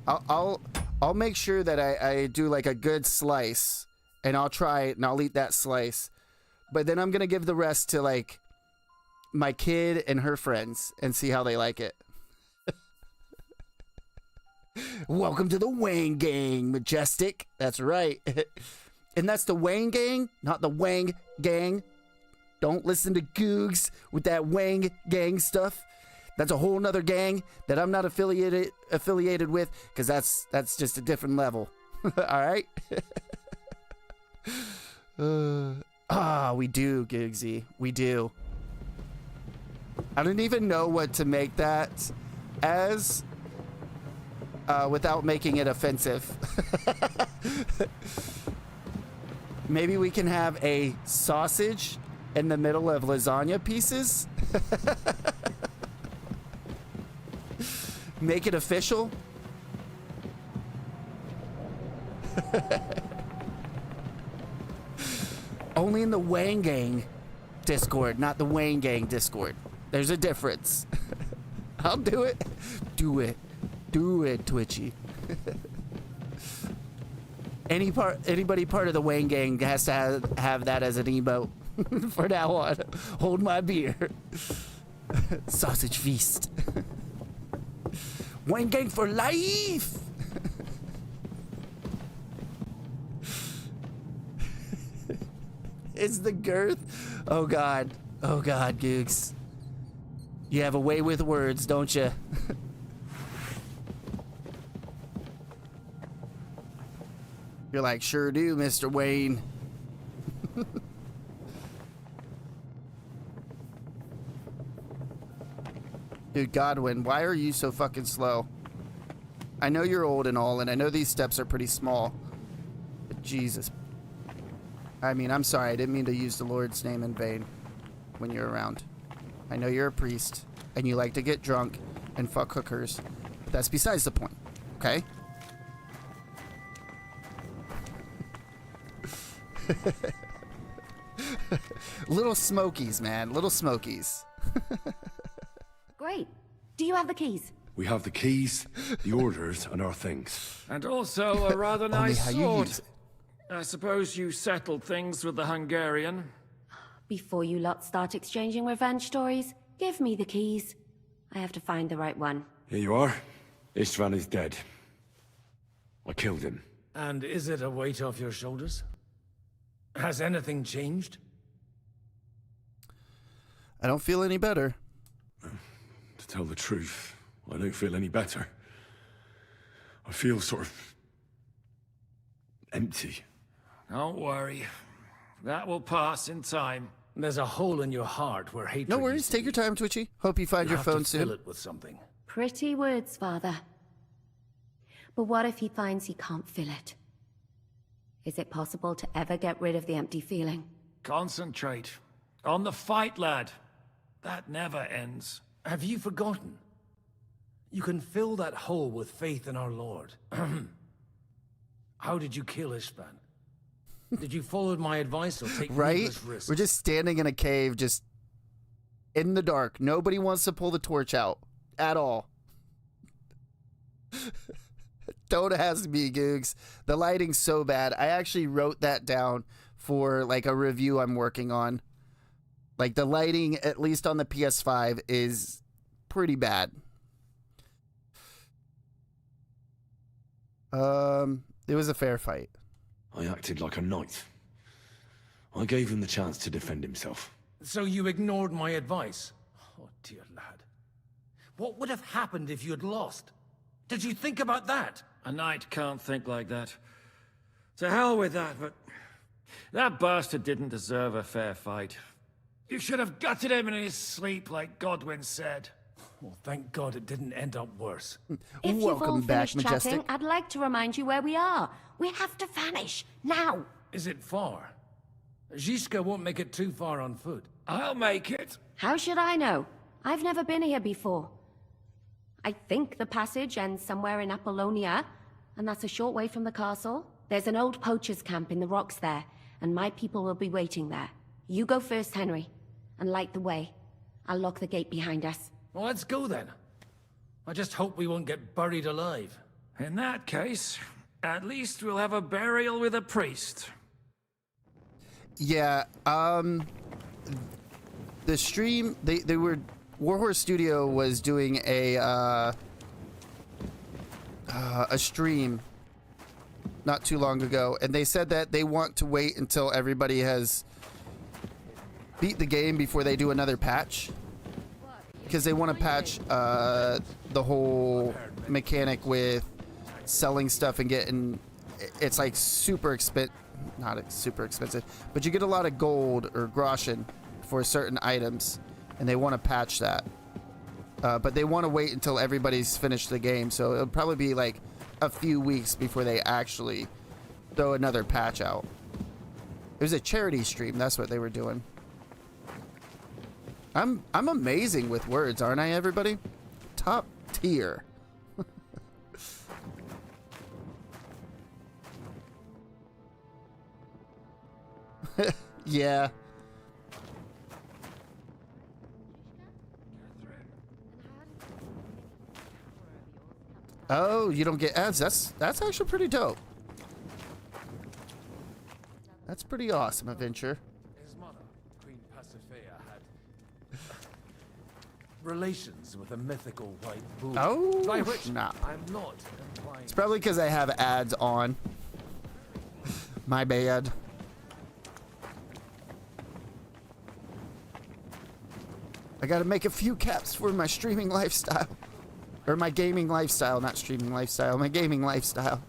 I'll I'll make sure that I do like a good slice, and I'll try it, and I'll eat that slice. But then I'm gonna give the rest to like my kid and her friends and see how they like it. Welcome to the Wang Gang, Majestic. That's right. And that's the Wang Gang, not the Wang Gang. Don't listen to Googs with that Wang Gang stuff. That's a whole nother gang that I'm not affiliated with, because that's just a different level. All right? We do, Googsy. We do. I don't even know what to make that as without making it offensive. Maybe we can have a sausage in the middle of lasagna pieces. Make it official. Only in the Wang Gang Discord, not the Wang Gang Discord. There's a difference. I'll do it. Do it. Do it, Twitchy. Anybody part of the Wang Gang has to have that as an emote for now on. Hold my beer. Sausage feast. Wang Gang for life. It's the girth. Oh God. Oh God, Googs. You have a way with words, don't you? You're like, sure do, Mr. Wayne. Dude, Godwin, why are you so fucking slow? I know you're old and all, and I know these steps are pretty small. But Jesus. I mean, I'm sorry, I didn't mean to use the Lord's name in vain when you're around. I know you're a priest, and you like to get drunk and fuck hookers. But that's besides the point, okay? Little Smokies, man. Little Smokies. Great. Do you have the keys? We have the keys, the orders, and our things. And also a rather nice how you sword. use it. I suppose you settled things with the Hungarian. Before you lot start exchanging revenge stories, give me the keys. I have to find the right one. Here you are. Istvan is dead. I killed him. And is it a weight off your shoulders? Has anything changed? I don't feel any better. To tell the truth, I don't feel any better. I feel sort of empty. Don't worry. That will pass in time. There's a hole in your heart where hatred. No worries. Take your time, Twitchy. Hope you find your phone soon. Fill it with something. Pretty words, Father. But what if he finds he can't fill it? Is it possible to ever get rid of the empty feeling? Concentrate. On the fight, lad. That never ends. Have you forgotten? You can fill that hole with faith in our Lord. How did you kill Istvan? Did you follow my advice or take needless risks? We're just standing in a cave, just in the dark. Nobody wants to pull the torch out at all. Don't ask me, Googs. The lighting's so bad. I actually wrote that down for like a review I'm working on. Like the lighting, at least on the PS5, is pretty bad. It was a fair fight. I acted like a knight. I gave him the chance to defend himself. So you ignored my advice? Oh, dear lad. What would have happened if you had lost? Did you think about that? A knight can't think like that. To hell with that, but that bastard didn't deserve a fair fight. You should have gutted him in his sleep, like Godwin said. Well, thank God it didn't end up worse. If you've all finished chatting, I'd like to remind you where we are. We have to vanish, now! Is it far? Zizka won't make it too far on foot. I'll make it. How should I know? I've never been here before. I think the passage ends somewhere in Apollonia, and that's a short way from the castle. There's an old poacher's camp in the rocks there, and my people will be waiting there. You go first, Henry, and light the way. I'll lock the gate behind us. Well, let's go then. I just hope we won't get buried alive. In that case, At least we'll have a burial with a priest. Yeah, the stream, they were, Warhorse Studio was doing a stream not too long ago, and they said that they want to wait until everybody has beat the game before they do another patch, because they want to patch the whole mechanic with selling stuff and getting, it's like super expensive, not super expensive, but you get a lot of gold or groschen for certain items, and they want to patch that. But they want to wait until everybody's finished the game, so it'll probably be like a few weeks before they actually throw another patch out. It was a charity stream, that's what they were doing. I'm amazing with words, aren't I, everybody? Top tier. Yeah. Oh, you don't get ads. That's actually pretty dope. That's pretty awesome, adventure. His mother, Queen Pasiphae, had relations with a mythical white bull. Oh, by which nah. I'm not implying. It's probably because I have ads on. My bad. I gotta make a few caps for my streaming lifestyle. Or my gaming lifestyle, not streaming lifestyle, my gaming lifestyle.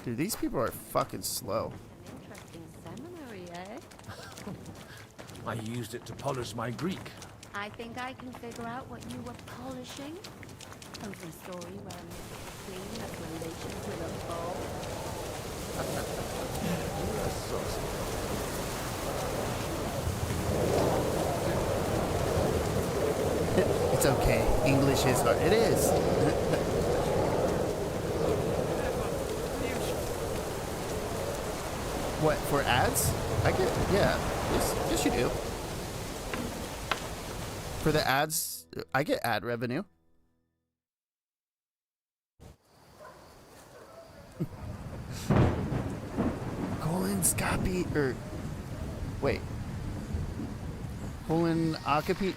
Dude, these people are fucking slow. Interesting seminary, eh? I used it to polish my Greek. I think I can figure out what you were polishing. Some story where a mythical queen has relations with a bull. You're saucy. It's okay. English is hard. It is. What, for ads? I get, yeah. Yes, you do. For the ads, I get ad revenue. Colonoscopy, or wait, colonoscopy.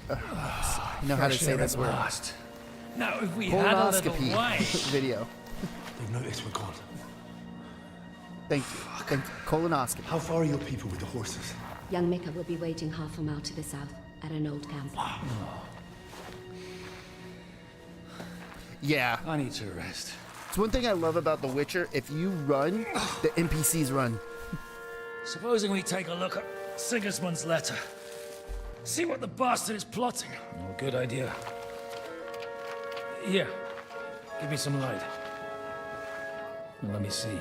You know how to say this word. Last. Now, if we had a little Colonoscopy wine. video. They've noticed we're gone. Thank you. Thank you. Colonoscopy. How far are your people with the horses? Young Mika will be waiting half a mile to the south at an old camp. Yeah. I need to rest. It's one thing I love about The Witcher. If you run, the NPCs run. Supposing we take a look at Sigismund's letter. See what the bastard is plotting. Oh, good idea. Here, give me some light. Now, let me see.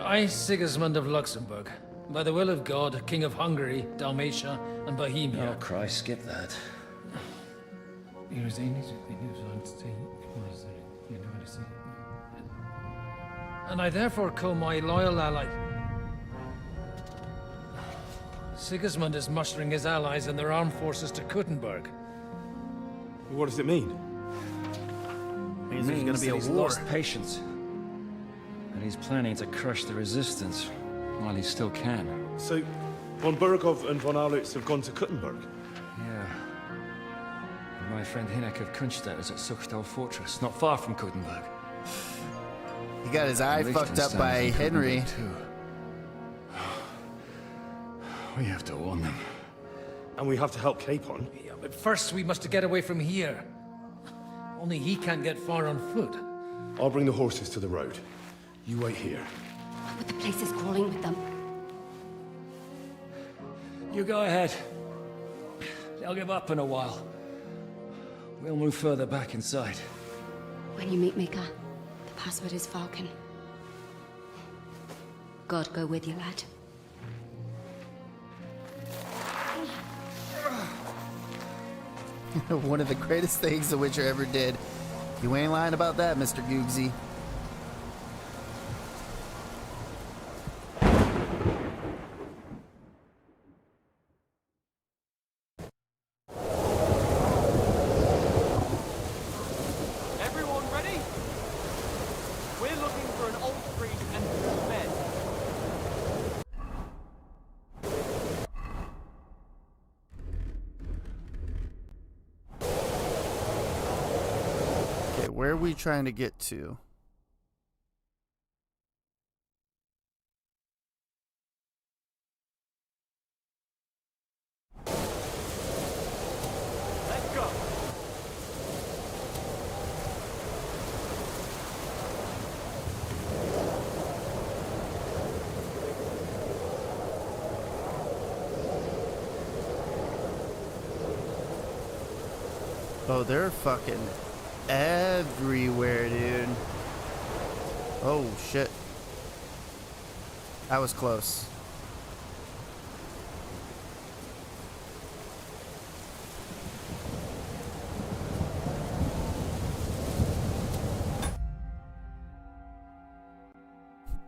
I, Sigismund of Luxembourg, by the will of God, King of Hungary, Dalmatia, and Bohemia. Oh, Christ, skip that. And I therefore call my loyal ally. Sigismund is mustering his allies and their armed forces to Kuttenberg. What does it mean? It means gonna be that a he's war. lost patience. And he's planning to crush the resistance while he still can. So, von Burgov and von Aulitz have gone to Kuttenberg? Yeah. And my friend Hinek of Kunstadt is at Suchtal Fortress, not far from Kuttenberg. He got his eye fucked up by Henry. Too. We have to warn them. And we have to help Capon. Yeah, but first we must get away from here. Only he can't get far on foot. I'll bring the horses to the road. You wait here. But the place is crawling with them. You go ahead. They'll give up in a while. We'll move further back inside. When you meet Mika, the password is Falcon. God go with you, lad. One of the greatest things The Witcher ever did. You ain't lying about that, Mr. Googsy. where are we trying to get to? Let's go. Oh, they're fucking everywhere, dude. Oh, shit. That was close.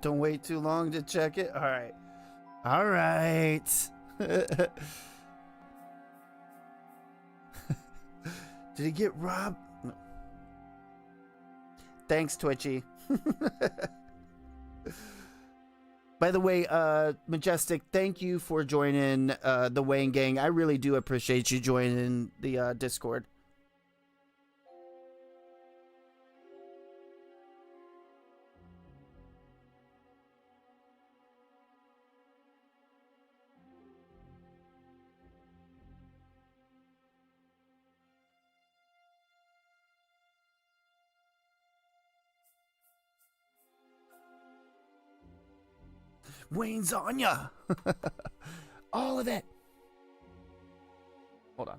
Don't wait too long to check it. All right. All right. Did he get robbed? No. Thanks, Twitchy. By the way, Majestic, thank you for joining the Wayne Gang. I really do appreciate you joining the Discord. Wayne's on ya. All of it. Hold on.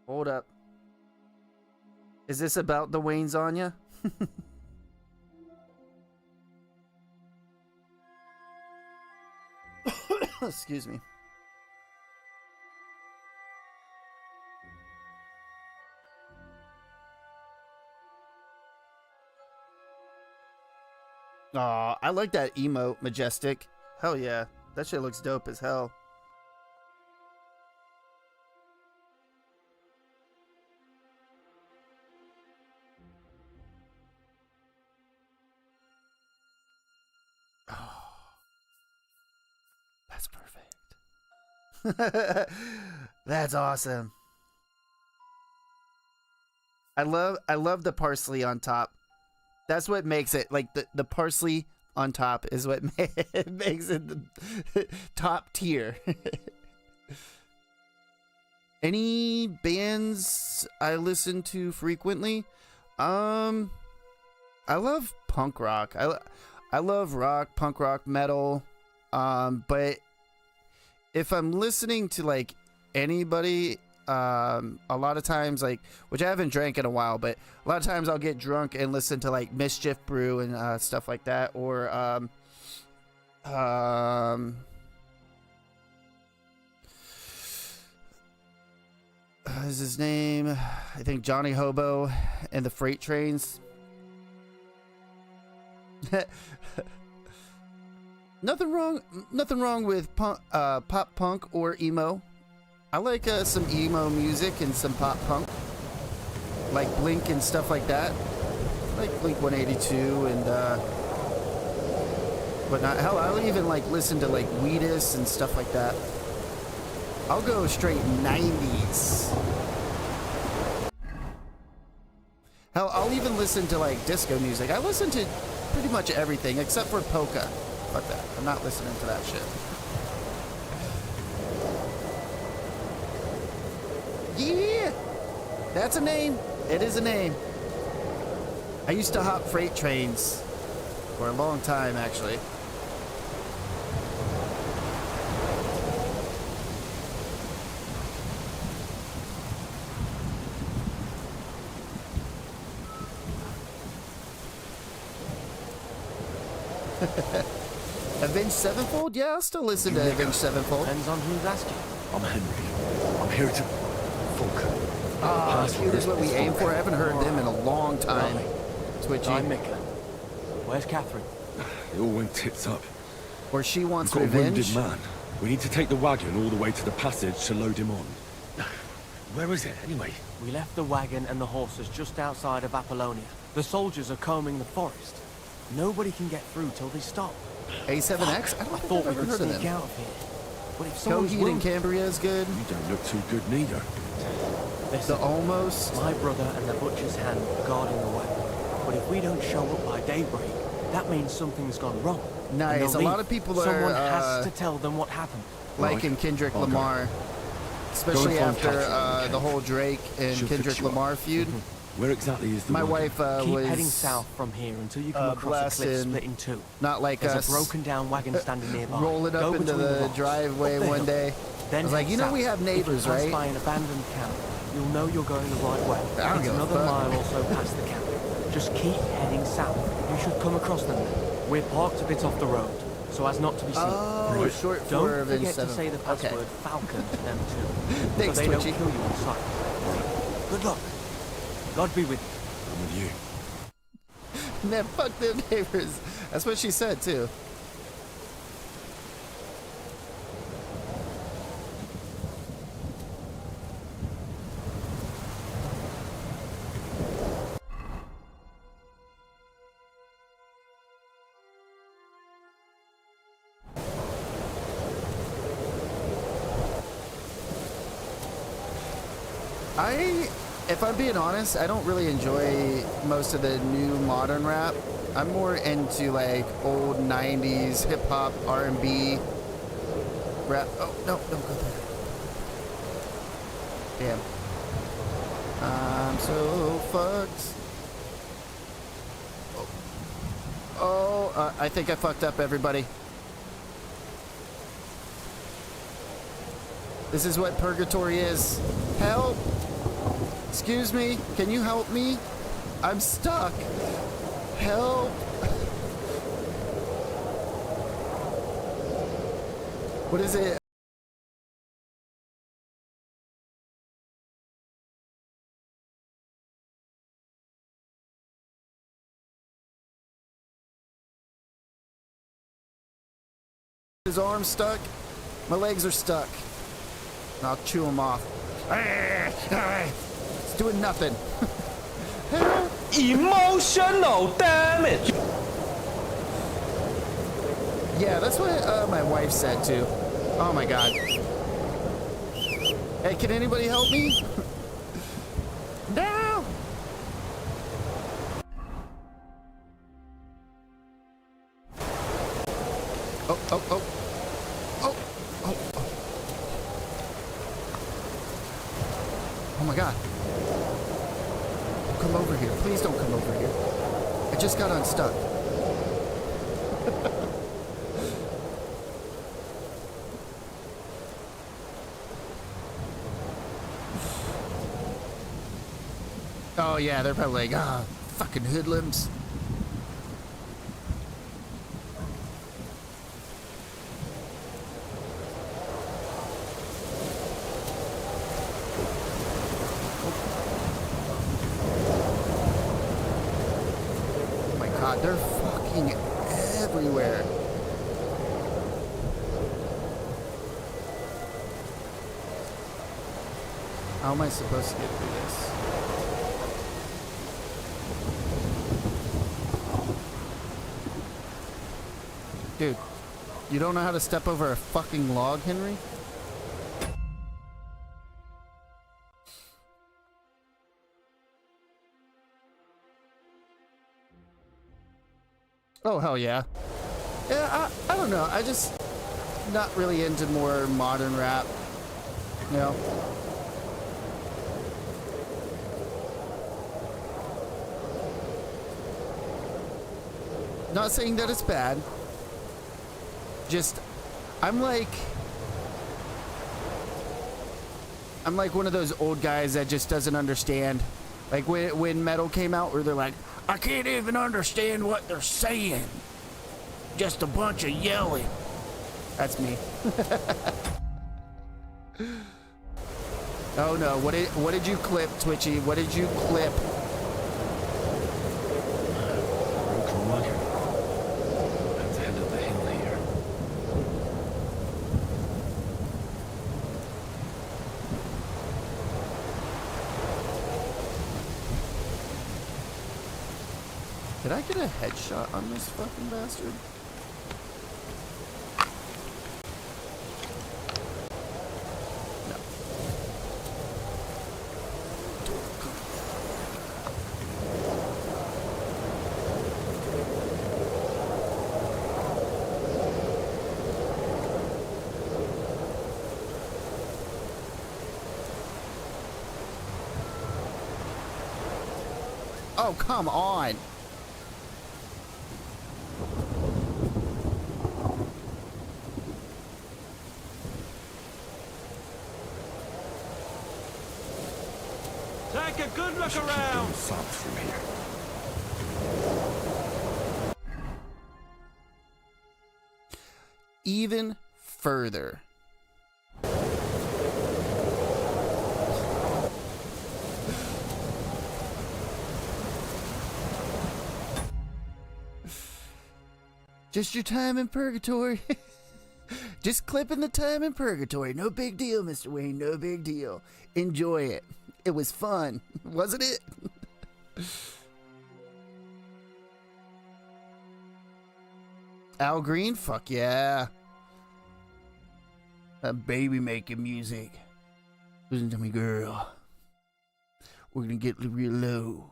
Hold up. Is this about the Wayne's on ya? Excuse me. Aw, I like that emote, Majestic. Hell yeah. That shit looks dope as hell. Oh, that's perfect. That's awesome. I love the parsley on top. That's what makes it, like, the parsley on top is what makes it the top tier. Any bands I listen to frequently? I love punk rock. I love rock, punk rock, metal. But if I'm listening to, like, anybody, a lot of times, like, which I haven't drank in a while, but a lot of times I'll get drunk and listen to, like, Mischief Brew and stuff like that, or is his name, I think, Johnny Hobo and the Freight Trains. Nothing wrong with pop punk or emo. I like some emo music and some pop punk, like Blink and stuff like that. Like Blink 182 and whatnot. Hell, I'll even like listen to like Wheatus and stuff like that. I'll go straight 90s. Hell, I'll even listen to like disco music. I listen to pretty much everything except for polka. Fuck that. I'm not listening to that shit. Yeah, that's a name. It is a name. I used to hop freight trains for a long time, actually. Avenged Sevenfold? Yeah, I'll still listen to Avenged Sevenfold. Depends on who's asking. I'm Henry. I'm here to... Ah, here's what we aim for. I haven't heard them in a long time. Twitchy. I'm Mika. Where's Catherine? It all went tits up. Or she wants We've got revenge. a wounded man. We need to take the wagon all the way to the passage to load him on. Where is it, anyway? We left the wagon and the horses just outside of Apollonia. The soldiers are combing the forest. Nobody can get through till they stop. A7X? I don't think I've ever heard of them. Out of here. But if someone's Coheed and Cambria is good. You don't look too good neither. Listen, The almost? My brother and the Butcher's Hand are guarding the way. But if we don't show up by daybreak, that means something's gone wrong. Nice. A lot of people are Someone has to tell them what happened. like in Kendrick Lamar, especially after the whole Drake and Kendrick Lamar feud. Where exactly is the My wife Keep was heading south from here until you come across a cliff split in two. not like There's us a broken down wagon standing nearby. rolling up Go into between the rocks, driveway up the one hill. day. Then I was like, head you know, south. we have neighbors, if you pass right? by an abandoned camp, you'll know you're going the right way. I don't It's give a another fuck. mile or so past the camp. Just keep heading south. You should come across them then. We're parked a bit off the road, so as not to be seen. Oh, short Don't for forget to instead say of- the password okay. Falcon to them too. Thanks, so they Twitchy. don't kill you on sight. Good luck. God be with you. I'm with you. Man, fuck them neighbors. That's what she said too. If I'm being honest, I don't really enjoy most of the new modern rap. I'm more into like old 90s hip hop, R&B rap. Oh, no, don't go there. Damn. I'm so fucked. I think I fucked up, everybody. This is what purgatory is. Help! Excuse me, can you help me? I'm stuck. Help! What is it? His arm's stuck. My legs are stuck. I'll chew them off. It's doing nothing. Emotional damage. Yeah, that's what my wife said too. Oh my god. Hey, can anybody help me? No! Oh, oh, oh. Oh, oh, oh. Oh my god. Don't come over here. Please don't come over here. I just got unstuck. Oh yeah, they're probably like, ah, fucking hoodlums. Oh my god, they're fucking everywhere. How am I supposed to get through this? Dude, you don't know how to step over a fucking log, Henry? Oh, hell yeah. Yeah, I don't know. I just not really into more modern rap. You know? Not saying that it's bad. Just, I'm like one of those old guys that just doesn't understand. Like when metal came out, where they're like, I can't even understand what they're saying. Just a bunch of yelling. That's me. Oh no, what did you clip, Twitchy? What did you clip? Broken wagon. At the head of the hill here. Did I get a headshot on this fucking bastard? No. Oh, come on. Take a good look around. South from here. Even further. Just your time in purgatory. Just clipping the time in purgatory. No big deal, Mr. Wayne. No big deal. Enjoy it. It was fun, wasn't it? Al Green? Fuck yeah. A baby making music. Listen to me, girl. We're gonna get real low.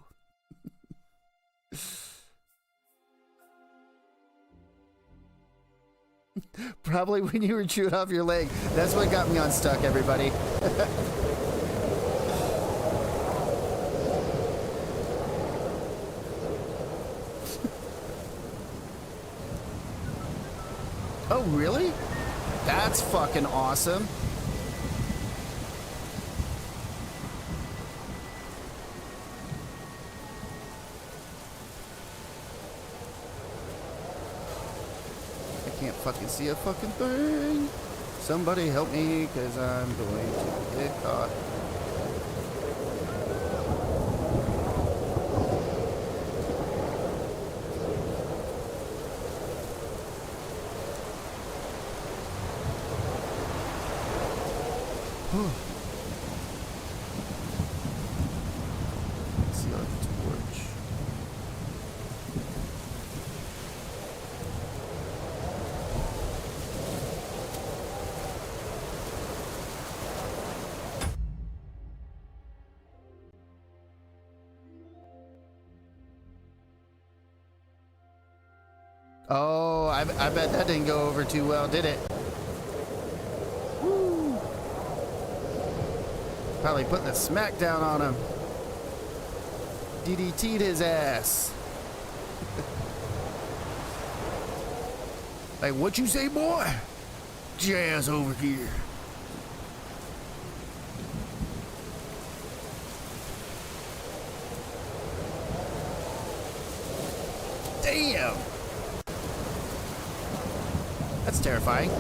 Probably when you were chewing off your leg. That's what got me unstuck, everybody. Oh, really? That's fucking awesome. I can't fucking see a fucking thing. Somebody help me, because I'm going to get caught. See like a torch. Oh, I bet that didn't go over too well, did it? Woo. Probably put the smack down on him. DDT'd his ass. Like, what you say, boy? Get your ass over here. Damn. That's terrifying.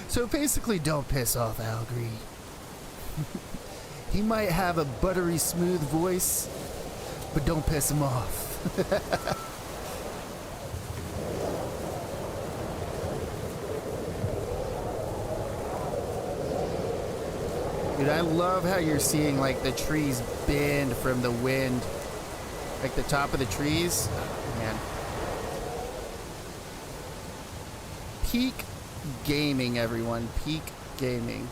So basically, don't piss off Al Green. He might have a buttery smooth voice, but don't piss him off. Dude, I love how you're seeing like the trees bend from the wind. Like the top of the trees. Oh, man. Peak gaming, everyone. Peak gaming.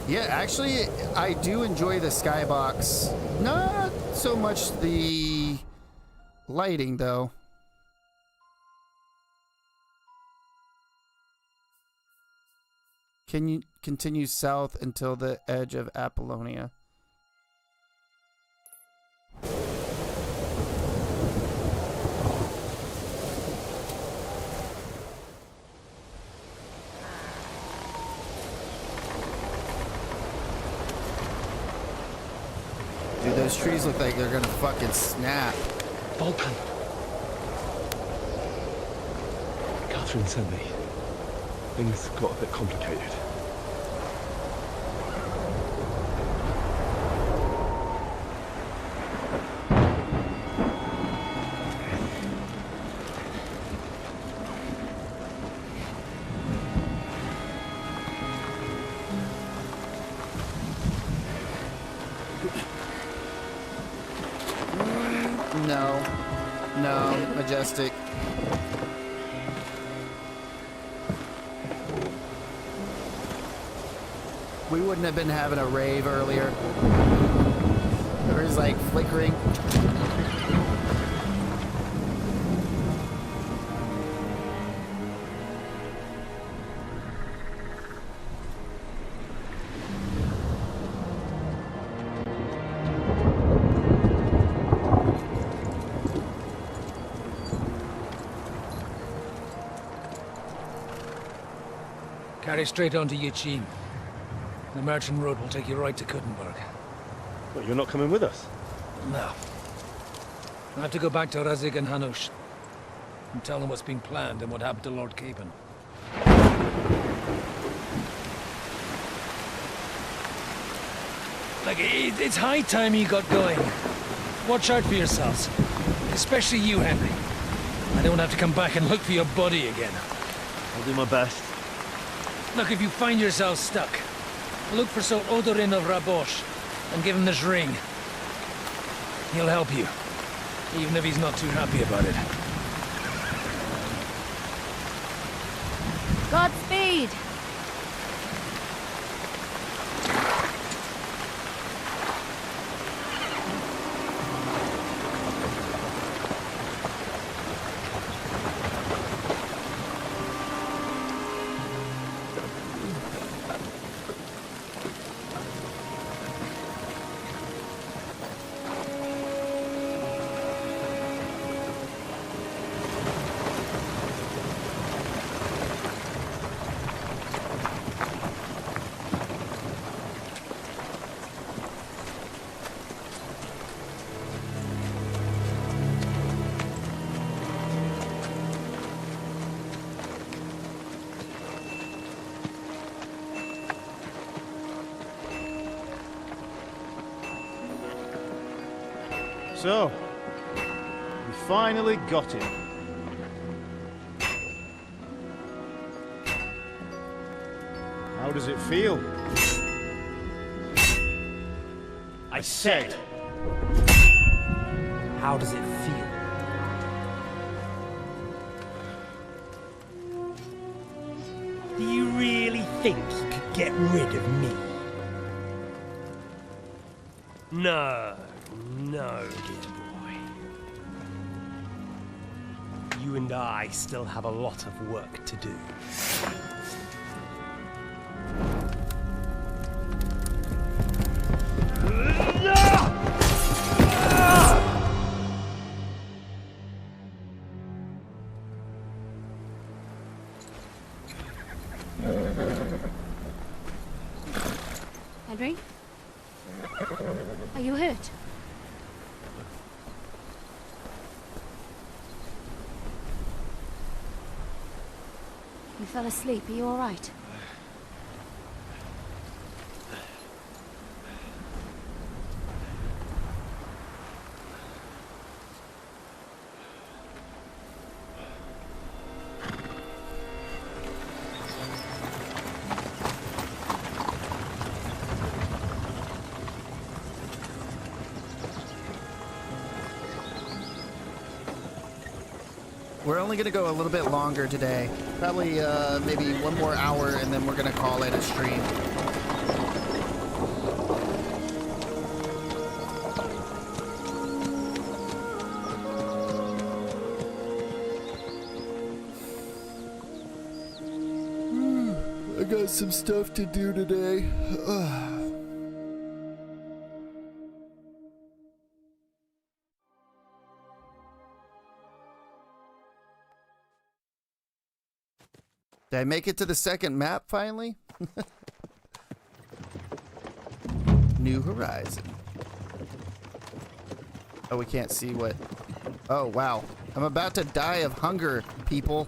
Yeah, actually, I do enjoy the skybox. Not so much the lighting, though. Can you continue south until the edge of Apollonia? Dude, those trees look like they're gonna fucking snap. Vulcan. Catherine sent me. Things got a bit complicated. No, Majestic. We wouldn't have been having a rave earlier. There was like flickering. Carry straight on to Yichin. The merchant road will take you right to Kuttenberg. Well, you're not coming with us? No. I have to go back to Razik and Hanush and tell them what's being planned and what happened to Lord Capen. Like, it's high time you got going. Watch out for yourselves. Especially you, Henry. I don't have to come back and look for your body again. I'll do my best. Look, if you find yourself stuck, look for Sir Odorin of Rabosh and give him this ring. He'll help you, even if he's not too happy about it. Godspeed! So, we finally got him. How does it feel? I said, how does it feel? Do you really think you could get rid of me? No, no, dear boy. You and I still have a lot of work to do. Henry? Are you hurt? You fell asleep. Are you all right? We're only going to go a little bit longer today. Probably maybe one more hour, and then we're going to call it a stream. I got some stuff to do today. Did I make it to the second map finally? New Horizon. Oh, we can't see what... Oh, wow. I'm about to die of hunger, people.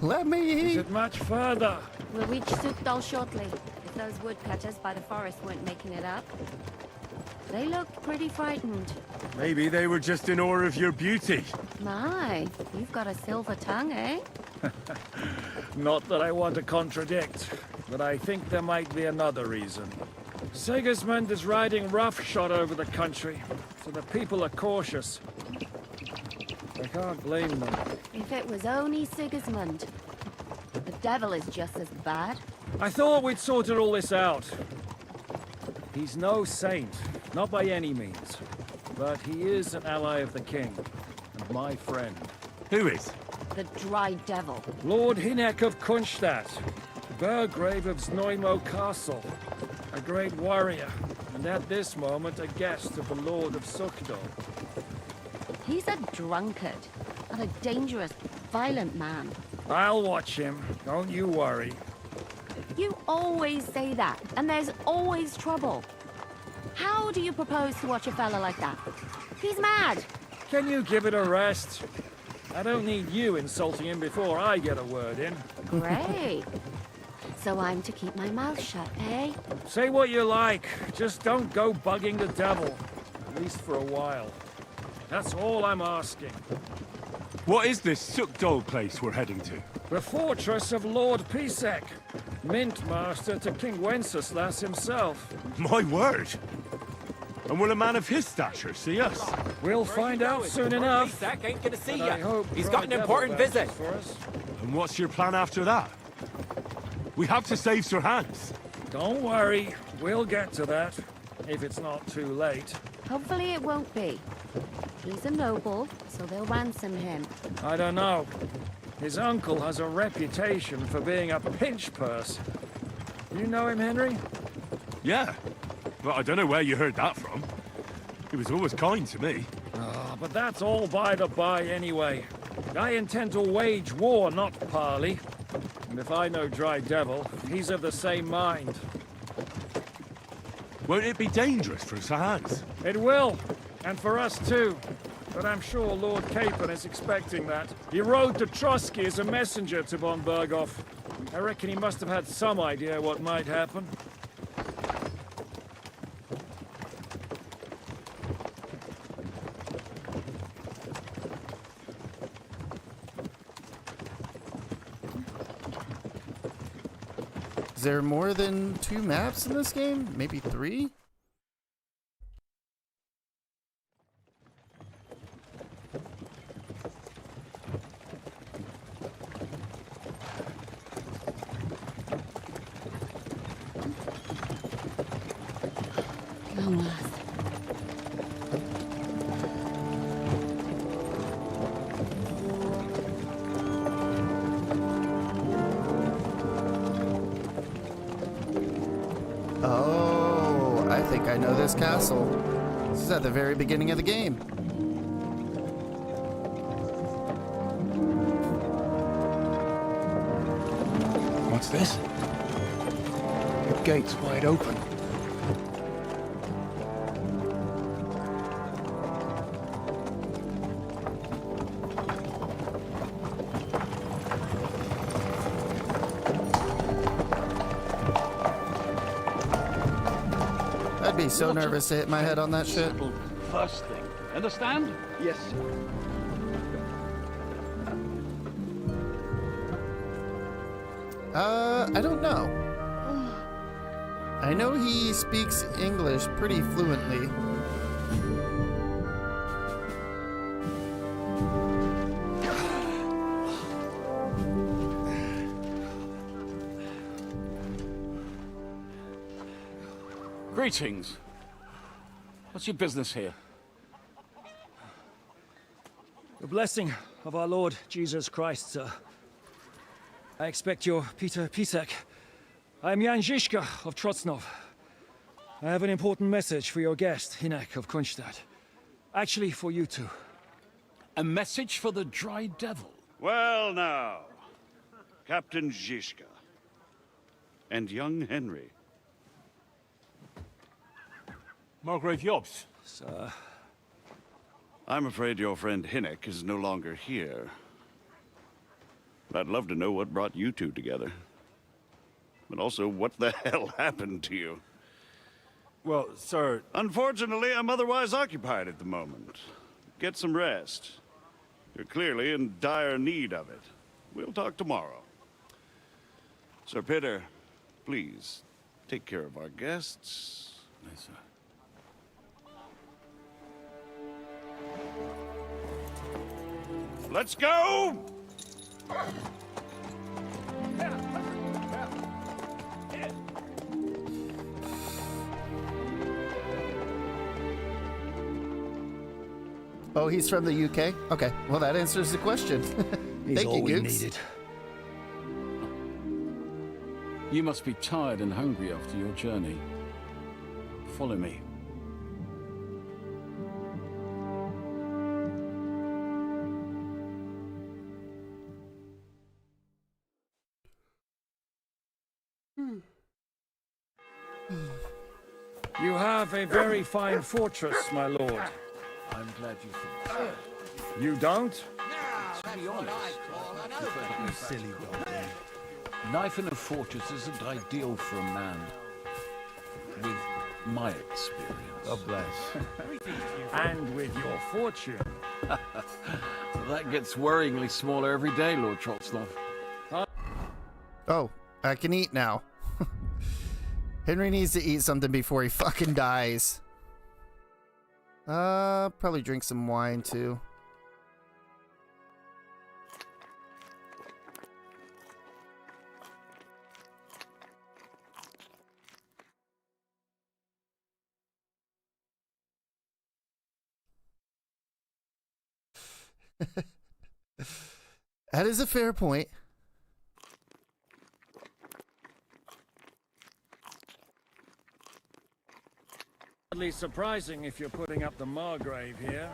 Let me eat. Is it much further? We'll reach Sukdal shortly, if those woodcutters by the forest weren't making it up. They looked pretty frightened. Maybe they were just in awe of your beauty. My, you've got a silver tongue, eh? Not that I want to contradict, but I think there might be another reason. Sigismund is riding roughshod over the country, so the people are cautious. I can't blame them. If it was only Sigismund. The devil is just as bad. I thought we'd sorted all this out. He's no saint, not by any means. But he is an ally of the king, and my friend. Who is? The dry devil. Lord Hinek of Kunstadt, Burgrave of Znojmo Castle, a great warrior, and at this moment a guest of the Lord of Sukdo. He's a drunkard, and a dangerous, violent man. I'll watch him, don't you worry. You always say that, and there's always trouble. How do you propose to watch a fella like that? He's mad. Can you give it a rest? I don't need you insulting him before I get a word in. Great. So I'm to keep my mouth shut, eh? Say what you like, just don't go bugging the devil. At least for a while. That's all I'm asking. What is this Sukdol place we're heading to? The fortress of Lord Pisek, Mint Master to King Wenceslas himself. My word! And will a man of his stature see us? We'll find out soon enough. Pisek ain't gonna see But I ya. hope He's got an important visit. For us. And what's your plan after that? We have to save Sir Hans. Don't worry, we'll get to that, if it's not too late. Hopefully it won't be. He's a noble, so they'll ransom him. I don't know. His uncle has a reputation for being a pinch purse. You know him, Henry? Yeah, but I don't know where you heard that from. He was always kind to me. Oh, but that's all by the by anyway. I intend to wage war, not parley. And if I know Dry Devil, he's of the same mind. Won't it be dangerous for Sir Hans? It will, and for us too. But I'm sure Lord Capon is expecting that. He rode to Trotsky as a messenger to von Berghoff. I reckon he must have had some idea what might happen. Is there more than 2 maps in this game? Maybe 3? Long last. Oh, I think I know this castle. This is at the very beginning of the game. What's this? The gate's wide open. I'd be so nervous to hit my head on that shit. First thing. Understand? Yes, sir. I don't know. I know he speaks English pretty fluently. Greetings. What's your business here? The blessing of our Lord Jesus Christ, sir. I expect you're Peter Pisek. I am Jan Žižka of Trocnov. I have an important message for your guest, Hinek of Kunstadt. Actually, for you two. A message for the Dry Devil? Well now, Captain Žižka and young Henry. Margrave Jobs. Sir. I'm afraid your friend Hinek is no longer here. But I'd love to know what brought you two together. But also, what the hell happened to you? Well, sir... Unfortunately, I'm otherwise occupied at the moment. Get some rest. You're clearly in dire need of it. We'll talk tomorrow. Sir Peter, please, take care of our guests. Yes, sir. Let's go! Oh, he's from the UK? Okay, well that answers the question. Thank you, Gooks. You must be tired and hungry after your journey. Follow me. You have a very fine fortress, my lord. I'm glad you think so. You don't? To be honest, you silly dog. Life in a fortress isn't ideal for a man, with my experience. God bless. And with your fortune. That gets worryingly smaller every day, Lord Trotslov. Oh, I can eat now. Henry needs to eat something before he fucking dies. Probably drink some wine too. That is a fair point. Hardly surprising if you're putting up the Margrave here.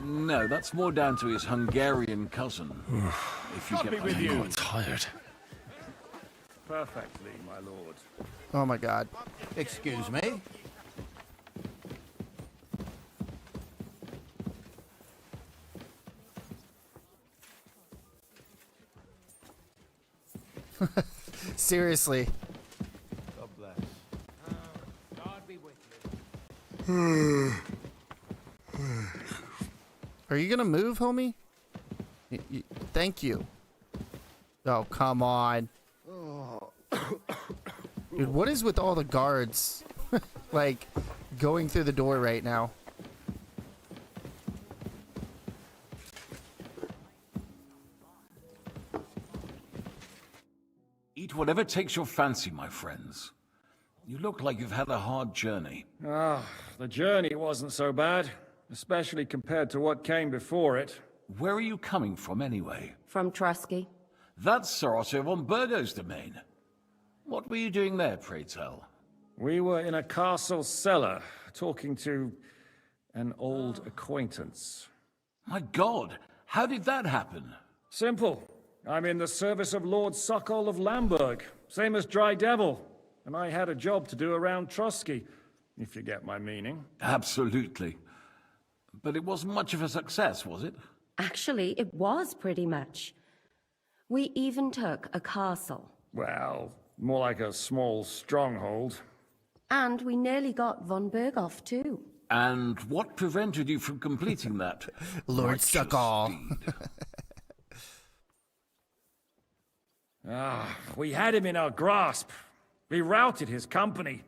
No, that's more down to his Hungarian cousin. If you get with you. I'm tired. Perfectly, my lord. Oh my god. Excuse me? Seriously. God bless. God be with you. Are you gonna move, homie? Thank you. Oh, come on. Dude, what is with all the guards? Like, going through the door right now. Eat whatever takes your fancy, my friends. You look like you've had a hard journey. Ah, the journey wasn't so bad, especially compared to what came before it. Where are you coming from, anyway? From Trusky. That's Sir Otto von Burgo's domain. What were you doing there, pray tell? We were in a castle cellar, talking to an old acquaintance. My God, how did that happen? Simple. I'm in the service of Lord Sokol of Lamberg, same as Dry Devil, and I had a job to do around Trusky, if you get my meaning. Absolutely. But it wasn't much of a success, was it? Actually, it was pretty much. We even took a castle. Well, more like a small stronghold. And we nearly got von Berghoff too. And what prevented you from completing that? Lord Sokol. We had him in our grasp. We routed his company.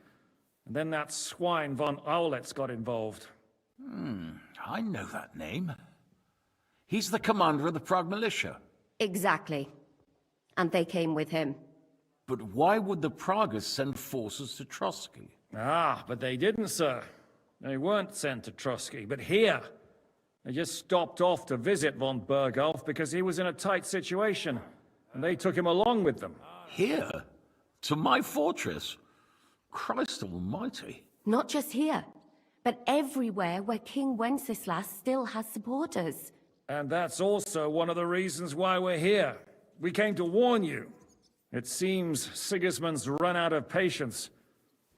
And then that swine von Aulitz got involved. I know that name. He's the commander of the Prague militia. Exactly. And they came with him. But why would the Praguers send forces to Trusky? But they didn't, sir. They weren't sent to Trusky, but here. They just stopped off to visit von Berghoff because he was in a tight situation. And they took him along with them. Here? To my fortress? Christ almighty. Not just here, but everywhere where King Wenceslas still has supporters. And that's also one of the reasons why we're here. We came to warn you. It seems Sigismund's run out of patience.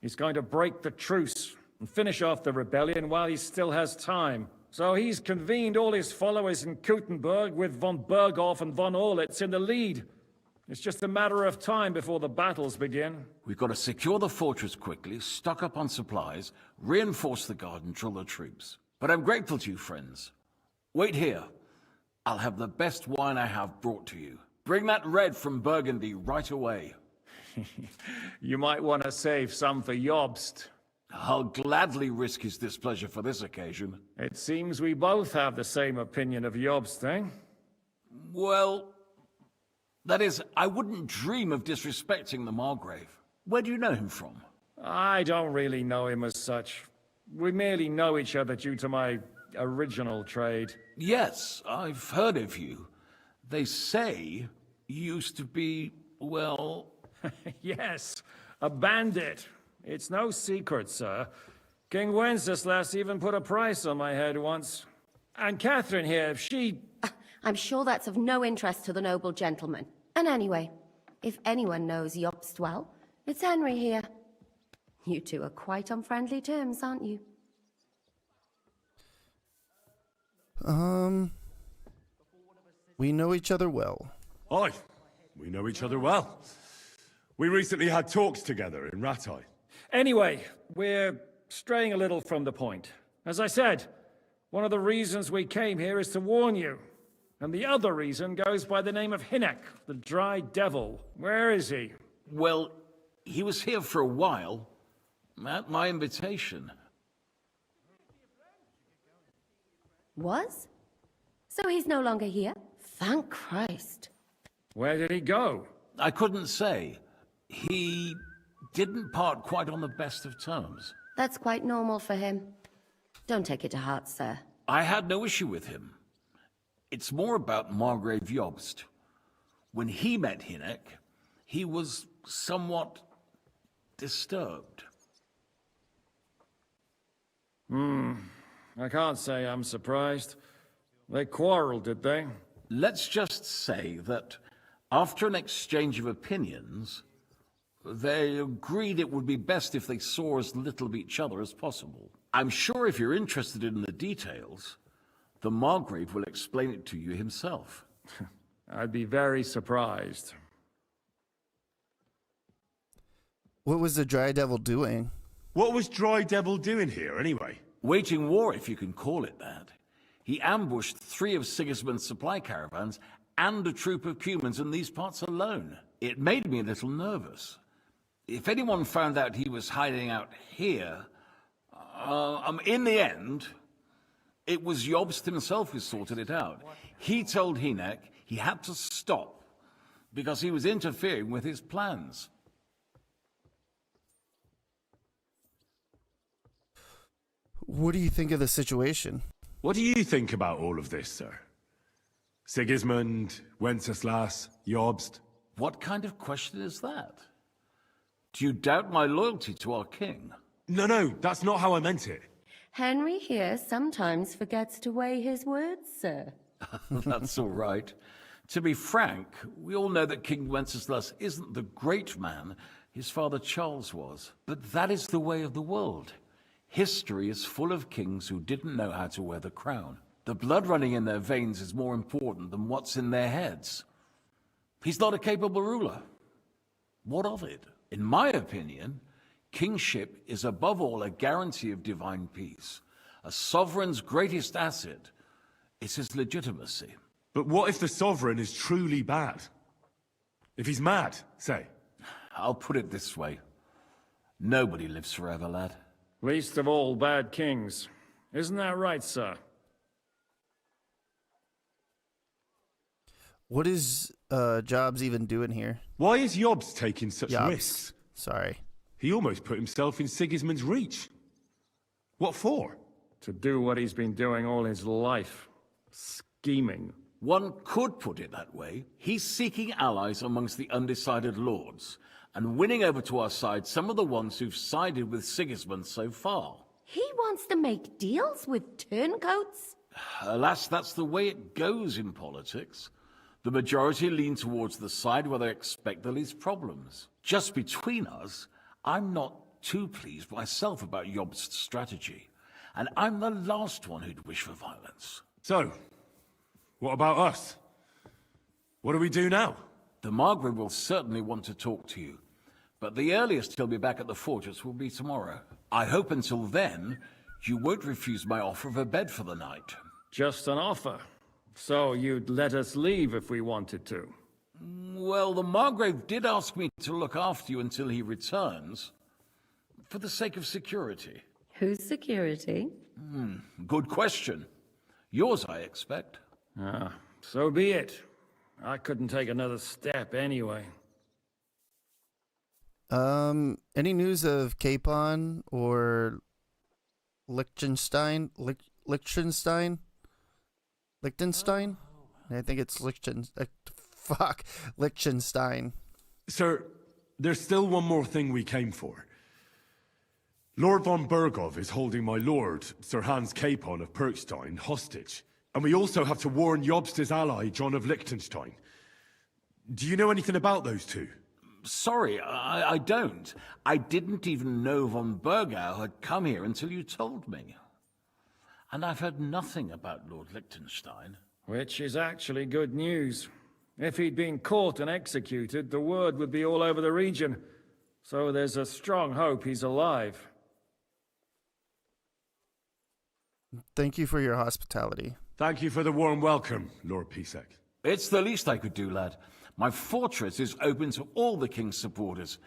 He's going to break the truce and finish off the rebellion while he still has time. So he's convened all his followers in Kuttenberg with von Berghoff and von Aulitz in the lead. It's just a matter of time before the battles begin. We've got to secure the fortress quickly, stock up on supplies, reinforce the guard and drill the troops. But I'm grateful to you, friends. Wait here. I'll have the best wine I have brought to you. Bring that red from Burgundy right away. You might want to save some for Jobst. I'll gladly risk his displeasure for this occasion. It seems we both have the same opinion of Jobst, eh? Well, that is, I wouldn't dream of disrespecting the Margrave. Where do you know him from? I don't really know him as such. We merely know each other due to my original trade. Yes, I've heard of you. They say you used to be, well... Yes, a bandit. It's no secret, sir. King Wenceslas even put a price on my head once. And Catherine here, she... I'm sure that's of no interest to the noble gentleman. And anyway, if anyone knows Jobst well, it's Henry here. You two are quite on friendly terms, aren't you? We know each other well. Aye, we know each other well. We recently had talks together in Rattay. Anyway, we're straying a little from the point. As I said, one of the reasons we came here is to warn you. And the other reason goes by the name of Hynek, the Dry Devil. Where is he? Well, he was here for a while, at my invitation. Was? So he's no longer here? Thank Christ. Where did he go? I couldn't say. He didn't part quite on the best of terms. That's quite normal for him. Don't take it to heart, sir. I had no issue with him. It's more about Margrave Jobst. When he met Hynek, he was somewhat disturbed. I can't say I'm surprised. They quarreled, did they? Let's just say that after an exchange of opinions, they agreed it would be best if they saw as little of each other as possible. I'm sure if you're interested in the details, the Margrave will explain it to you himself. I'd be very surprised. What was the Dry Devil doing? What was Dry Devil doing here, anyway? Waging war, if you can call it that. He ambushed 3 of Sigismund's supply caravans and a troop of Cumans in these parts alone. It made me a little nervous. If anyone found out he was hiding out here, in the end, it was Jobst himself who sorted it out. He told Hynek he had to stop because he was interfering with his plans. What do you think of the situation? What do you think about all of this, sir? Sigismund, Wenceslas, Jobst? What kind of question is that? Do you doubt my loyalty to our king? No, that's not how I meant it. Henry here sometimes forgets to weigh his words, sir. That's all right. To be frank, we all know that King Wenceslas isn't the great man his father Charles was. But that is the way of the world. History is full of kings who didn't know how to wear the crown. The blood running in their veins is more important than what's in their heads. He's not a capable ruler. What of it? In my opinion, kingship is above all a guarantee of divine peace. A sovereign's greatest asset is his legitimacy. But what if the sovereign is truly bad? If he's mad, say? I'll put it this way. Nobody lives forever, lad. Least of all bad kings. Isn't that right, sir? What is Jobs even doing here? Why is Jobst taking such risks? Sorry. He almost put himself in Sigismund's reach. What for? To do what he's been doing all his life. Scheming. One could put it that way. He's seeking allies amongst the undecided lords, and winning over to our side some of the ones who've sided with Sigismund so far. He wants to make deals with turncoats? Alas, that's the way it goes in politics. The majority lean towards the side where they expect the least problems. Just between us, I'm not too pleased myself about Jobst's strategy, and I'm the last one who'd wish for violence. So, what about us? What do we do now? The Margrave will certainly want to talk to you, but the earliest he'll be back at the fortress will be tomorrow. I hope until then, you won't refuse my offer of a bed for the night. Just an offer? So you'd let us leave if we wanted to? Well, the Margrave did ask me to look after you until he returns, for the sake of security. Whose security? Good question. Yours, I expect. So be it. I couldn't take another step anyway. Any news of Capon or Liechtenstein? Liechtenstein? Liechtenstein? I think it's Liechtenstein. Sir, there's still one more thing we came for. Lord von Bergov is holding my lord, Sir Hans Capon of Perkstein, hostage. And we also have to warn Jobst's ally, John of Liechtenstein. Do you know anything about those two? Sorry, I don't. I didn't even know von Bergau had come here until you told me. And I've heard nothing about Lord Liechtenstein. Which is actually good news. If he'd been caught and executed, the word would be all over the region. So there's a strong hope he's alive. Thank you for your hospitality. Thank you for the warm welcome, Lord Pisek. It's the least I could do, lad. My fortress is open to all the king's supporters,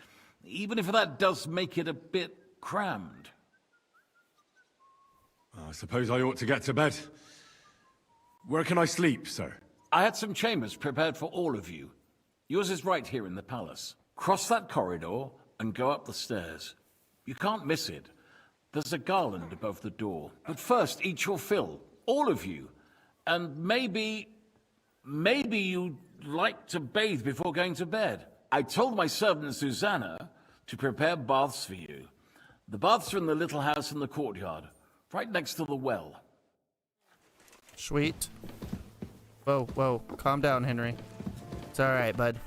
even if that does make it a bit crammed. I suppose I ought to get to bed. Where can I sleep, sir? I had some chambers prepared for all of you. Yours is right here in the palace. Cross that corridor and go up the stairs. You can't miss it. There's a garland above the door. But first, eat your fill. All of you. And maybe you'd like to bathe before going to bed. I told my servant Susanna to prepare baths for you. The baths are in the little house in the courtyard, right next to the well. Sweet. Whoa, whoa. Calm down, Henry. It's alright, bud.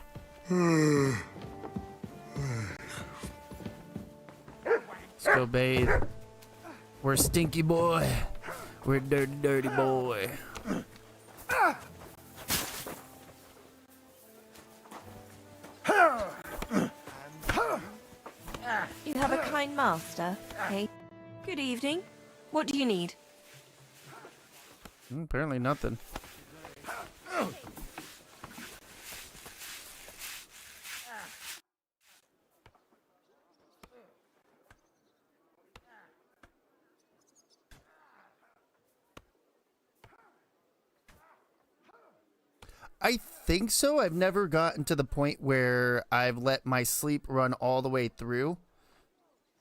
Let's go bathe. We're stinky boy. We're dirty, dirty boy. You have a kind master, hey? Good evening. What do you need? Apparently nothing. I think so. I've never gotten to the point where I've let my sleep run all the way through.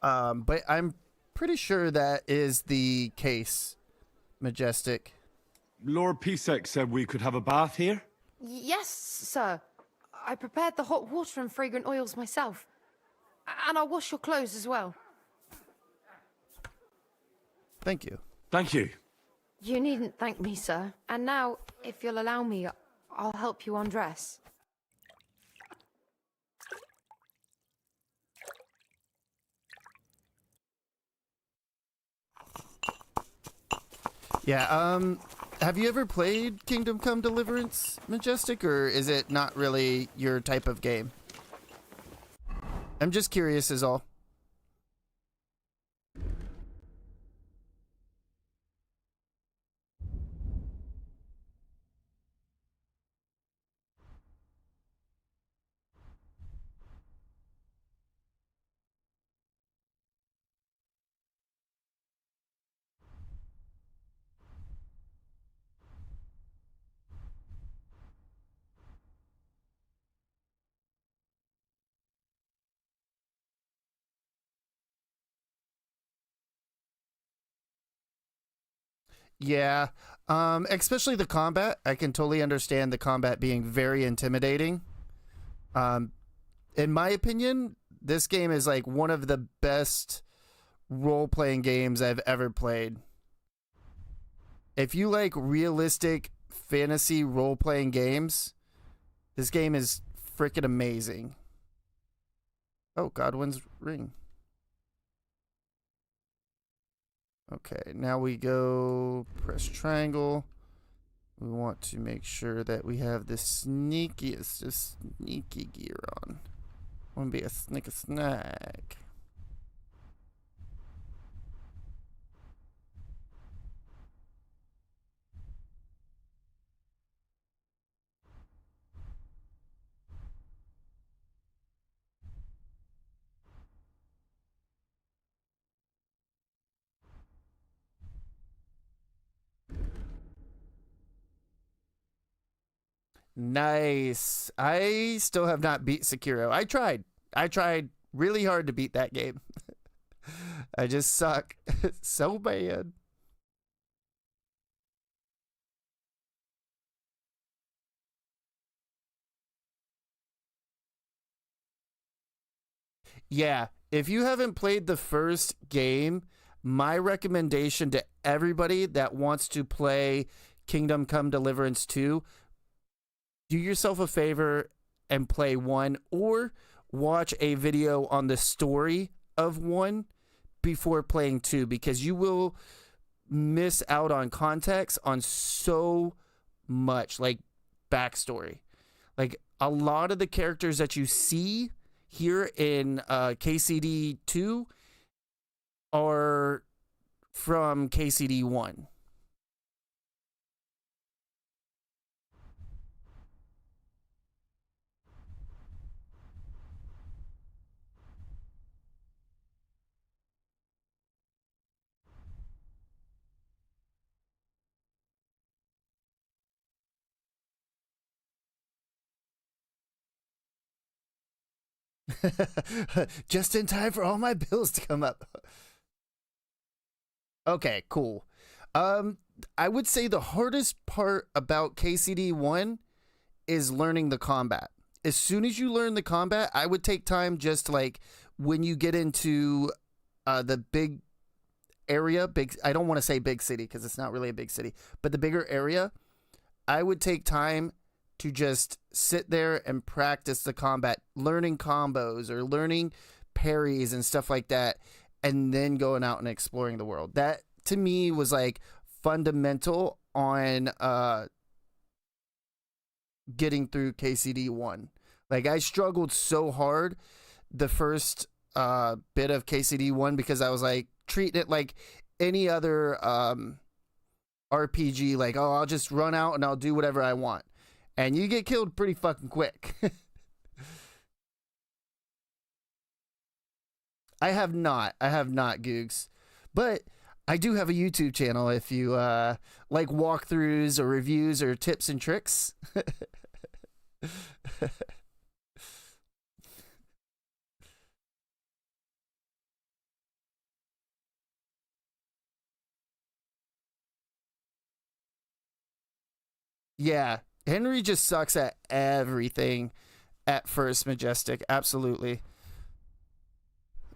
But I'm pretty sure that is the case, Majestic. Lord Pisek said we could have a bath here? Yes, sir. I prepared the hot water and fragrant oils myself. And I'll wash your clothes as well. Thank you. Thank you. You needn't thank me, sir. And now, if you'll allow me, I'll help you undress. Yeah, have you ever played Kingdom Come Deliverance, Majestic, or is it not really your type of game? I'm just curious is all. Yeah, especially the combat. I can totally understand the combat being very intimidating. In my opinion, this game is like one of the best role-playing games I've ever played. If you like realistic fantasy role-playing games, this game is freaking amazing. Oh, Godwin's ring. Okay, now we go press triangle. We want to make sure that we have the sneakiest of sneaky gear on. Want to be a sneaky snack. Nice. I still have not beat Sekiro. I tried really hard to beat that game. I just suck so bad. Yeah, if you haven't played the first game, my recommendation to everybody that wants to play Kingdom Come Deliverance 2, do yourself a favor and play 1 or watch a video on the story of 1 before playing 2, because you will miss out on context on so much, like backstory. Like a lot of the characters that you see here in KCD 2 are from KCD 1. Just in time for all my bills to come up. Okay, cool. I would say the hardest part about KCD 1 is learning the combat. As soon as you learn the combat, I would take time just like when you get into the big area, I don't want to say big city because it's not really a big city, but the bigger area, I would take time to just sit there and practice the combat, learning combos or learning parries and stuff like that, and then going out and exploring the world. That to me was like fundamental on getting through KCD 1. Like I struggled so hard the first bit of KCD 1 because I was like treating it like any other RPG, like, oh, I'll just run out and I'll do whatever I want. And you get killed pretty fucking quick. I have not, Googs. But I do have a YouTube channel if you like walkthroughs or reviews or tips and tricks. Yeah, Henry just sucks at everything at first, Majestic. Absolutely.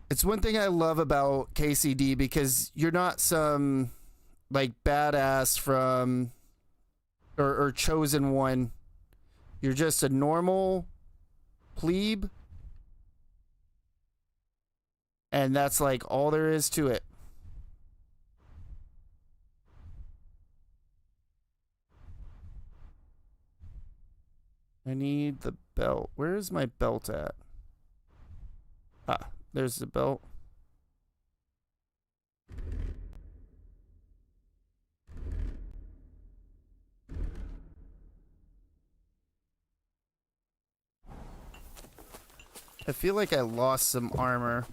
It's one thing I love about KCD because you're not some like badass from or chosen one. You're just a normal plebe. And that's like all there is to it. I need the belt. Where is my belt at? Ah, there's the belt. I feel like I lost some armor.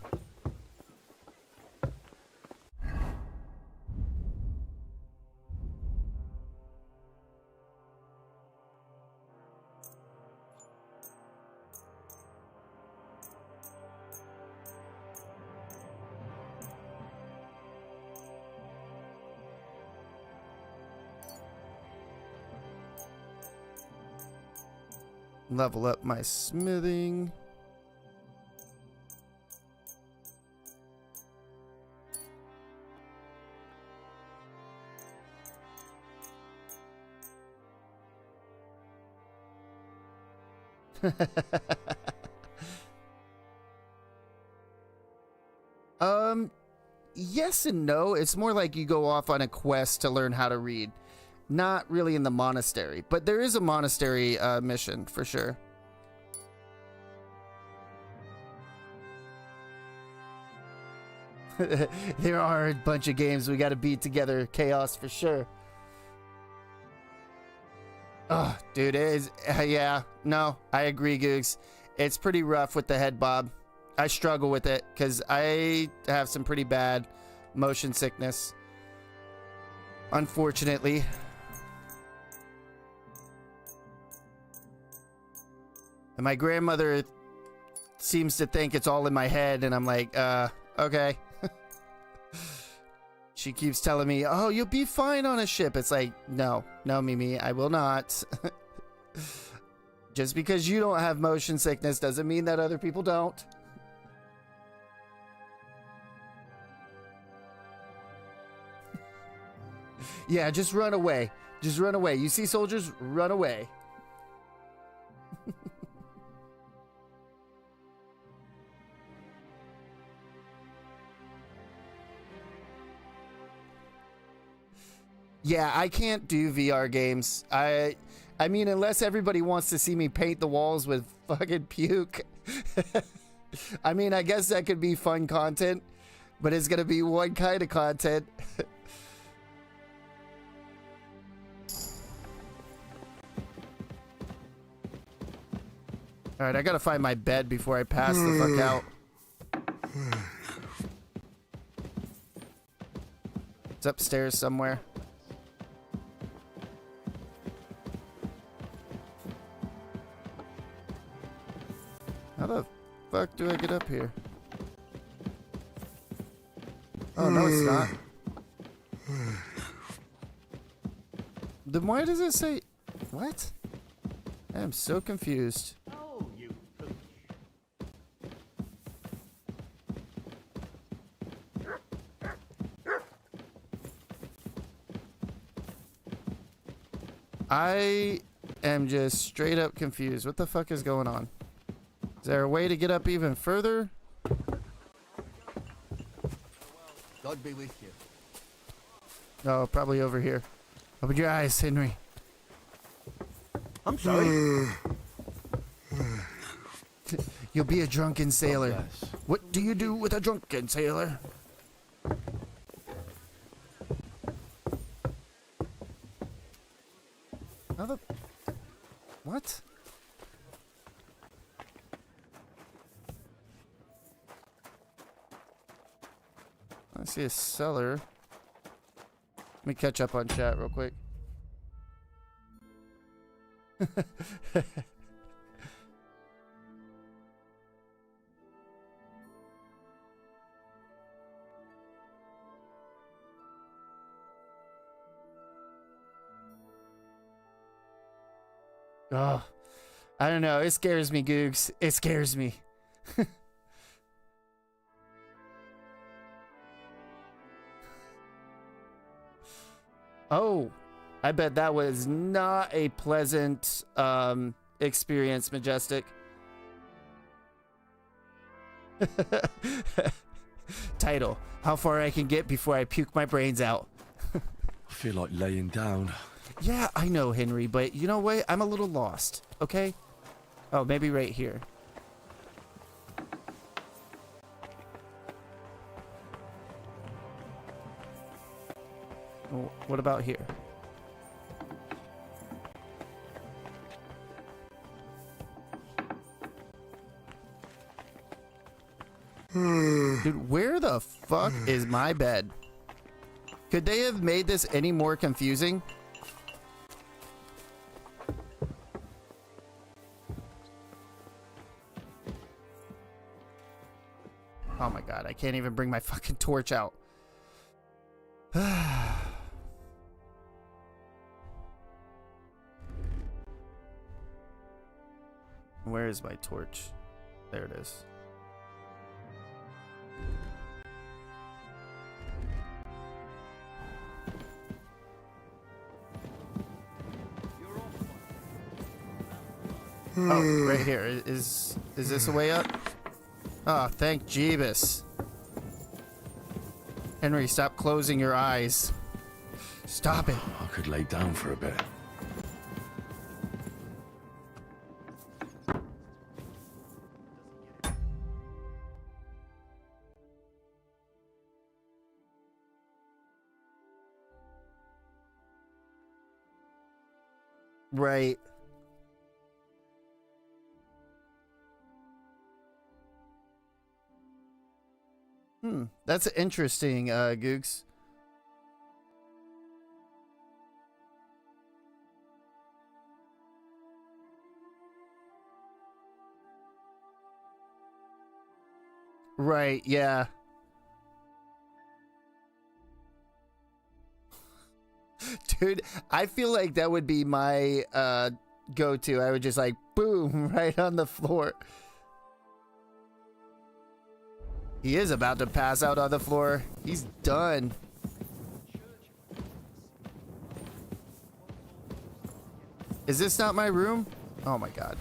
Level up my smithing. Yes and no. It's more like you go off on a quest to learn how to read. Not really in the monastery, but there is a monastery mission for sure. There are a bunch of games we got to beat together. Chaos for sure. Oh, dude, it is. Yeah, no, I agree, Googs. It's pretty rough with the head bob. I struggle with it because I have some pretty bad motion sickness. Unfortunately. And my grandmother seems to think it's all in my head, and I'm like, okay. She keeps telling me, oh, you'll be fine on a ship. It's like, no, Mimi, I will not. Just because you don't have motion sickness doesn't mean that other people don't. Yeah, just run away. Just run away. You see soldiers, run away. Yeah, I can't do VR games. I mean, unless everybody wants to see me paint the walls with fucking puke. I mean, I guess that could be fun content, but it's gonna be one kind of content. Alright, I gotta find my bed before I pass the fuck out. It's upstairs somewhere. How the fuck do I get up here? Oh, no, it's not. Then why does it say... What? I am so confused. Oh, you pooch. I am just straight up confused. What the fuck is going on? Is there a way to get up even further? God be with you. Oh, probably over here. Open your eyes, Henry. I'm sorry. You'll be a drunken sailor. What do you do with a drunken sailor? How the... What? I see a cellar. Let me catch up on chat real quick. Oh, I don't know. It scares me, Googs. It scares me. Oh, I bet that was not a pleasant experience, Majestic. Title: How far I can get before I puke my brains out. I feel like laying down. Yeah, I know, Henry, but you know what? I'm a little lost, okay? Oh, maybe right here. Oh, what about here? Dude, where the fuck is my bed? Could they have made this any more confusing? Oh my god, I can't even bring my fucking torch out. Where is my torch? There it is. Oh, right here. Is this a way up? Oh, thank Jeebus. Henry, stop closing your eyes. Stop it. I could lay down for a bit. Right. That's interesting, Googs. Right, yeah. Dude, I feel like that would be my go-to. I would just like, boom, right on the floor. He is about to pass out on the floor. He's done. Is this not my room? Oh my god.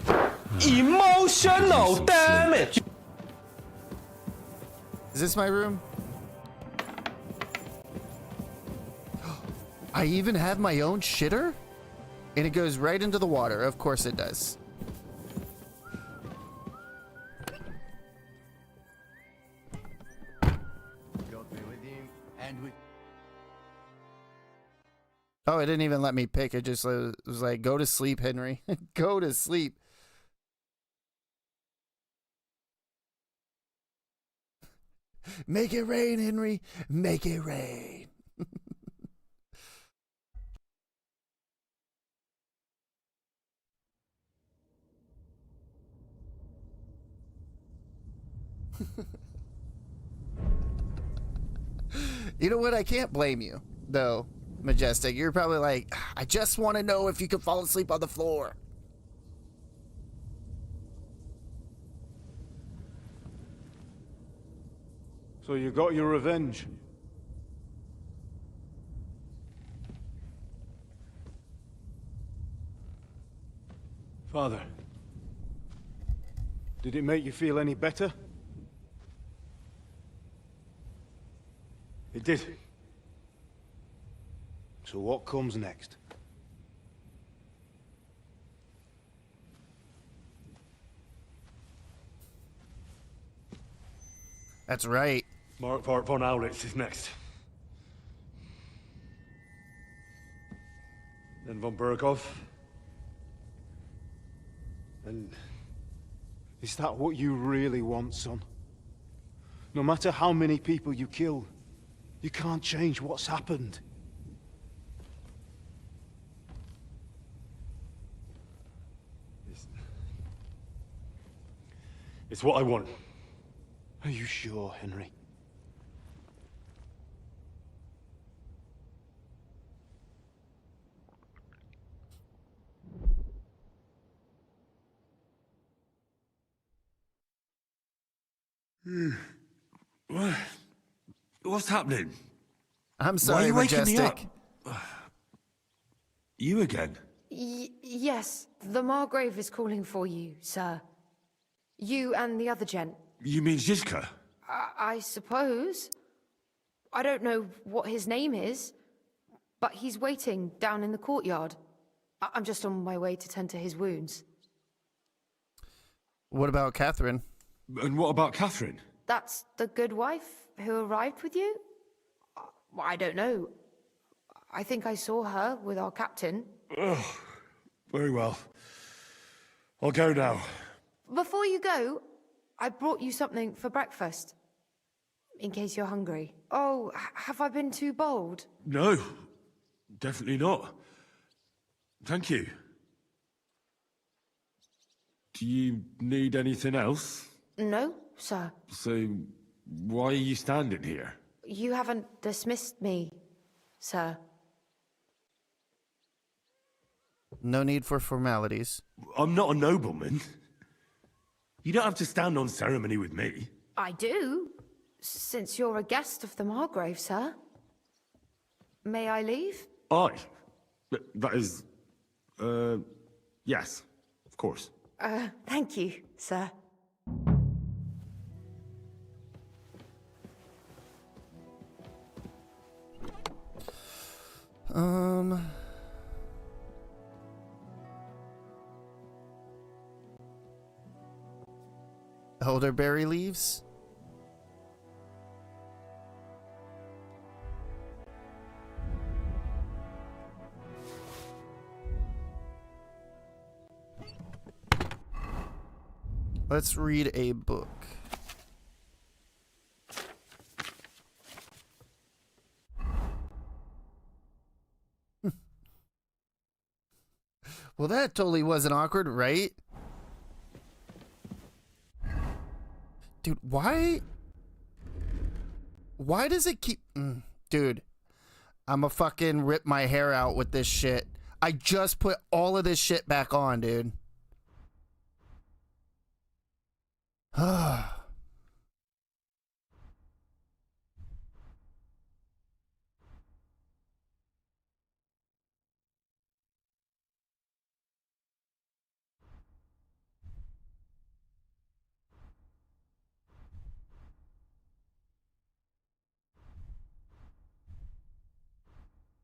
Emotional damage. Is this my room? I even have my own shitter? And it goes right into the water. Of course it does. God be with you, and with... Oh, it didn't even let me pick. It just was like, go to sleep, Henry. Go to sleep. Make it rain, Henry. Make it rain. You know what? I can't blame you, though, Majestic. You're probably like, I just want to know if you could fall asleep on the floor. So you got your revenge? Father, did it make you feel any better? It did. So what comes next? That's right. Mark von Aulitz is next. Then von Berghoff. And is that what you really want, son? No matter how many people you kill, you can't change what's happened. It's what I want. Are you sure, Henry? What's happening? I'm Why are sorry, you waking me Majestic. up? You again? Yes, the Margrave is calling for you, sir. You and the other gent. You mean Zizka? I suppose. I don't know what his name is, but he's waiting down in the courtyard. I'm just on my way to tend to his wounds. What about Catherine? And what about Catherine? That's the good wife who arrived with you? I don't know. I think I saw her with our captain. Oh, very well. I'll go now. Before you go, I brought you something for breakfast. In case you're hungry. Oh, have I been too bold? No, definitely not. Thank you. Do you need anything else? No, sir. So, why are you standing here? You haven't dismissed me, sir. No need for formalities. I'm not a nobleman. You don't have to stand on ceremony with me. I do, since you're a guest of the Margrave, sir. May I leave? That is... yes, of course. Thank you, sir. Elderberry leaves? Let's read a book. Well, that totally wasn't awkward, right? Dude, why Why does it keep... dude, I'ma fucking rip my hair out with this shit. I just put all of this shit back on, dude.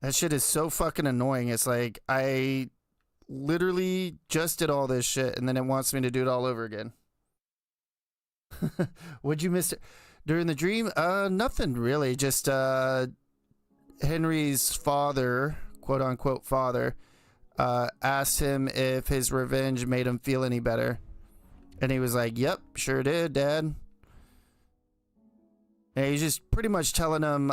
That shit is so fucking annoying. It's like, I literally just did all this shit and then it wants me to do it all over again. What'd you miss during the dream? Nothing really. Just, Henry's father, quote unquote father, asked him if his revenge made him feel any better. And he was like, yep, sure did, Dad. And he's just pretty much telling him,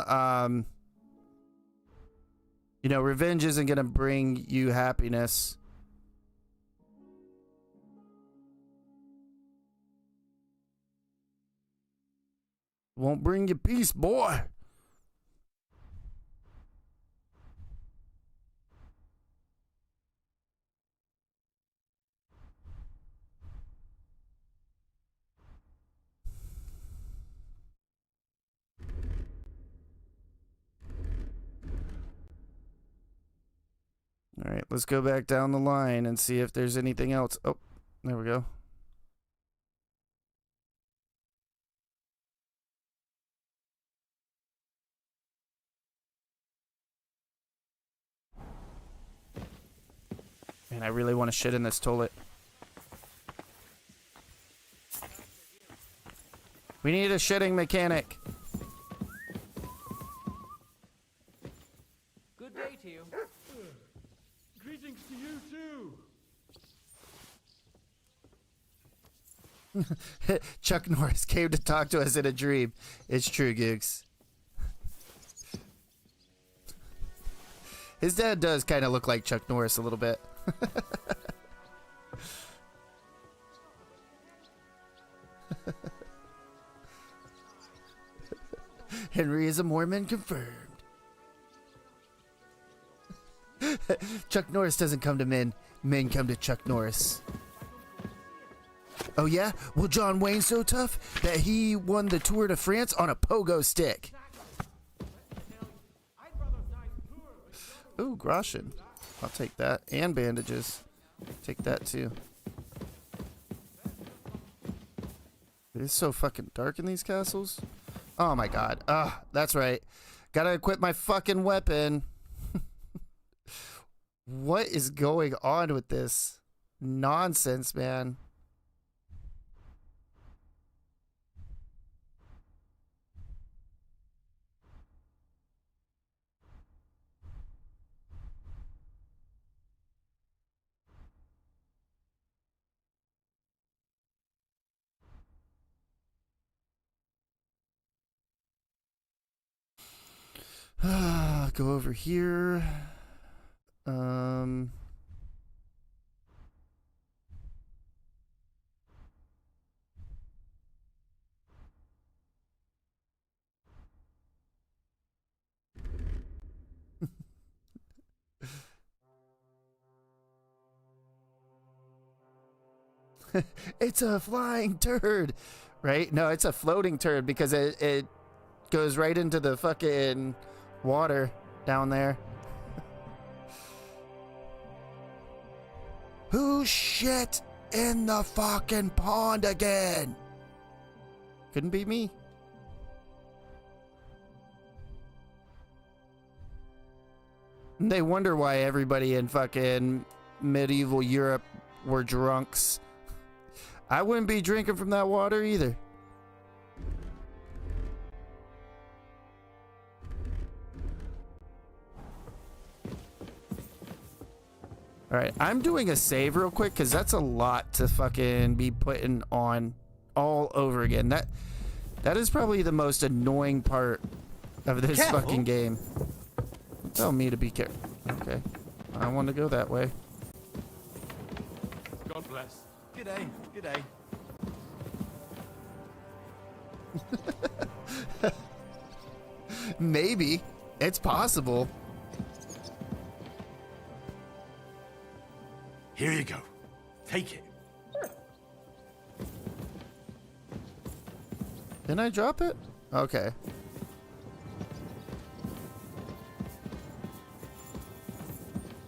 you know, revenge isn't going to bring you happiness. Won't bring you peace, boy. All right, let's go back down the line and see if there's anything else. Oh, there we go. Man, I really want to shit in this toilet. We need a shitting mechanic. Good day to you. Greetings to you too. Chuck Norris came to talk to us in a dream. It's true, Gigs. His dad does kind of look like Chuck Norris a little bit. Henry is a Mormon confirmed. Chuck Norris doesn't come to men. Men come to Chuck Norris. Oh yeah? Well, John Wayne's so tough that he won the Tour de France on a pogo stick. Ooh, Groschen. I'll take that. And bandages. Take that too. It is so fucking dark in these castles. Oh my god. Ah, that's right. Gotta equip my fucking weapon. What is going on with this nonsense, man? Go over here. It's a flying turd, right? No, it's a floating turd because it goes right into the fucking water down there. Who shit in the fucking pond again? Couldn't be me. And they wonder why everybody in fucking medieval Europe were drunks. I wouldn't be drinking from that water either. Alright, I'm doing a save real quick because that's a lot to fucking be putting on all over again. That is probably the most annoying part of this fucking game. Tell me to be careful. Okay. I want to go that way. God bless. G'day. G'day. Maybe. It's possible. Here you go. Take it. Didn't I drop it? Okay.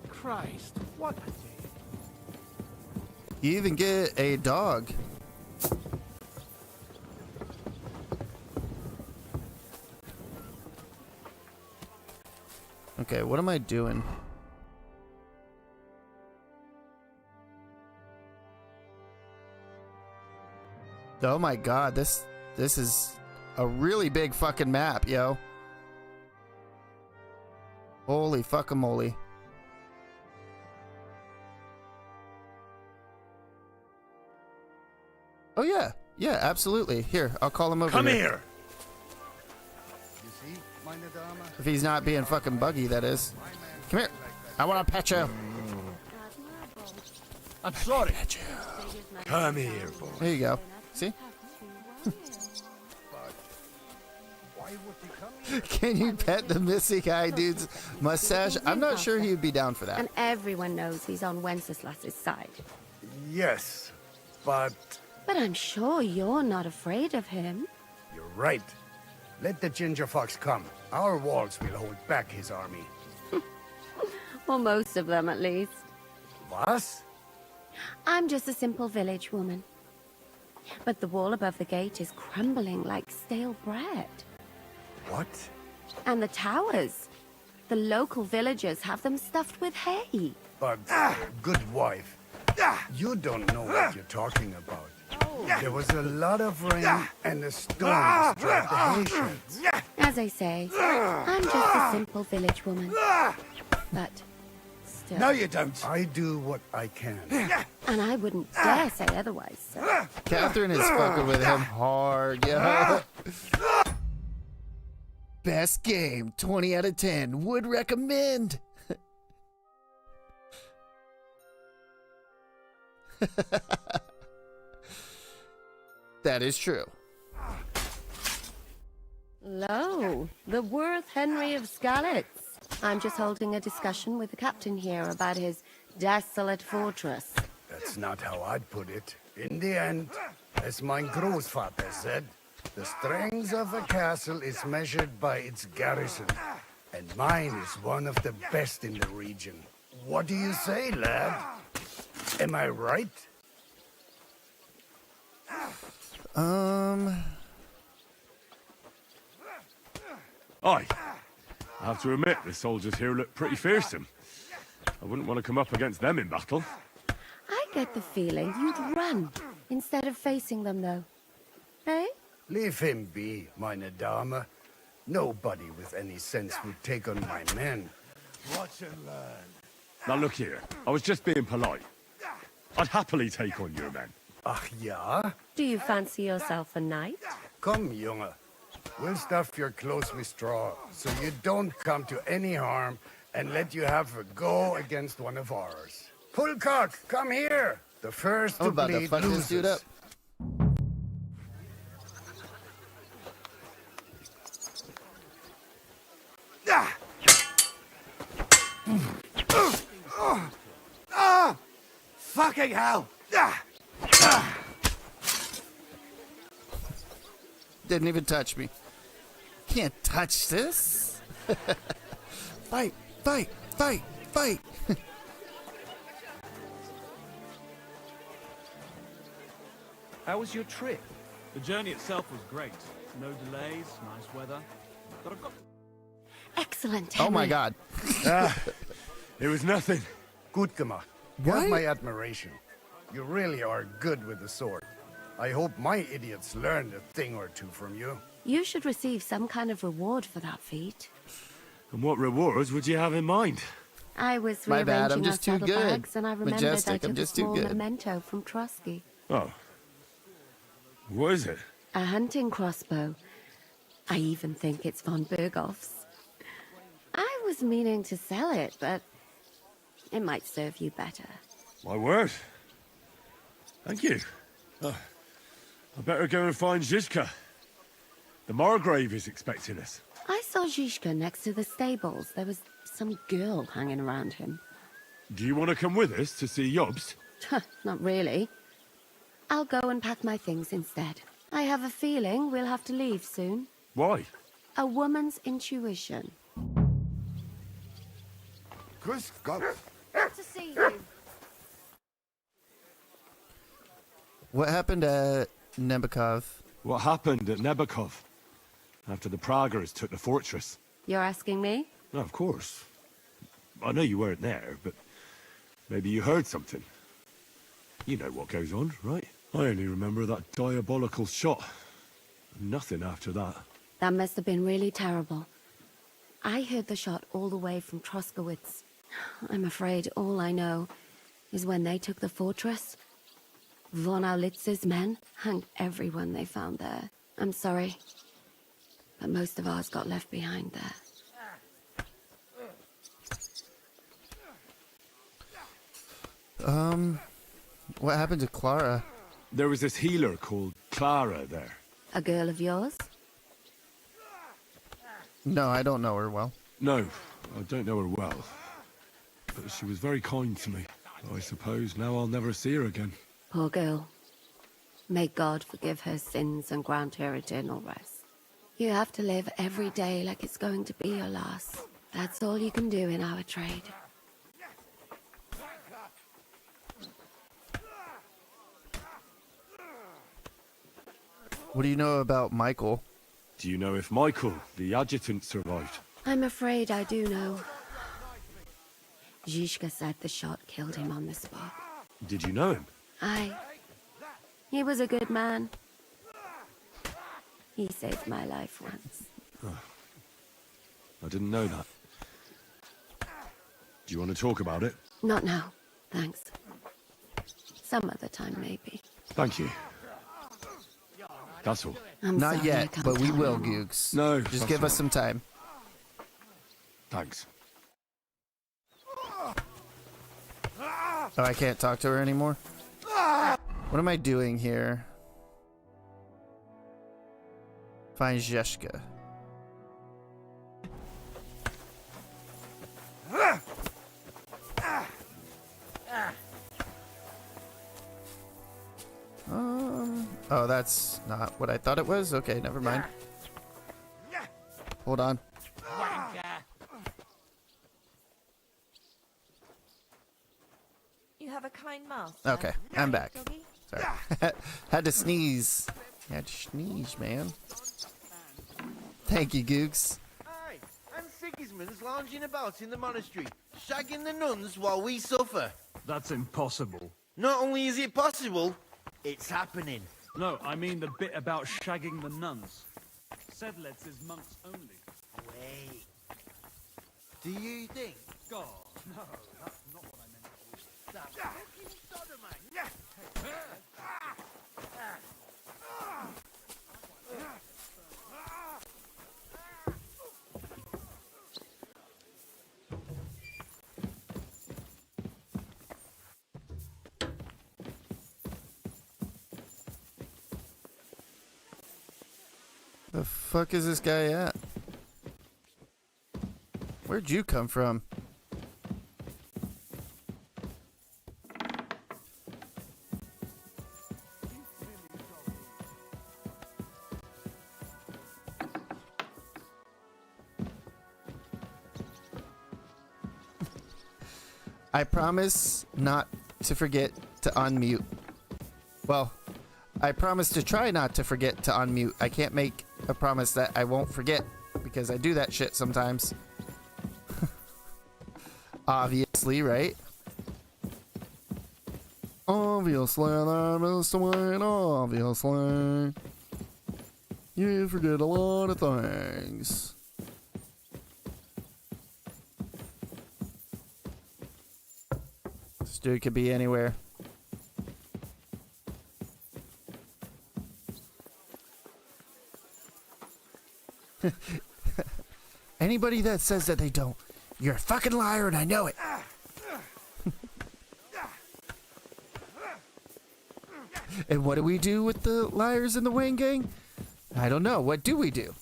Christ, what a day. You even get a dog. Okay, what am I doing? Oh my god, this is a really big fucking map, yo. Holy fuckamole. Oh yeah, yeah, absolutely. Here, I'll call him over. Come here. You see, meine Dame? If he's not being fucking buggy, that is. Come here. I want to pet you. I'm sorry. Come here, boy. There you go. See? Can you pet the missing eye dude's mustache? I'm not sure he would be down for that. And everyone knows he's on Wenceslas's side. Yes, but... But I'm sure you're not afraid of him. You're right. Let the ginger fox come. Our walls will hold back his army. Well, most of them, at least. What? I'm just a simple village woman. But the wall above the gate is crumbling like stale bread. What? And the towers. The local villagers have them stuffed with hay. But, good wife, you don't know what you're talking about. There was a lot of rain, and the storm destroyed the hay sheds. As I say, I'm just a simple village woman. But still. No, you don't. I do what I can. And I wouldn't dare say otherwise, sir. Catherine is fucking with him hard, yo. Best game, 20 out of 10. Would recommend. That is true. Lo, the Worth Henry of Skalitz. I'm just holding a discussion with the captain here about his desolate fortress. That's not how I'd put it. In the end, as my großvater said, the strength of a castle is measured by its garrison. And mine is one of the best in the region. What do you say, lad? Am I right? Aye. I have to admit, the soldiers here look pretty fearsome. I wouldn't want to come up against them in battle. I get the feeling you'd run instead of facing them, though. Eh? Leave him be, meine Dame. Nobody with any sense would take on my men. Watch and learn. Now look here, I was just being polite. I'd happily take on your men. Ach ja? Do you fancy yourself a knight? Come, Junge. We'll stuff your clothes with straw, so you don't come to any harm, and let you have a go against one of ours. Pullcock, come here! The first to I'm about to bleed fuck this dude up. Fucking hell! Didn't even touch me. Can't touch this. Fight, fight, fight, fight. How was your trip? The journey itself was great. No delays, nice weather. But I've got... Excellent, Oh Henry. my god. It was nothing. Gut gemacht. You have my admiration. You really are good with the sword. I hope my idiots learned a thing or two from you. You should receive some kind of reward for that feat. And what rewards would you have in mind? I was My bad, I'm rearranging our just too saddlebags, good. and I remembered Majestic, I took I'm just a too small good. memento from Trotsky. Oh. What is it? A hunting crossbow. I even think it's von Berghoff's. I was meaning to sell it, but it might serve you better. My word. Thank you. I better go and find Zizka. The Margrave is expecting us. I saw Zhishka next to the stables. There was some girl hanging around him. Do you want to come with us to see Yobs? Not really. I'll go and pack my things instead. I have a feeling we'll have to leave soon. Why? A woman's intuition. Grüß Gott. Good to see you. What happened at Nebukov? What happened at Nebukov? After the Praguers took the fortress. You're asking me? No, of course. I know you weren't there, but maybe you heard something. You know what goes on, right? I only remember that diabolical shot. Nothing after that. That must have been really terrible. I heard the shot all the way from Troskowitz. I'm afraid all I know is when they took the fortress, Von Aulitz's men hanged everyone they found there. I'm sorry, but most of ours got left behind there. What happened to Clara? There was this healer called Clara there. A girl of yours? No, I don't know her well. No, I don't know her well. But she was very kind to me. I suppose now I'll never see her again. Poor girl. May God forgive her sins and grant her eternal rest. You have to live every day like it's going to be your last. That's all you can do in our trade. What do you know about Michael? Do you know if Michael, the adjutant, survived? I'm afraid I do know. Zhishka said the shot killed him on the spot. Did you know him? Aye. He was a good man. He saved my life once. Oh, I didn't know that. Do you want to talk about it? Not now, thanks. Some other time, maybe. Thank you. That's all. Not sorry, I yet, can't but we tell will, you. Googs. No, just that's give all us some time. Thanks. Oh, I can't talk to her anymore? What am I doing here? Find Zheshka. Oh, that's not what I thought it was? Okay, never mind. Hold on. You have a kind master. Okay, I'm back. Doggy? Sorry. Had to sneeze. Had to sneeze, man. Thank you, Googs. Aye, and Sigismund's lounging about in the monastery, shagging the nuns while we suffer. That's impossible. Not only is it possible, it's happening. No, I mean the bit about shagging the nuns. Sedlitz is monks only. Wait. Do you think? God, no, that's not what I meant. That fucking sodomite. The fuck is this guy at? Where'd you come from? I promise not to forget to unmute. Well, I promise to try not to forget to unmute. I can't make a promise that I won't forget because I do that shit sometimes. Obviously, right? Obviously, that is the way, obviously. You forget a lot of things. This dude could be anywhere. Anybody that says that they don't, you're a fucking liar and I know it. And what do we do with the liars in the Wayne gang? I don't know. What do we do?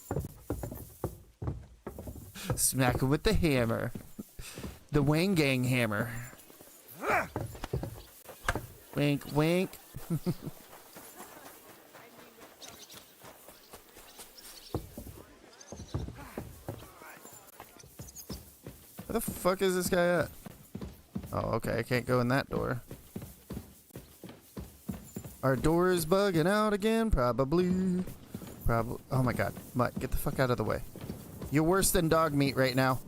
Smack him with the hammer. The Wayne Gang hammer. Wink, wink. Where the fuck is this guy at? Oh, okay, I can't go in that door. Our door is bugging out again, probably. Oh my god, Mutt, get the fuck out of the way. You're worse than dog meat right now.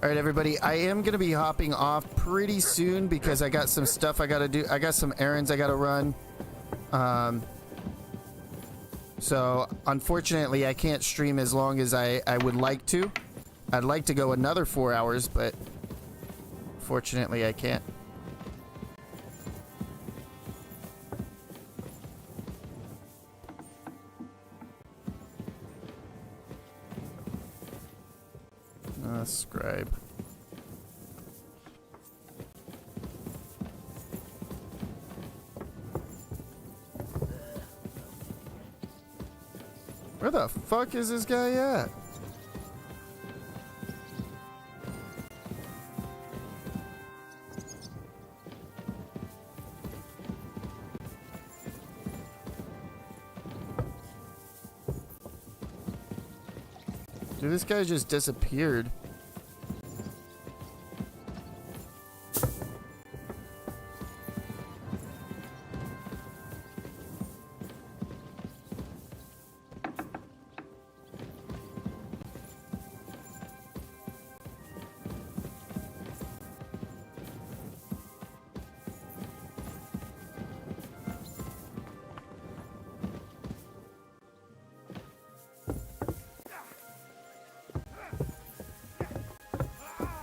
Alright, everybody, I am going to be hopping off pretty soon because I got some stuff I got to do. I got some errands I got to run. So, unfortunately, I can't stream as long as I would like to. I'd like to go another 4 hours, but fortunately, I can't. Scribe. Where the fuck is this guy at? Dude, this guy just disappeared.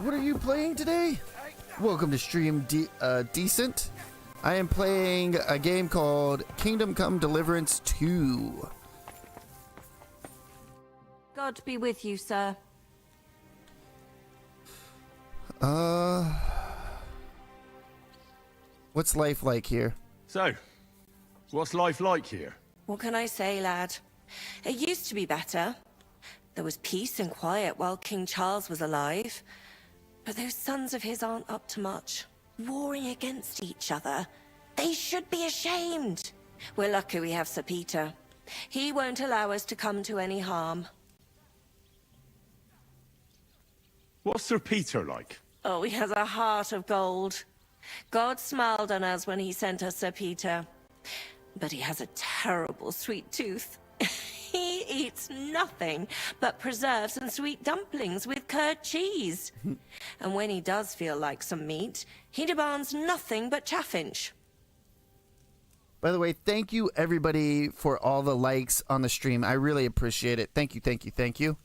What are you playing today? Welcome to Stream Decent. I am playing a game called Kingdom Come Deliverance 2. God be with you, sir. What's life like here? So, what's life like here? What can I say, lad? It used to be better. There was peace and quiet while King Charles was alive. But those sons of his aren't up to much. Warring against each other. They should be ashamed. We're lucky we have Sir Peter. He won't allow us to come to any harm. What's Sir Peter like? Oh, he has a heart of gold. God smiled on us when he sent us Sir Peter. But he has a terrible sweet tooth. He eats nothing but preserves and sweet dumplings with curd cheese. And when he does feel like some meat, he demands nothing but chaffinch. By the way, thank you everybody for all the likes on the stream. I really appreciate it. Thank you, thank you, thank you.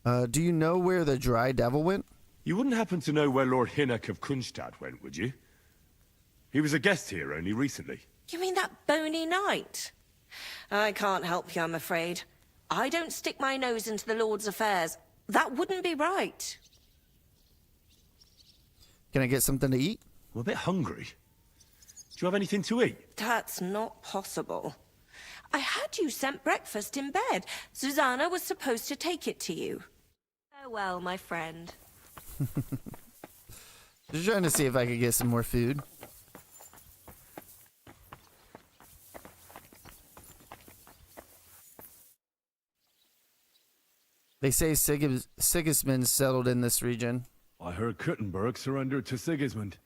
Do you know where the Dry Devil went? You wouldn't happen to know where Lord Hinnock of Kunstad went, would you? He was a guest here only recently. You mean that bony knight? I can't help you, I'm afraid. I don't stick my nose into the Lord's affairs. That wouldn't be right. Can I get something to eat? I'm a bit hungry. Do you have anything to eat? That's not possible. I had you sent breakfast in bed. Susanna was supposed to take it to you. Farewell, my friend. Just trying to see if I could get some more food. They say Sigismund settled in this region. I heard Kuttenberg surrendered to Sigismund,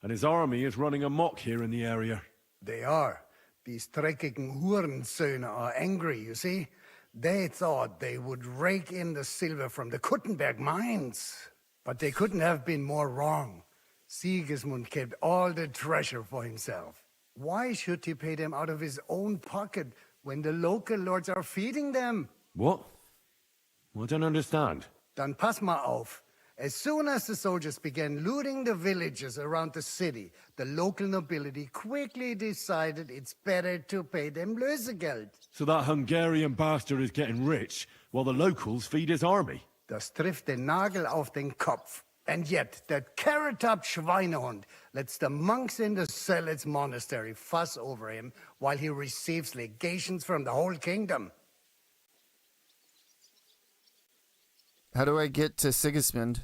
and his army is running amok here in the area. They are. These dreckigen Hurensöhne are angry, you see. They thought they would rake in the silver from the Kuttenberg mines. But they couldn't have been more wrong. Sigismund kept all the treasure for himself. Why should he pay them out of his own pocket when the local lords are feeding them? What? I don't understand. Dann pass mal auf. As soon as the soldiers began looting the villages around the city, the local nobility quickly decided it's better to pay them Lösegeld. So that Hungarian bastard is getting rich, while the locals feed his army? Das trifft den Nagel auf den Kopf. And yet, that carrot-top Schweinehund lets the monks in the Zealots monastery fuss over him while he receives legations from the whole kingdom. How do I get to Sigismund?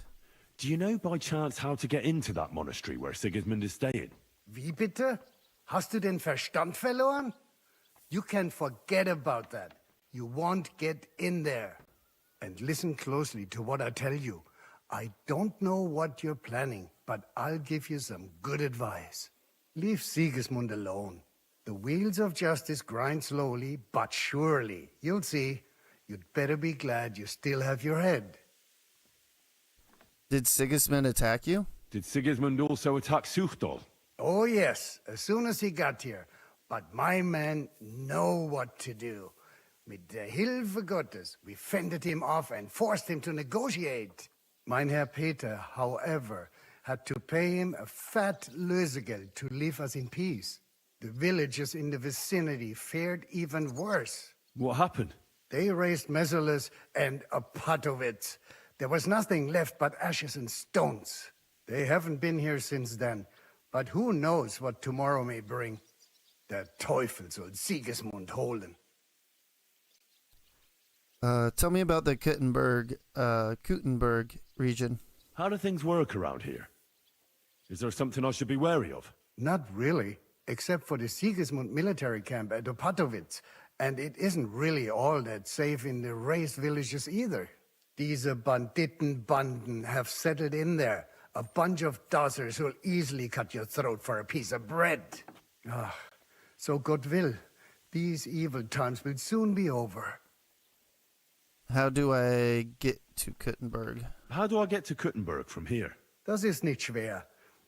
Do you know by chance how to get into that monastery where Sigismund is staying? Wie bitte? Hast du den Verstand verloren? You can forget about that. You won't get in there. And listen closely to what I tell you. I don't know what you're planning, but I'll give you some good advice. Leave Sigismund alone. The wheels of justice grind slowly, but surely. You'll see. You'd better be glad you still have your head. Did Sigismund attack you? Did Sigismund also attack Suchdol? Oh yes, as soon as he got here. But my men know what to do. Mit der Hilfe Gottes, we fended him off and forced him to negotiate. Mein Herr Peter, however, had to pay him a fat Lösegeld to leave us in peace. The villagers in the vicinity fared even worse. What happened? They raised Mesolis and Opatovitz. There was nothing left but ashes and stones. They haven't been here since then, but who knows what tomorrow may bring. Der Teufel soll Sigismund holen. Tell me about the Kuttenberg region. How do things work around here? Is there something I should be wary of? Not really, except for the Sigismund military camp at Opatovitz. And it isn't really all that safe in the raised villages either. Diese Banditenbanden have settled in there. A bunch of dossers who'll easily cut your throat for a piece of bread. Ah, so God will. These evil times will soon be over. How do I get to Kuttenberg? How do I get to Kuttenberg from here? Das ist nicht schwer.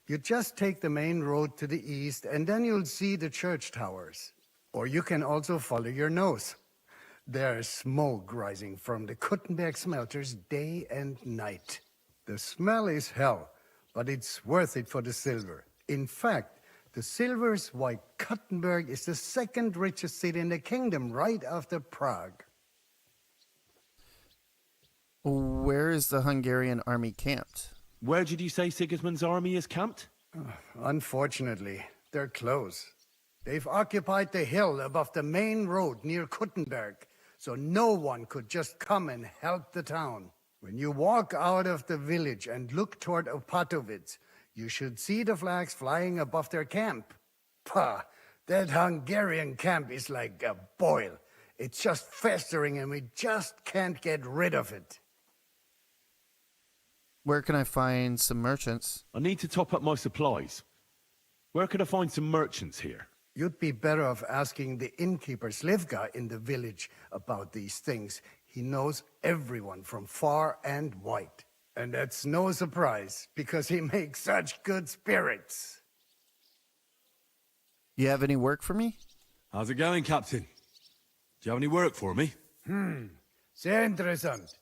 You just take the main road to the east, and then you'll see the church towers. Or you can also follow your nose. There's smoke rising from the Kuttenberg smelters day and night. The smell is hell, but it's worth it for the silver. In fact, the silver's why Kuttenberg is the second richest city in the kingdom, right after Prague. Where is the Hungarian army camped? Where did you say Sigismund's army is camped? Unfortunately, they're close. They've occupied the hill above the main road near Kuttenberg, so no one could just come and help the town. When you walk out of the village and look toward Opatovitz, you should see the flags flying above their camp. Pah! That Hungarian camp is like a boil. It's just festering and we just can't get rid of it. Where can I find some merchants? I need to top up my supplies. Where could I find some merchants here? You'd be better off asking the innkeeper Slivka in the village about these things. He knows everyone from far and wide. And that's no surprise, because he makes such good spirits. You have any work for me? How's it going, Captain? Do you have any work for me? Sehr interessant.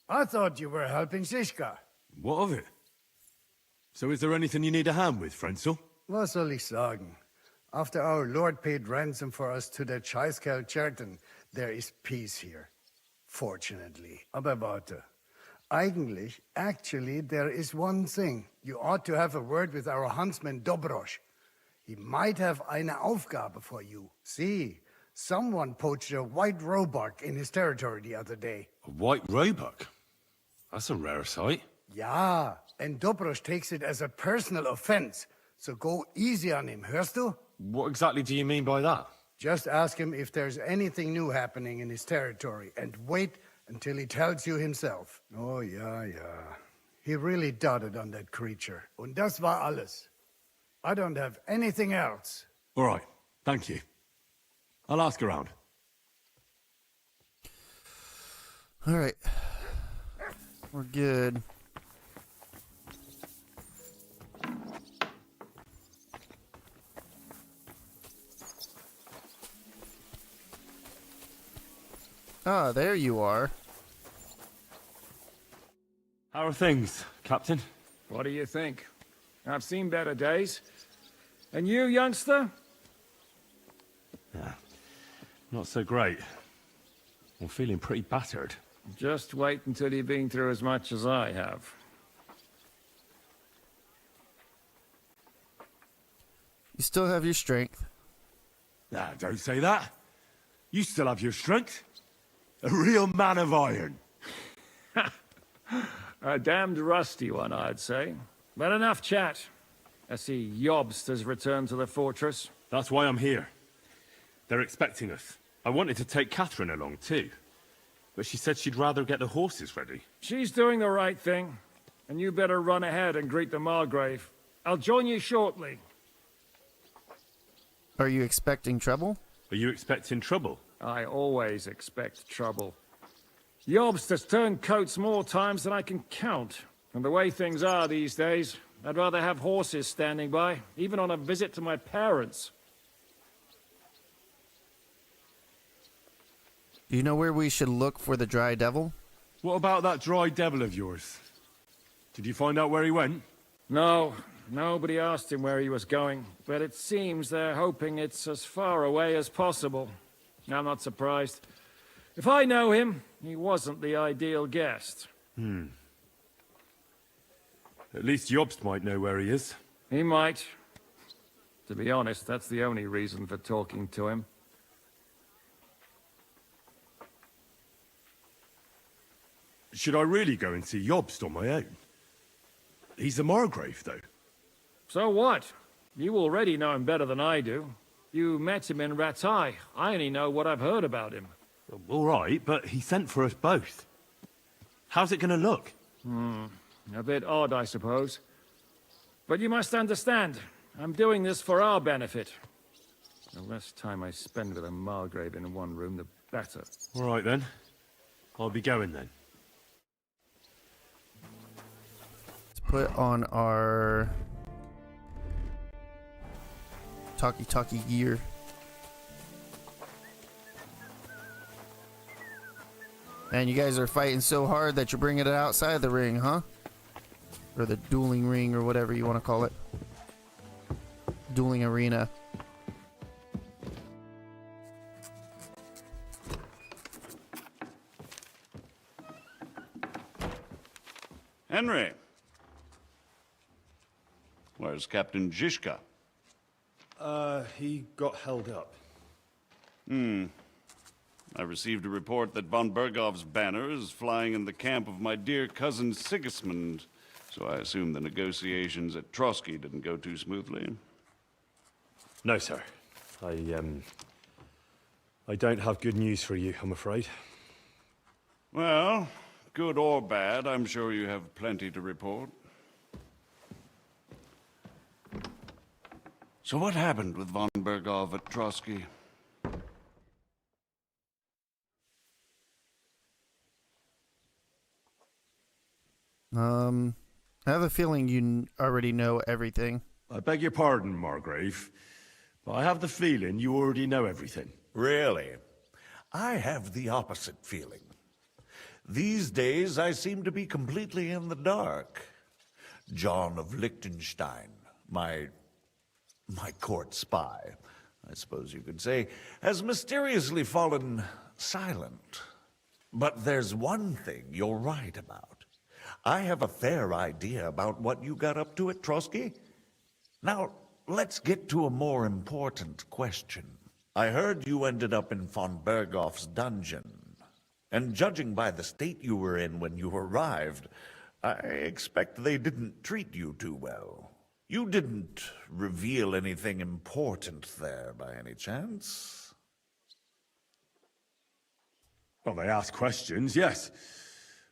I thought you were helping Shishka. What of it? So is there anything you need a hand with, Frenzel? Was soll ich sagen? After our Lord paid ransom for us to the Chaiskel Cherton, there is peace here. Fortunately. Aber warte. Actually, there is one thing. You ought to have a word with our huntsman Dobrosch. He might have eine Aufgabe for you. See, someone poached a white roebuck in his territory the other day. A white roebuck? That's a rare sight. Ja, and Dobrosch takes it as a personal offense. So go easy on him, hörst du? What exactly do you mean by that? Just ask him if there's anything new happening in his territory, and wait until he tells you himself. Oh, ja. He really doted on that creature. Und das war alles. I don't have anything else. All right, thank you. I'll ask around. All right. We're good. Ah, there you are. How are things, Captain? What do you think? I've seen better days. And you, youngster? Yeah, not so great. I'm feeling pretty battered. Just wait until you've been through as much as I have. You still have your strength. Nah, don't say that. You still have your strength. A real man of iron. A damned rusty one, I'd say. But enough chat. I see Jobst has returned to the fortress. That's why I'm here. They're expecting us. I wanted to take Catherine along too, but she said she'd rather get the horses ready. She's doing the right thing, and you better run ahead and greet the Margrave. I'll join you shortly. Are you expecting trouble? Are you expecting trouble? I always expect trouble. Jobst has turned coats more times than I can count. And the way things are these days, I'd rather have horses standing by, even on a visit to my parents. Do you know where we should look for the Dry Devil? What about that dry devil of yours? Did you find out where he went? No, nobody asked him where he was going, but it seems they're hoping it's as far away as possible. I'm not surprised. If I know him, he wasn't the ideal guest. At least Jobst might know where he is. He might. To be honest, that's the only reason for talking to him. Should I really go and see Jobst on my own? He's a Margrave, though. So what? You already know him better than I do. You met him in Rattay. I only know what I've heard about him. All right, but he sent for us both. How's it gonna look? A bit odd, I suppose. But you must understand, I'm doing this for our benefit. The less time I spend with a Margrave in one room, the better. All right, then. I'll be going, then. Let's put on our talkie-talkie gear. And you guys are fighting so hard that you're bringing it outside the ring, huh? Or the dueling ring, or whatever you want to call it. Dueling arena. Henry. Where's Captain Zizka? He got held up. I received a report that von Bergov's banner is flying in the camp of my dear cousin Sigismund, so I assume the negotiations at Trotsky didn't go too smoothly. No, sir. I don't have good news for you, I'm afraid. Well, good or bad, I'm sure you have plenty to report. So what happened with von Bergov at Trotsky? I have a feeling you already know everything. I beg your pardon, Margrave, but I have the feeling you already know everything. Really? I have the opposite feeling. These days, I seem to be completely in the dark. John of Liechtenstein, my court spy, I suppose you could say, has mysteriously fallen silent. But there's one thing you're right about. I have a fair idea about what you got up to at Trotsky. Now, let's get to a more important question. I heard you ended up in von Bergov's dungeon. And judging by the state you were in when you arrived, I expect they didn't treat you too well. You didn't reveal anything important there by any chance? Well, they asked questions, yes.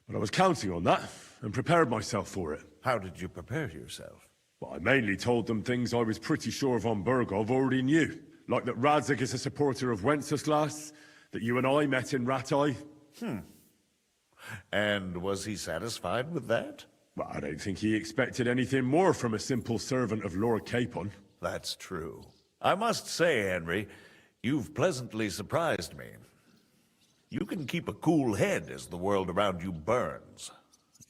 But I was counting on that, and prepared myself for it. How did you prepare yourself? Well, I mainly told them things I was pretty sure von Bergov already knew. Like that Radzig is a supporter of Wenceslas, that you and I met in Rattay. And was he satisfied with that? Well, I don't think he expected anything more from a simple servant of Lord Capon. That's true. I must say, Henry, you've pleasantly surprised me. You can keep a cool head as the world around you burns.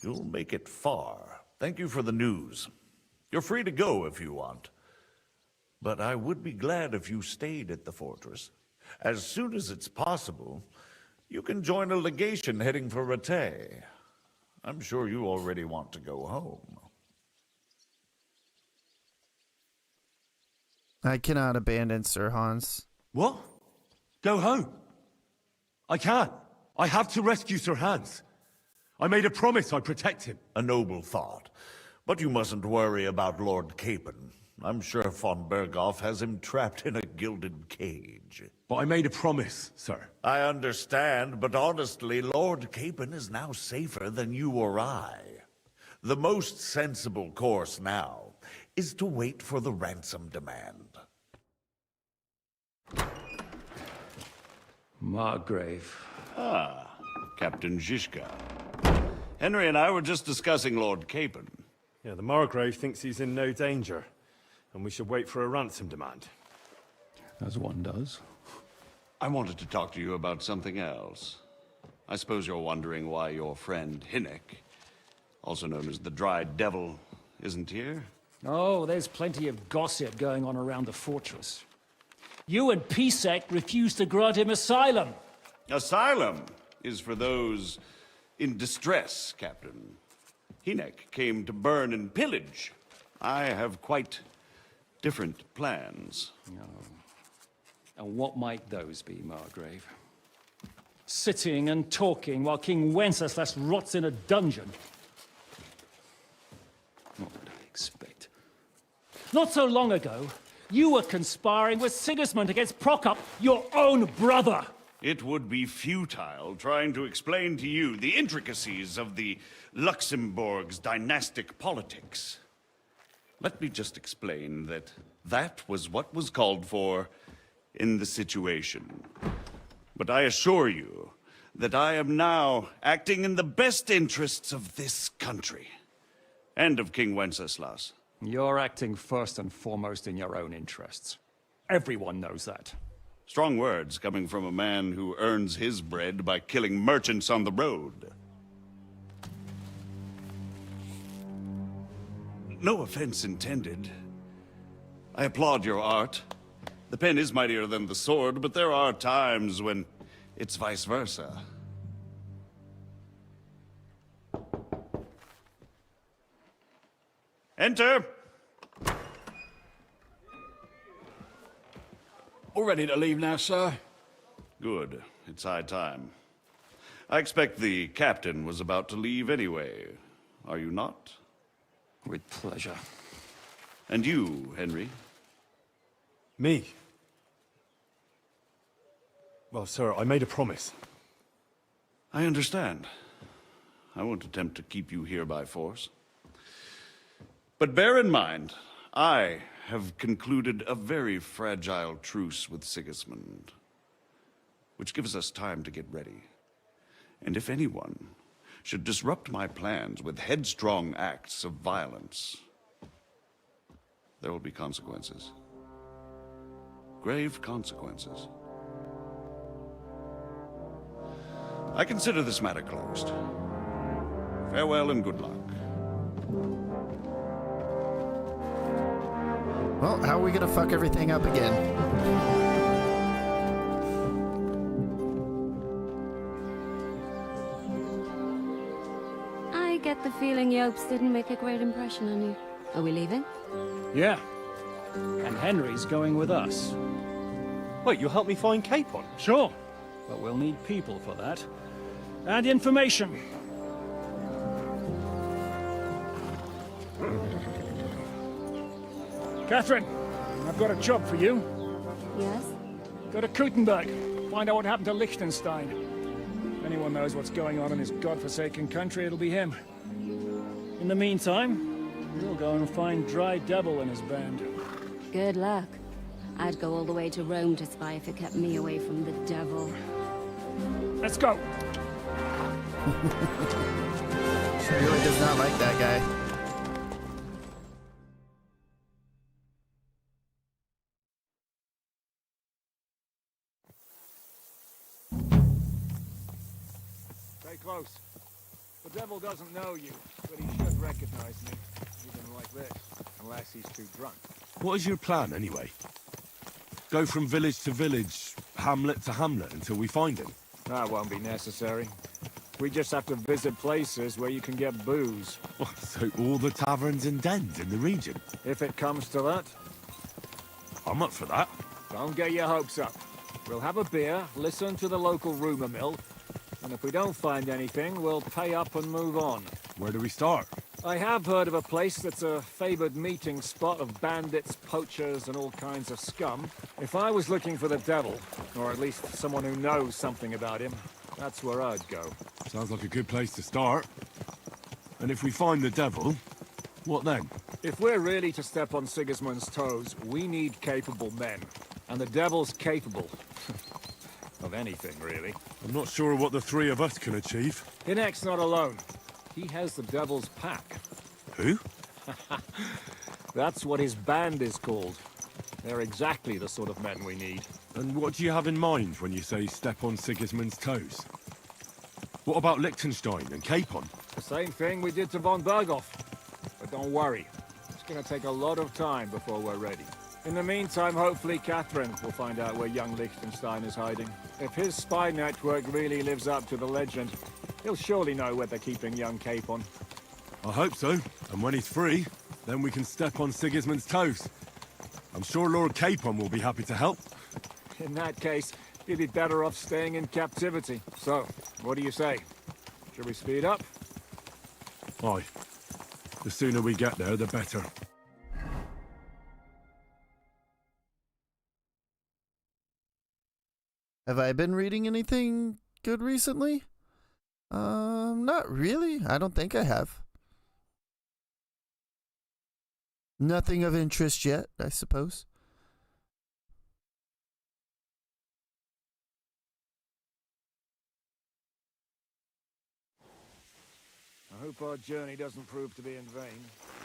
You'll make it far. Thank you for the news. You're free to go if you want. But I would be glad if you stayed at the fortress. As soon as it's possible, you can join a legation heading for Rattay. I'm sure you already want to go home. I cannot abandon Sir Hans. What? Go home? I can't. I have to rescue Sir Hans. I made a promise I'd protect him. A noble thought. But you mustn't worry about Lord Capon. I'm sure von Berghoff has him trapped in a gilded cage. But I made a promise, sir. I understand, but honestly, Lord Capon is now safer than you or I. The most sensible course now is to wait for the ransom demand. Margrave. Ah, Captain Zizka. Henry and I were just discussing Lord Capon. Yeah, the Margrave thinks he's in no danger, and we should wait for a ransom demand. As one does. I wanted to talk to you about something else. I suppose you're wondering why your friend Hinnek, also known as the Dried Devil, isn't here? Oh, there's plenty of gossip going on around the fortress. You and Pisek refused to grant him asylum. Asylum is for those in distress, Captain. Hinnek came to burn and pillage. I have quite different plans. Oh. And what might those be, Margrave? Sitting and talking while King Wenceslas rots in a dungeon. What would I expect? Not so long ago, you were conspiring with Sigismund against Prokop, your own brother. It would be futile trying to explain to you the intricacies of the Luxembourg's dynastic politics. Let me just explain that that was what was called for in the situation. But I assure you that I am now acting in the best interests of this country and of King Wenceslas. You're acting first and foremost in your own interests. Everyone knows that. Strong words coming from a man who earns his bread by killing merchants on the road. No offense intended. I applaud your art. The pen is mightier than the sword, but there are times when it's vice versa. Enter! All ready to leave now, sir? Good. It's high time. I expect the captain was about to leave anyway. Are you not? With pleasure. And you, Henry? Me? Well, sir, I made a promise. I understand. I won't attempt to keep you here by force. But bear in mind, I have concluded a very fragile truce with Sigismund, which gives us time to get ready. And if anyone should disrupt my plans with headstrong acts of violence, there will be consequences. Grave consequences. I consider this matter closed. Farewell and good luck. Well, how are we gonna fuck everything up again? I get the feeling Yopes didn't make a great impression on you. Are we leaving? Yeah. And Henry's going with us. Wait, you'll help me find Capon? Sure. But we'll need people for that. And information. Catherine, I've got a job for you. Yes? Go to Kuttenberg. Find out what happened to Liechtenstein. If anyone knows what's going on in his godforsaken country, it'll be him. In the meantime, we'll go and find Dry Devil and his band. Good luck. I'd go all the way to Rome to spy if it kept me away from the devil. Let's go! She really does not like that guy. Stay close. The devil doesn't know you, but he should recognize me, even like this, unless he's too drunk. What is your plan, anyway? Go from village to village, hamlet to hamlet, until we find him? That won't be necessary. We just have to visit places where you can get booze. So all the taverns and dens in the region? If it comes to that. I'm up for that. Don't get your hopes up. We'll have a beer, listen to the local rumor mill, and if we don't find anything, we'll pay up and move on. Where do we start? I have heard of a place that's a favored meeting spot of bandits, poachers, and all kinds of scum. If I was looking for the devil, or at least someone who knows something about him, that's where I'd go. Sounds like a good place to start. And if we find the devil, what then? If we're really to step on Sigismund's toes, we need capable men. And the devil's capable. Of anything, really. I'm not sure what the three of us can achieve. Hinek's not alone. He has the devil's pack. Who? That's what his band is called. They're exactly the sort of men we need. And what do you have in mind when you say step on Sigismund's toes? What about Liechtenstein and Capon? The same thing we did to von Berghoff. But don't worry. It's gonna take a lot of time before we're ready. In the meantime, hopefully Catherine will find out where young Liechtenstein is hiding. If his spy network really lives up to the legend, he'll surely know where they're keeping young Capon. I hope so. And when he's free, then we can step on Sigismund's toes. I'm sure Lord Capon will be happy to help. In that case, he'd be better off staying in captivity. So, what do you say? Should we speed up? Aye. The sooner we get there, the better. Have I been reading anything good recently? Not really. I don't think I have. Nothing of interest yet, I suppose. I hope our journey doesn't prove to be in vain.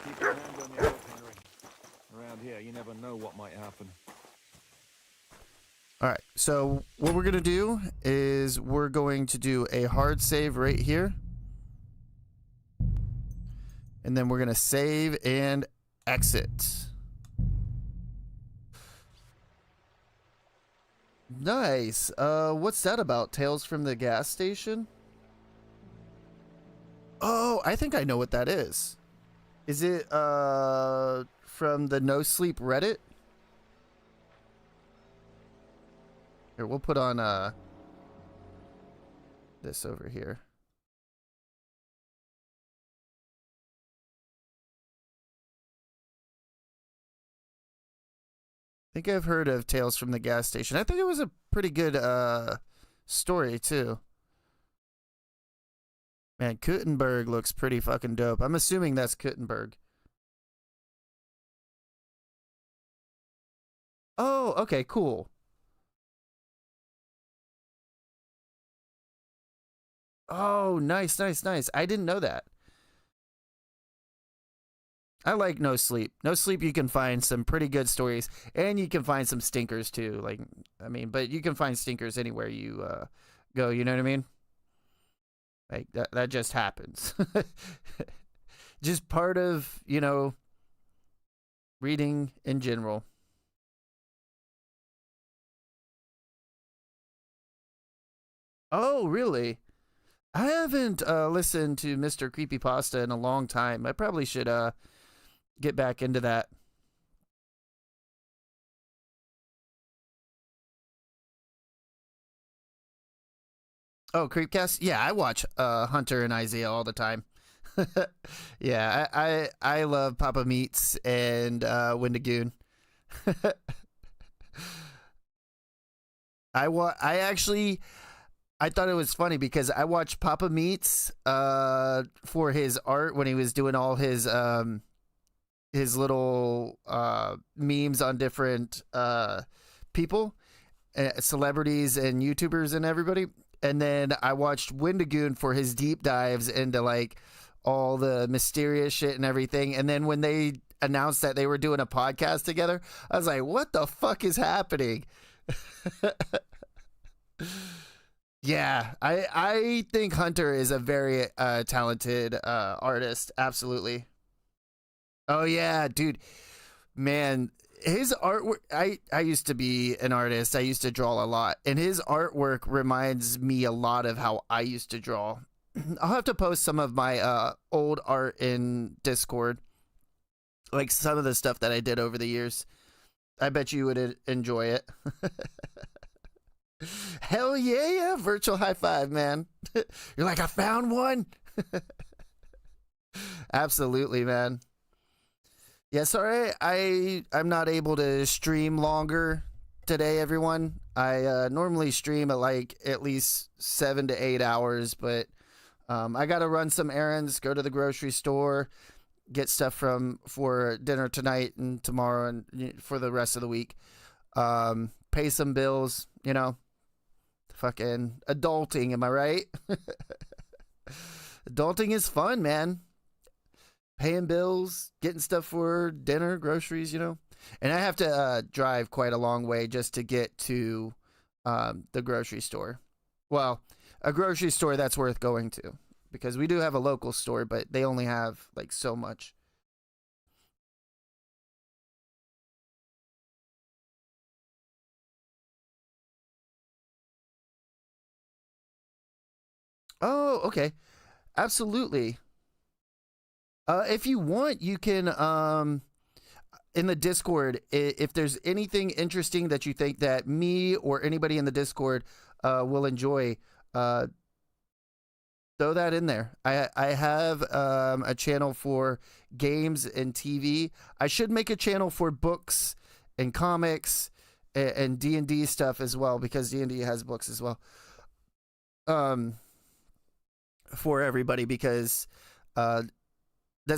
Keep your hand on your hip, Henry. Around here, you never know what might happen. Alright, so what we're going to do is we're going to do a hard save right here. And then we're going to save and exit. Nice. What's that about? Tales from the gas station? Oh, I think I know what that is. Is it from the No Sleep Reddit? Here, we'll put on this over here. I think I've heard of Tales from the Gas Station. I think it was a pretty good story too. Man, Kuttenberg looks pretty fucking dope. I'm assuming that's Kuttenberg. Oh, okay, cool. Oh, nice, nice, nice. I didn't know that. I like No Sleep. No Sleep, you can find some pretty good stories, and you can find some stinkers too. Like, I mean, but you can find stinkers anywhere you go. You know what I mean? Like that just happens. Just part of, you know, reading in general. Oh, really? I haven't listened to Mr. Creepypasta in a long time. I probably should get back into that. Oh, Creepcast? Yeah, I watch Hunter and Isaiah all the time. Yeah, I love Papa Meats and Wendigoon. I thought it was funny because I watched Papa Meats for his art when he was doing all his little memes on different people, celebrities and YouTubers and everybody. And then I watched Wendigoon for his deep dives into like all the mysterious shit and everything. And then when they announced that they were doing a podcast together, I was like, what the fuck is happening? Yeah, I think Hunter is a very talented artist. Absolutely. Oh yeah, dude, man, his artwork. I used to be an artist. I used to draw a lot, and his artwork reminds me a lot of how I used to draw. I'll have to post some of my old art in Discord, like some of the stuff that I did over the years. I bet you would enjoy it. Hell yeah, virtual high five, man. You're like, I found one. Absolutely, man. Yeah, sorry, I'm not able to stream longer today, everyone. I normally stream at like at least 7 to 8 hours, but I got to run some errands, go to the grocery store, get stuff for dinner tonight and tomorrow and for the rest of the week. Pay some bills, you know. Fucking adulting, am I right? Adulting is fun, man. Paying bills, getting stuff for dinner, groceries, you know. And I have to drive quite a long way just to get to the grocery store. Well, a grocery store that's worth going to. Because we do have a local store, but they only have like so much. Oh, okay. Absolutely. If you want, you can in the Discord, if there's anything interesting that you think that me or anybody in the Discord will enjoy, throw that in there. I have a channel for games and TV. I should make a channel for books and comics and D&D stuff as well, because D&D has books as well. For everybody, because that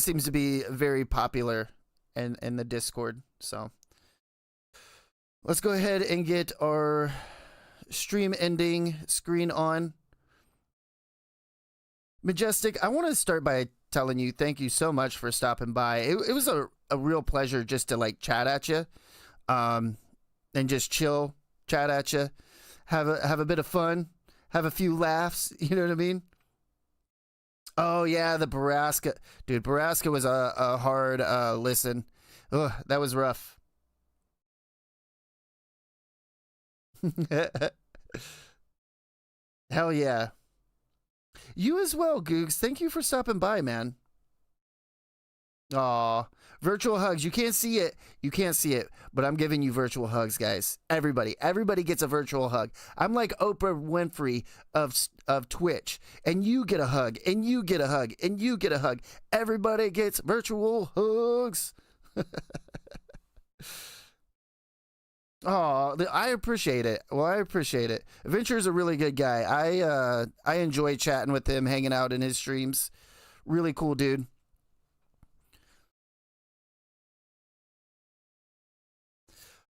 seems to be very popular in the Discord. So let's go ahead and get our stream ending screen on. Majestic, I want to start by telling you thank you so much for stopping by. It was a real pleasure just to like chat at you, and just chill, chat at you, have a bit of fun, have a few laughs. You know what I mean? Oh yeah, the Baraska, dude. Baraska was a hard listen. Ugh, that was rough. Hell yeah. You as well, Googs. Thank you for stopping by, man. Aw, virtual hugs. You can't see it. You can't see it, but I'm giving you virtual hugs, guys. Everybody gets a virtual hug. I'm like Oprah Winfrey of Twitch, and you get a hug, and you get a hug, and you get a hug. Everybody gets virtual hugs. Oh, I appreciate it. Well, I appreciate it. Adventure's a really good guy. I enjoy chatting with him, hanging out in his streams. Really cool dude.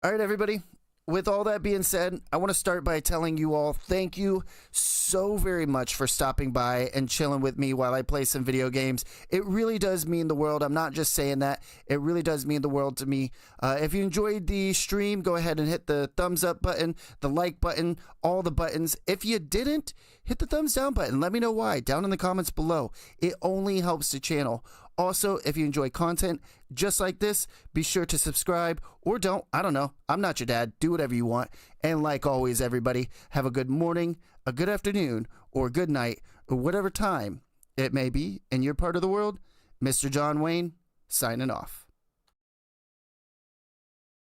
All right, everybody. With all that being said, I want to start by telling you all thank you so very much for stopping by and chilling with me while I play some video games. It really does mean the world. I'm not just saying that. It really does mean the world to me. If you enjoyed the stream, go ahead and hit the thumbs up button, the like button, all the buttons. If you didn't, hit the thumbs down button. Let me know why down in the comments below. It only helps the channel. Also, if you enjoy content just like this, be sure to subscribe, or don't. I don't know. I'm not your dad. Do whatever you want. And like always, everybody, have a good morning, a good afternoon, or a good night, or whatever time it may be in your part of the world. Mr. John Wayne, signing off.